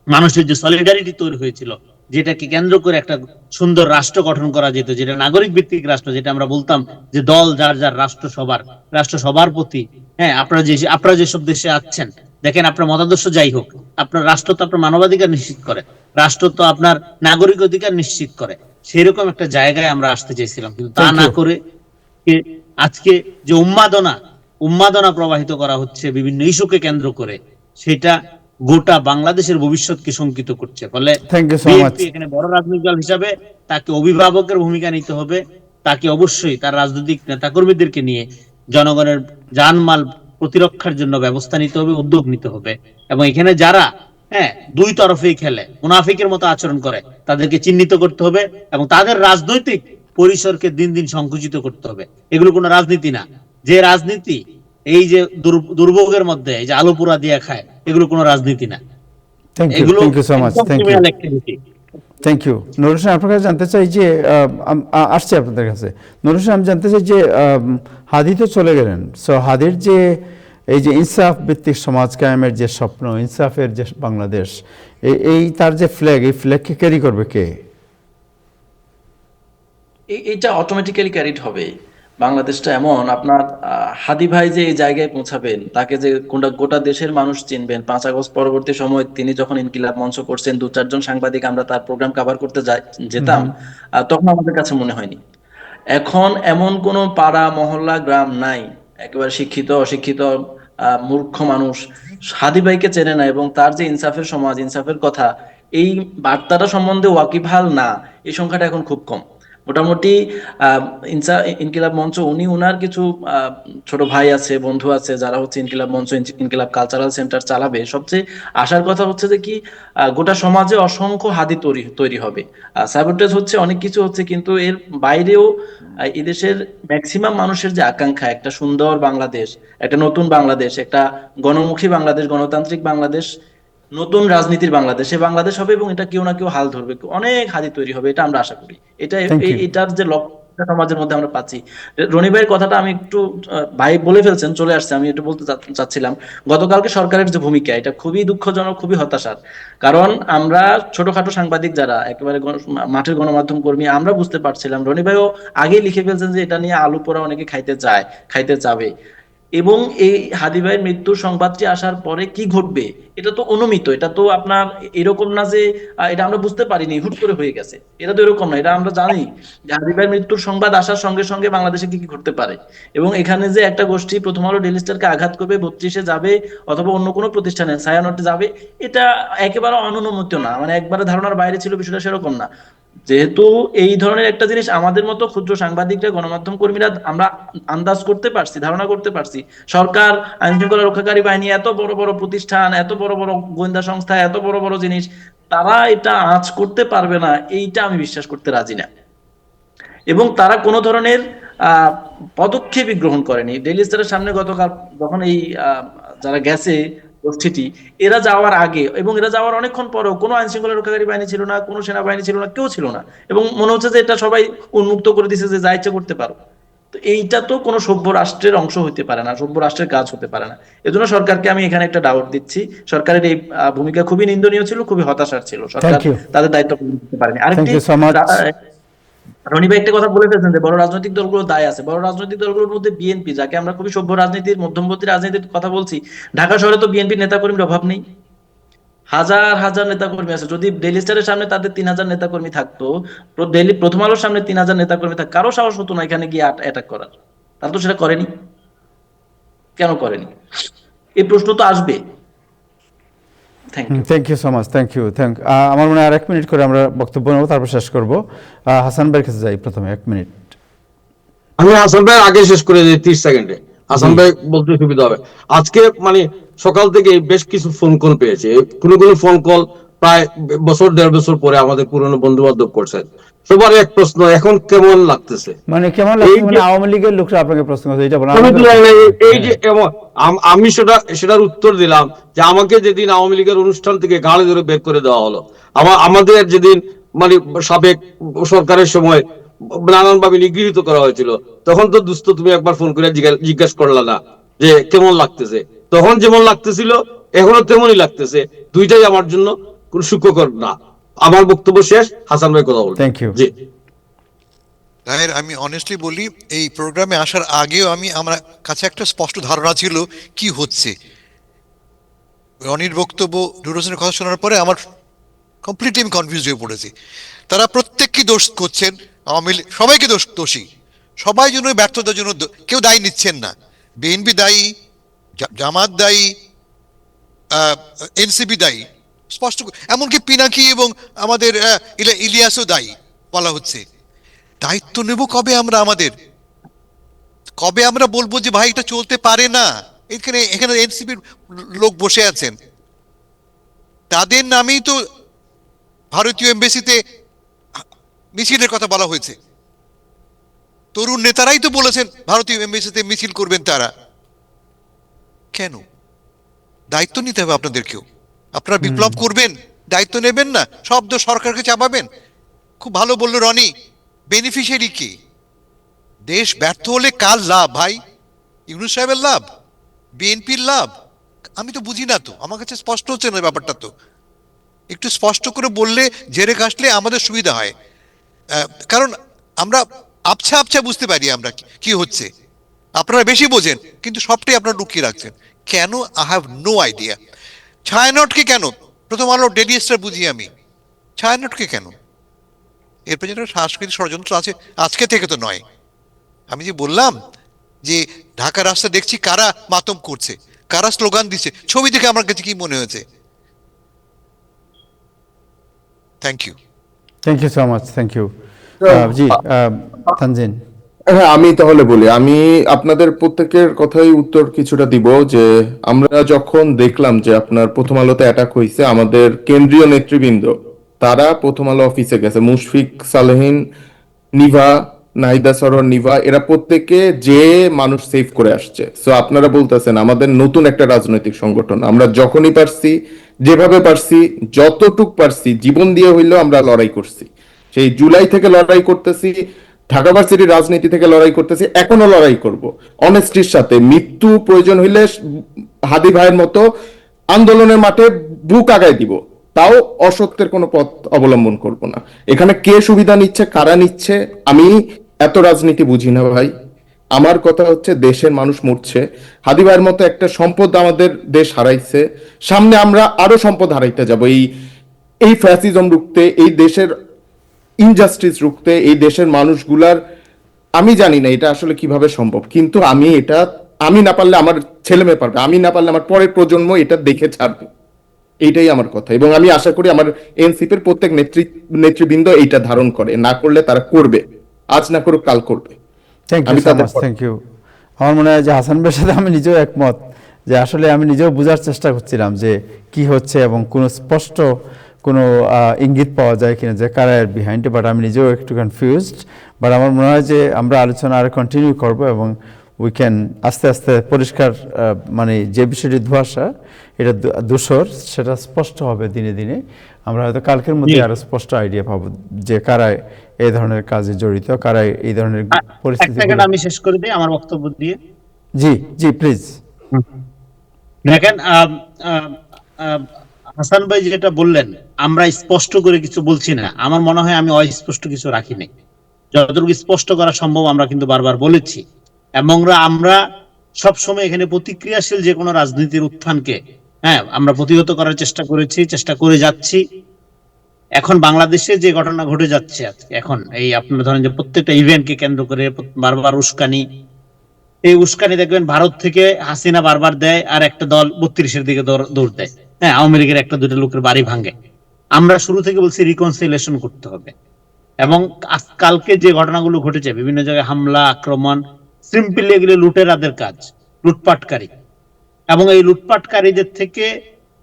মানুষের যে সলিডারিটি তৈরি হয়েছিল, যেটাকে কেন্দ্র করে একটা সুন্দর রাষ্ট্র গঠন করা যেত, যেটা নাগরিক ভিত্তিক রাষ্ট্র, যেটা আমরা বলতাম যে দল যার যার রাষ্ট্র সবার প্রতি। আপনারা যেসব দেশে আছেন, দেখেন আপনার মতাদর্শ যাই হোক, আপনার রাষ্ট্র তো আপনার মানবাধিকার নিশ্চিত করে, রাষ্ট্র তো আপনার নাগরিক অধিকার নিশ্চিত করে। সেরকম একটা জায়গায় আমরা আসতে চাইছিলাম, কিন্তু তা না করে আজকে যে উন্মাদনা প্রবাহিত করা হচ্ছে বিভিন্ন ইস্যুকে কেন্দ্র করে, সেটা গোটা বাংলাদেশের ভবিষ্যৎকে শঙ্কিত করছে। ফলে এখানে বড় রাজনৈতিক দল হিসাবে তাকে অভিভাবকের ভূমিকা নিতে হবে, তাকে অবশ্যই তার রাজনৈতিক নেতাকর্মীদেরকে নিয়ে জনগণের জানমাল প্রতিরক্ষার জন্য ব্যবস্থা নিতে হবে, উদ্যোগ নিতে হবে। এবং এখানে যারা দুই তরফেই খেলে, মুনাফিকের মতো আচরণ করে, তাদেরকে চিহ্নিত করতে হবে এবং তাদের রাজনৈতিক পরিসরকে দিন দিন সংকুচিত করতে হবে। এগুলো কোনো রাজনীতি না। যে রাজনীতি এই যে দুর্ভোগের মধ্যে এই যে আলো পোড়া দিয়ে খায়, এগুলো কোনো রাজনীতি না। এগুলো
থ্যাংক ইউ। নুরুল হোসেন, আপনার কাছে জানতে চাই যে আসছে আপনাদের কাছে, নুরুল হোসেন, আমি জানতে চাই যে হাদি তো চলে গেলেন, সো হাদির যে এই যে ইনসাফ ভিত্তিক সমাজ কায়েমের যে স্বপ্ন, ইনসাফের যে বাংলাদেশ, এই তার যে ফ্ল্যাগ, এই ফ্ল্যাগকে ক্যারি করবে কে?
এটা অটোমেটিক্যালি ক্যারিড হবে। বাংলাদেশটা এমন, আপনার হাদি ভাই যে এই জায়গায় পৌঁছাবেন, তাকে যে গোটা দেশের মানুষ চিনবেন। 5 আগস্ট পরবর্তী সময় তিনি যখন ইনকিলাব মঞ্চ করছেন, 2-4 জন সাংবাদিক আমরা তার প্রোগ্রাম কভার করতে যেতাম, তখন আমাদের কাছে মনে হয়নি। এখন এমন কোন পাড়া, মহল্লা, গ্রাম নাই একেবারে শিক্ষিত অশিক্ষিত মূর্খ মানুষ হাদি ভাইকে চেনে না এবং তার যে ইনসাফের সমাজ, ইনসাফের কথা, এই বার্তাটা সম্বন্ধে ওয়াকিবহাল না, এই সংখ্যাটা এখন খুব কম। মোটামুটি ইনকিলাব মঞ্চ, উনি উনার কিছু ছোট ভাই আছে, বন্ধু আছে যারা হচ্ছে ইনকিলাব মঞ্চ, ইনকিলাব কালচারাল সেন্টার চালাবে। সবচেয়ে আশার কথা হচ্ছে যে কি গোটা সমাজে অসংখ্য হাদি তৈরি তৈরি হবে। সাইবোটেজ হচ্ছে, অনেক কিছু হচ্ছে, কিন্তু এর বাইরেও এদেশের ম্যাক্সিমাম মানুষের যে আকাঙ্ক্ষা একটা সুন্দর বাংলাদেশ, একটা নতুন বাংলাদেশ, একটা গণমুখী বাংলাদেশ, গণতান্ত্রিক বাংলাদেশ, নতুন রাজনীতির বাংলাদেশ, সে বাংলাদেশ হবে এবং এটা কেউ না কেউ হাল ধরবে, অনেক হাদি তৈরি হবে, এটা আমরা আশা করি। এটা
থ্যাংক ইউ।
এটার যে লক্ষ্য সমাজের মধ্যে আমরা পাচ্ছি। রনি ভাইয়ের কথাটা আমি একটু ভাই বলে ফেলছেন, চলে আসছে, আমি একটু বলতে চাচ্ছিলাম। গতকালকে সরকারের যে ভূমিকা, এটা খুবই দুঃখজনক, খুবই হতাশার। কারণ আমরা ছোটখাটো সাংবাদিক যারা একেবারে মাঠের গণমাধ্যম কর্মী, আমরা বুঝতে পারছিলাম, রনি ভাইও আগেই লিখে ফেলছেন যে এটা নিয়ে আলু পোড়া অনেকে খাইতে চায়, খাইতে চাবে। এবং এই হাদি ভাইয়ের মৃত্যুর সংবাদটি আসার পরে কি ঘটবে এটা তো অনুমিত, এটা তো আপনার এরকম না যে এটা আমরা বুঝতে পারিনি হুট করে হয়ে গেছে, এটা তো এরকম না, এটা আমরা জানি যে হাদি ভাইয়ের মৃত্যুর সংবাদ আসার সঙ্গে সঙ্গে বাংলাদেশে কি কি ঘটতে পারে। এবং এখানে যে একটা গোষ্ঠী প্রথম আলো ডেইলি স্টারকে আঘাত করবে, 32-এ যাবে অথবা অন্য কোনো প্রতিষ্ঠানে ছায়ানটে যাবে, এটা একেবারে অনুমোদিত না, মানে একবারে ধারণার বাইরে ছিল বিষয়টা, সেরকম না। যেহেতু এই ধরনের একটা জিনিস আমাদের মতো ক্ষুদ্র সাংবাদিকরা, গণমাধ্যম কর্মীরা আমরা আন্দাজ করতে পারছি, ধারণা করতে পারছি, সরকার, আইন শৃঙ্খলা রক্ষাকারী বাহিনী, এত বড় বড় প্রতিষ্ঠান, এত বড় বড় গোয়েন্দা সংস্থা, এত বড় বড় জিনিস, তারা এটা আঁচ করতে পারবে না, এইটা আমি বিশ্বাস করতে রাজি না। এবং তারা কোনো ধরনের পদক্ষেপই গ্রহণ করেনি। ডেইলি স্টারের সামনে গতকাল যখন এই যারা গেছে গোষ্ঠীটি, এরা যাওয়ার আগে এবং এরা যাওয়ার অনেকক্ষণ পরেও কোনো আইন শৃঙ্খলা রক্ষাকারী বাহিনী ছিল না, কোনো সেনাবাহিনী ছিল না, কেউ ছিল না। এবং মনে হচ্ছে যে এটা সবাই উন্মুক্ত করে দিছে যে যা ইচ্ছে করতে পারো। তো এইটা তো কোনো সভ্য রাষ্ট্রের অংশ হতে পারে না, সভ্য রাষ্ট্রের কাজ হতে পারে না। এজন্য সরকারকে আমি এখানে একটা ডাউট দিচ্ছি, সরকারের এই ভূমিকা খুবই নিন্দনীয় ছিল, খুবই হতাশার ছিল, সরকার
থ্যাংক ইউ।
তাদের দায়িত্ব পালন করতে পারেনি।
থ্যাংক
আরেকটি
ইউ সো মাচ।
রনি ভাই একটা কথা বলে ফেলছেন যে বড় রাজনৈতিক দলগুলোর দায় আছে। বড় রাজনৈতিক দলগুলোর মধ্যে বিএনপি, যাকে আমরা খুবই সভ্য রাজনীতির, মধ্যমপন্থী রাজনীতির কথা বলছি, ঢাকা শহরে তো বিএনপির নেতাকর্মীর অভাব নেই, হাজার হাজার নেতাকর্মী আছে। যদি ডেইলি স্টারের সামনে তাদের 3000 নেতাকর্মী থাকতো, প্রথম আলোর সামনে 3000 নেতাকর্মী থাকতো, কারো সাহস হতো না এখানে গিয়ে অ্যাটাক করার। তারা তো সেটা করেনি, কেন করেনি? এই প্রশ্ন তো আসবে। Thank you.
Thank you so much, thank you. আমার মনে হয় আর 1 মিনিট করে আমরা বক্তব্য নেব, তারপর শেষ করব। হাসান ভাইয়ের কাছে যাই প্রথমে, 1 মিনিট।
আমি হাসান ভাই আগে শেষ করে দিই 30 সেকেন্ডে, হাসান ভাই বলতে সুবিধা হবে। আজকে মানে সকাল থেকে বেশ কিছু ফোন কল পেয়েছে, কোনো কোনো ফোন কল প্রায় বছর 1.5 বছর পরে আমাদের পুরনো বন্ধু বান্ধব করছেন। সবার এক প্রশ্ন, এখন কেমন লাগতেছে?
মানে কেমন লাগছে, মানে আওয়ামী লীগের লোকরা আপনাকে প্রশ্ন করছে, এটা বলা
এই যে আমি সেটার উত্তর দিলাম যে আমাকে যেদিন আওয়ামী লীগের অনুষ্ঠান থেকে গাড়ি ধরে বের করে দেওয়া হলো, আমাদের যেদিন মানে সাবেক সরকারের সময় নানান ভাবে নিগৃহীত করা হয়েছিল, তখন তো দুস্থ তুমি একবার ফোন করে জিজ্ঞাসা করলা না যে কেমন লাগতেছে? তখন যেমন লাগতেছিল এখনো তেমনই লাগতেছে, দুইটাই আমার জন্য কোন সুখকর না। আমার বক্তব্য শেষ, হাসান ভাই কথা বলুন।
Thank you.
জি,
তাহের, আমি অনেস্টলি বলি, এই প্রোগ্রামে আসার আগেও আমার কাছে একটা স্পষ্ট ধারণা ছিল কি হচ্ছে। রনির বক্তব্য, ডুরোজনের কথা শোনার পরে আমার কমপ্লিটলি আমি কনফিউজ হয়ে পড়েছি। তারা প্রত্যেককেই দোষ করছেন, আওয়ামী লীগ সবাইকে দোষী, সবাই জন্য ব্যর্থতার জন্য কেউ দায়ী নিচ্ছেন না। বিএনপি দায়ী, জামাত দায়ী, এনসিপি দায়ী, স্পষ্ট, এমনকি পিনাকি এবং আমাদের ইলিয়াসও দায়ী বলা হচ্ছে। দায়িত্ব নেব কবে আমরা? কবে আমরা বলবো যে ভাই এটা চলতে পারে না? এখানে এনসিপির লোক বসে আছেন, তাদের নামেই তো ভারতীয় এমবেসিতে মিছিলের কথা বলা হয়েছে। তরুণ নেতারাই তো বলেছেন ভারতীয় এমবেসিতে মিছিল করবেন তারা। কেন? দায়িত্ব নিতে হবে আপনাদেরকেও। আপনারা বিপ্লব করবেন, দায়িত্ব নেবেন না, সব দোষ সরকারকে চাপাবেন। খুব ভালো বললো রনি, বেনিফিশিয়ারি কি? দেশ ব্যর্থ হলে কার লাভ ভাই? ইউনূস সাহেবের লাভ? বিএনপির লাভ? আমি তো বুঝি না, তো আমার কাছে স্পষ্ট হচ্ছে না ব্যাপারটা। তো একটু স্পষ্ট করে বললে, জেরে কাশলে আমাদের সুবিধা হয়। কারণ আমরা আবছা আবছা বুঝতে পারি আমরা কি হচ্ছে, আপনারা বেশি বোঝেন, কিন্তু সবটাই আপনারা লুকিয়ে রাখছেন। কেন? I have no idea. ছায়ানটকে কেন? প্রথম আলো ডেইলি স্টার বুঝি আমি, ছায়ানটকে কেন? এর পেছনে সাংস্কৃতিক ষড়যন্ত্র আছে, আজকে থেকে তো নয়। আমি যে বললাম যে ঢাকা রাস্তা দেখছি কারা মাতম করছে, কারা স্লোগান দিচ্ছে, ছবি দেখে আমার কাছে কি মনে হয়েছে। Thank you.
Thank you so much, thank you. জি তানজিন।
হ্যাঁ, আমি তাহলে বলি, আমি আপনাদের প্রত্যেকের কথাই উত্তর কিছুটা দিব। যে আমরা যখন দেখলাম যে আপনার প্রথম আলোতে অ্যাটাক হয়েছে, আমাদের কেন্দ্রীয় নেতৃবৃন্দ তারা প্রথম আলো অফিসে গেছে, মুশফিক সালেহিন, নিভা, নাহিদা সরোয়ার নিভা, এরা প্রত্যেকে যে মানুষ সেভ করে আসছে। সো আপনারা বলতেছেন আমাদের নতুন একটা রাজনৈতিক সংগঠন, আমরা যখনই পারছি, যেভাবে পারছি, যতটুক পারছি, জীবন দিয়ে হইলেও আমরা লড়াই করছি। সেই জুলাই থেকে লড়াই করতেছি, ঢাকা ভার্সিটির রাজনীতি থেকে লড়াই করতেছি, এখনো লড়াই করব অনেস্টির সাথে। মৃত্যু প্রয়োজন হইলে হাদি ভাইয়ের মতো আন্দোলনের মাঠে বুক আগায় দিব, তাও অসত্যের কোনো পথ অবলম্বন করব না। এখানে কে সুবিধা নিচ্ছে, কারা নিচ্ছে, আমি এত রাজনীতি বুঝি না ভাই। আমার কথা হচ্ছে দেশের মানুষ মরছে, হাদি ভাইয়ের মতো একটা সম্পদ আমাদের দেশ হারাইছে, সামনে আমরা আরো সম্পদ হারাইতে যাব এই এই ফ্যাসিজম রুখতে, এই দেশের ইনজাস্টিস রুখতে, এই দেশের মানুষগুলার। আমি জানি না এটা আসলে কিভাবে সম্ভব, কিন্তু আমি না পারলে আমার ছেলে মেয়ে পারবে, আমি না পারলে আমার পরের প্রজন্ম এটা দেখে ছাড়বে। এইটাই আমার কথা, এবং আমি আশা করি আমার এনসিপির প্রত্যেক নেতৃবৃন্দ এইটা ধারণ করে, না করলে তারা করবে, আজ না করুক কাল করবে।
থ্যাংক ইউ
আমি
সো
তাদের
মাচ, থ্যাংক ইউ। আমার মনে হয় যে হাসান ভাইয়ের সাথে আমি নিজেও একমত, যে আসলে আমি নিজেও বোঝার চেষ্টা করছিলাম যে কি হচ্ছে এবং কোনো স্পষ্ট কোনো ইঙ্গিত পাওয়া যায় কিনা যে কারা এর বিহাইন্ডে, বাট আমি নিজেও একটু কনফিউজড। বাট আমার মনে হয় যে আমরা আলোচনা আরো কন্টিনিউ করব এবং উই ক্যান আস্তে আস্তে পরিষ্কার, মানে যে বিষয়টি ধোঁয়াশা, এটা ধূসর, সেটা স্পষ্ট হবে দিনে দিনে। আমরা হয়তো কালকের মধ্যে আরো স্পষ্ট আইডিয়া পাবো যে কারা এই ধরনের কাজে জড়িত, কারা এই ধরনের পরিস্থিতি।
আমি শেষ করে দিই আমার বক্তব্য দিয়ে।
জি জি প্লিজ।
দেখেন, হাসান ভাই যেটা বললেন, আমরা স্পষ্ট করে কিছু বলছি না, আমার মনে হয় আমি অস্পষ্ট কিছু রাখিনি। যতটুকু স্পষ্ট করা সম্ভব আমরা কিন্তু বারবার বলেছি, এবং আমরা সবসময় এখানে প্রতিক্রিয়াশীল যে কোনো রাজনীতির উত্থানকে আমরা প্রতিহত করার চেষ্টা করেছি, চেষ্টা করে যাচ্ছি। এখন বাংলাদেশে যে ঘটনা ঘটে যাচ্ছে আজকে, এখন এই আপনারা ধরেন যে প্রত্যেকটা ইভেন্টকে কেন্দ্র করে বারবার উস্কানি, এই উস্কানি দেখবেন ভারত থেকে হাসিনা বারবার দেয়, আর একটা দল 32-এর দিকে দৌড় দেয়। আওয়ামী লীগের একটা দুটো লোকের বাড়ি ভাঙে। আমরা শুরু থেকে বলছি রিকনসিলিয়েশন করতে হবে, এবং কালকে যে ঘটনাগুলো ঘটেছে, বিভিন্ন জায়গায় হামলা, আক্রমণ, সিম্পলি এগুলো লুটেরাদের কাজ, লুটপাটকারী। এবং এই লুটপাটকারীদের থেকে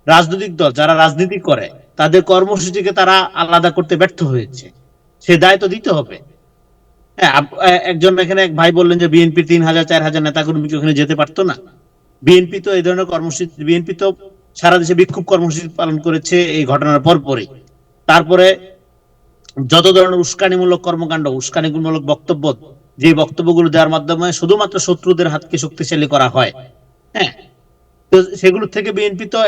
রাজনৈতিক দল যারা রাজনীতি করে তাদের কর্মসূচিকে তারা আলাদা করতে ব্যর্থ হয়েছে, সে দায় তো দিতে হবে। একজন এখানে এক ভাই বললেন যে বিএনপি 3000-4000 নেতাকর্মী ওখানে যেতে পারতো না। বিএনপি তো এই ধরনের কর্মসূচি, বিএনপি তো সারা দেশে বিক্ষোভ কর্মসূচি পালন করেছে এই ঘটনার পরপরই। তারপরে যত ধরনের উস্কানিমূলক কর্মকাণ্ড, উস্কানিমূলক বক্তব্য, যে বক্তব্যগুলো দেওয়ার মাধ্যমে শুধুমাত্র শত্রুদের হাতকে শক্তিশালী করা হয়, তো সেগুলো থেকে বিএনপি তো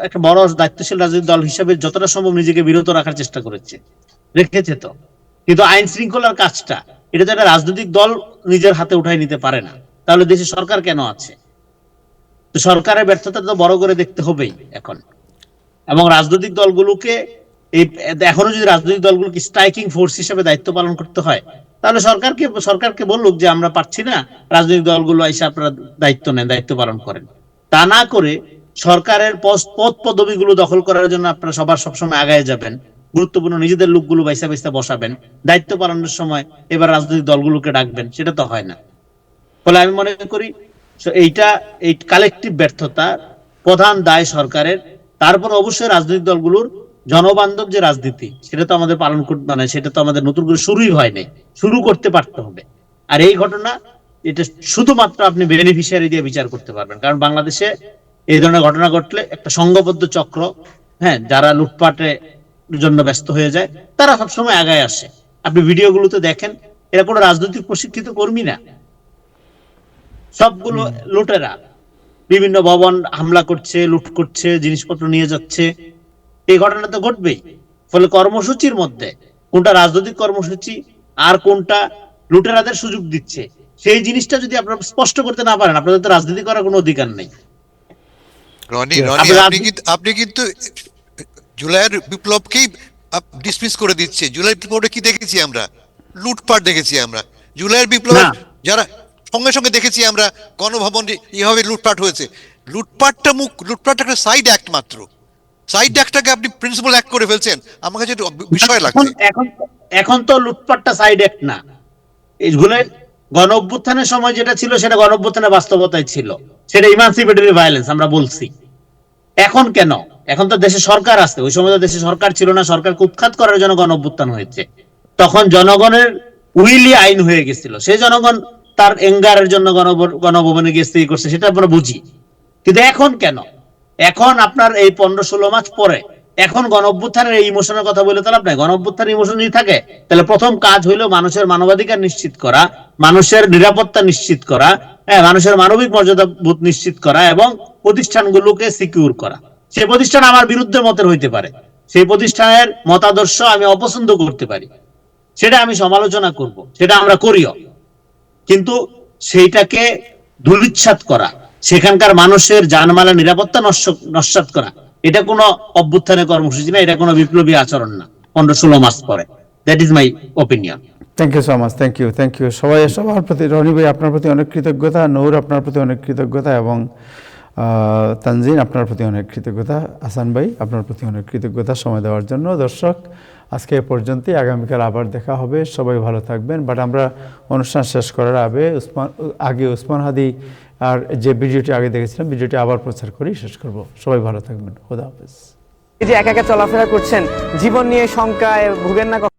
একটা বড় দায়িত্বশীল রাজনৈতিক দল হিসেবে যতটা সম্ভব নিজেকে বিরত রাখার চেষ্টা রেখেছে তো। কিন্তু আইন শৃঙ্খলার কাজটা, এটা তো একটা রাজনৈতিক দল নিজের হাতে উঠাই নিতে পারে না, তাহলে দেশে সরকার কেন আছে? তো সরকারের ব্যর্থতা তো বড় করে দেখতে হবেই এখন। এবং রাজনৈতিক দলগুলোকে এখনো যদি রাজনৈতিক দলগুলোকে স্ট্রাইকিং ফোর্স হিসেবে দায়িত্ব পালন করতে হয়, তাহলে সরকারকে বলুক যে আমরা পারছি না, রাজনৈতিক দলগুলো এসে আপনারা দায়িত্ব নেন, দায়িত্ব পালন করেন। তা না করে সরকারের পদ পদবিগুলো দখল করার জন্য আপনারা সবসময় আগায় যাবেন, গুরুত্বপূর্ণ নিজেদের লোকগুলো বাইসা বসাবেন, দায়িত্ব পালনের সময় এবার রাজনৈতিক দলগুলোকে ডাকবেন, সেটা তো হয় না। ফলে আমি মনে করি এই কালেকটিভ ব্যর্থতা, প্রধান দায় সরকারের। তারপর অবশ্যই রাজনৈতিক দলগুলোর জনবান্ধব যে রাজনীতি, সেটা তো আমাদের পালন করতে, মানে সেটা তো আমাদের নতুন করে শুরুই হয়নি, শুরু করতে পারতে হবে। আর এই ঘটনা, এটা শুধুমাত্র আপনি বেনিফিশিয়ারি দিয়ে বিচার করতে পারবেন, কারণ বাংলাদেশে এই ধরনের ঘটনা ঘটলে একটা সংঘবদ্ধ চক্র, যারা লুটপাটের জন্য ব্যস্ত হয়ে যায়, তারা সবসময় আগায় আসে। আপনি ভিডিওগুলোতে দেখেন, এরা কোনো রাজনৈতিক প্রশিক্ষিত কর্মী না, সবগুলো লুটেরা। বিভিন্ন ভবন হামলা করছে, লুট করছে, জিনিসপত্র নিয়ে যাচ্ছে, এই ঘটনা তো ঘটবেই। ফলে কর্মসূচির মধ্যে কোনটা রাজনৈতিক কর্মসূচি আর কোনটা লুটেরাদের সুযোগ দিচ্ছে, সেই জিনিসটা যদি আপনারা স্পষ্ট করতে না পারেন, আপনাদের তো রাজনীতি করার কোনো অধিকার নেই।
রনি, আপনি কিন্তু জুলাইয়ের বিপ্লবকেই ডিসমিস করে দিচ্ছে। জুলাই বিপ্লবে কি দেখেছি আমরা? লুটপাট দেখেছি আমরা। জুলাইয়ের বিপ্লবে যারা সঙ্গে সঙ্গে দেখেছি আমরা গণভবন এভাবে লুটপাট হয়েছে। লুটপাটটা একটা সাইড অ্যাক্ট মাত্র, সাইড অ্যাক্টটাকে আপনি প্রিন্সিপাল অ্যাক্ট করে ফেলছেন, আমার কাছে একটু বিষয়
এখন
লাগছে।
এখন এখন তো লুটপাটটা সাইড অ্যাক্ট না, এইগুলো গণ অভ্যুত্থানের সময় যেটা ছিল সেটা গণ অভ্যুত্থানের বাস্তবতায় ছিল, সেটা ইমানসিপেটরি ভায়োলেন্স আমরা বলছি। এখন কেন? এখন তো দেশে সরকার আছে, ওই সময় তো দেশে সরকার ছিল না, সরকারকে উৎখাত করার জন্য গণ অভ্যুত্থান হয়েছে। তখন জনগণের উইলি আইন হয়ে গেছিল, সেই জনগণ তার এঙ্গারের জন্য গণভবনে গিয়ে স্থির করছে, সেটা আমরা বুঝি। কিন্তু এখন কেন? এখন আপনার এই 15-16 মাস পরে এখন গণ অভ্যুত্থানের এই ইমোশনের কথা বলে তো লাভ নাই। গণ অভ্যুত্থানের ইমোশন যদি থাকে তাহলে প্রথম কাজ হইলো মানুষের মানবাধিকার নিশ্চিত করা, মানুষের নিরাপত্তা নিশ্চিত করা, মানুষের মানবিক মর্যাদা বোধ নিশ্চিত করা এবং প্রতিষ্ঠানগুলোকে সিকিউর করা। সেই প্রতিষ্ঠান আমার বিরুদ্ধে মতের হইতে পারে, সেই প্রতিষ্ঠানের মতাদর্শ আমি অপছন্দ করতে পারি, সেটা আমি সমালোচনা করব, সেটা আমরা করিও, কিন্তু সেইটাকে ধূলিসাৎ করা, সেখানকার মানুষের জানমালের নিরাপত্তা নস্যাৎ করা, এটা কোনো অভ্যুত্থানের কর্মসূচি না, এটা কোনো বিপ্লবী আচরণ না 15-16 মাস পরে। That is my opinion.
Thank you so much, thank you সবার প্রতি। রনি ভাই আপনার প্রতি অনেক কৃতজ্ঞতা, নূর আপনার প্রতি অনেক কৃতজ্ঞতা এবং তানজিন আপনার প্রতি অনেক কৃতজ্ঞতা, হাসান ভাই আপনার প্রতি অনেক কৃতজ্ঞতা সময় দেওয়ার জন্য। দর্শক, আজকে এ পর্যন্তই, আগামীকাল আবার দেখা হবে, সবাই ভালো থাকবেন। বাট আমরা অনুষ্ঠান শেষ করার আগে উসমান হাদি আর যে ভিডিওটি আগে দেখেছিলাম, ভিডিওটি আবার প্রচার করি, শেষ করব। সবাই ভালো থাকবেন, খোদা হাফেজ।
এই যে একা একা চলাফেরা করছেন, জীবন নিয়ে শঙ্কায় ভুগেন না কখনো?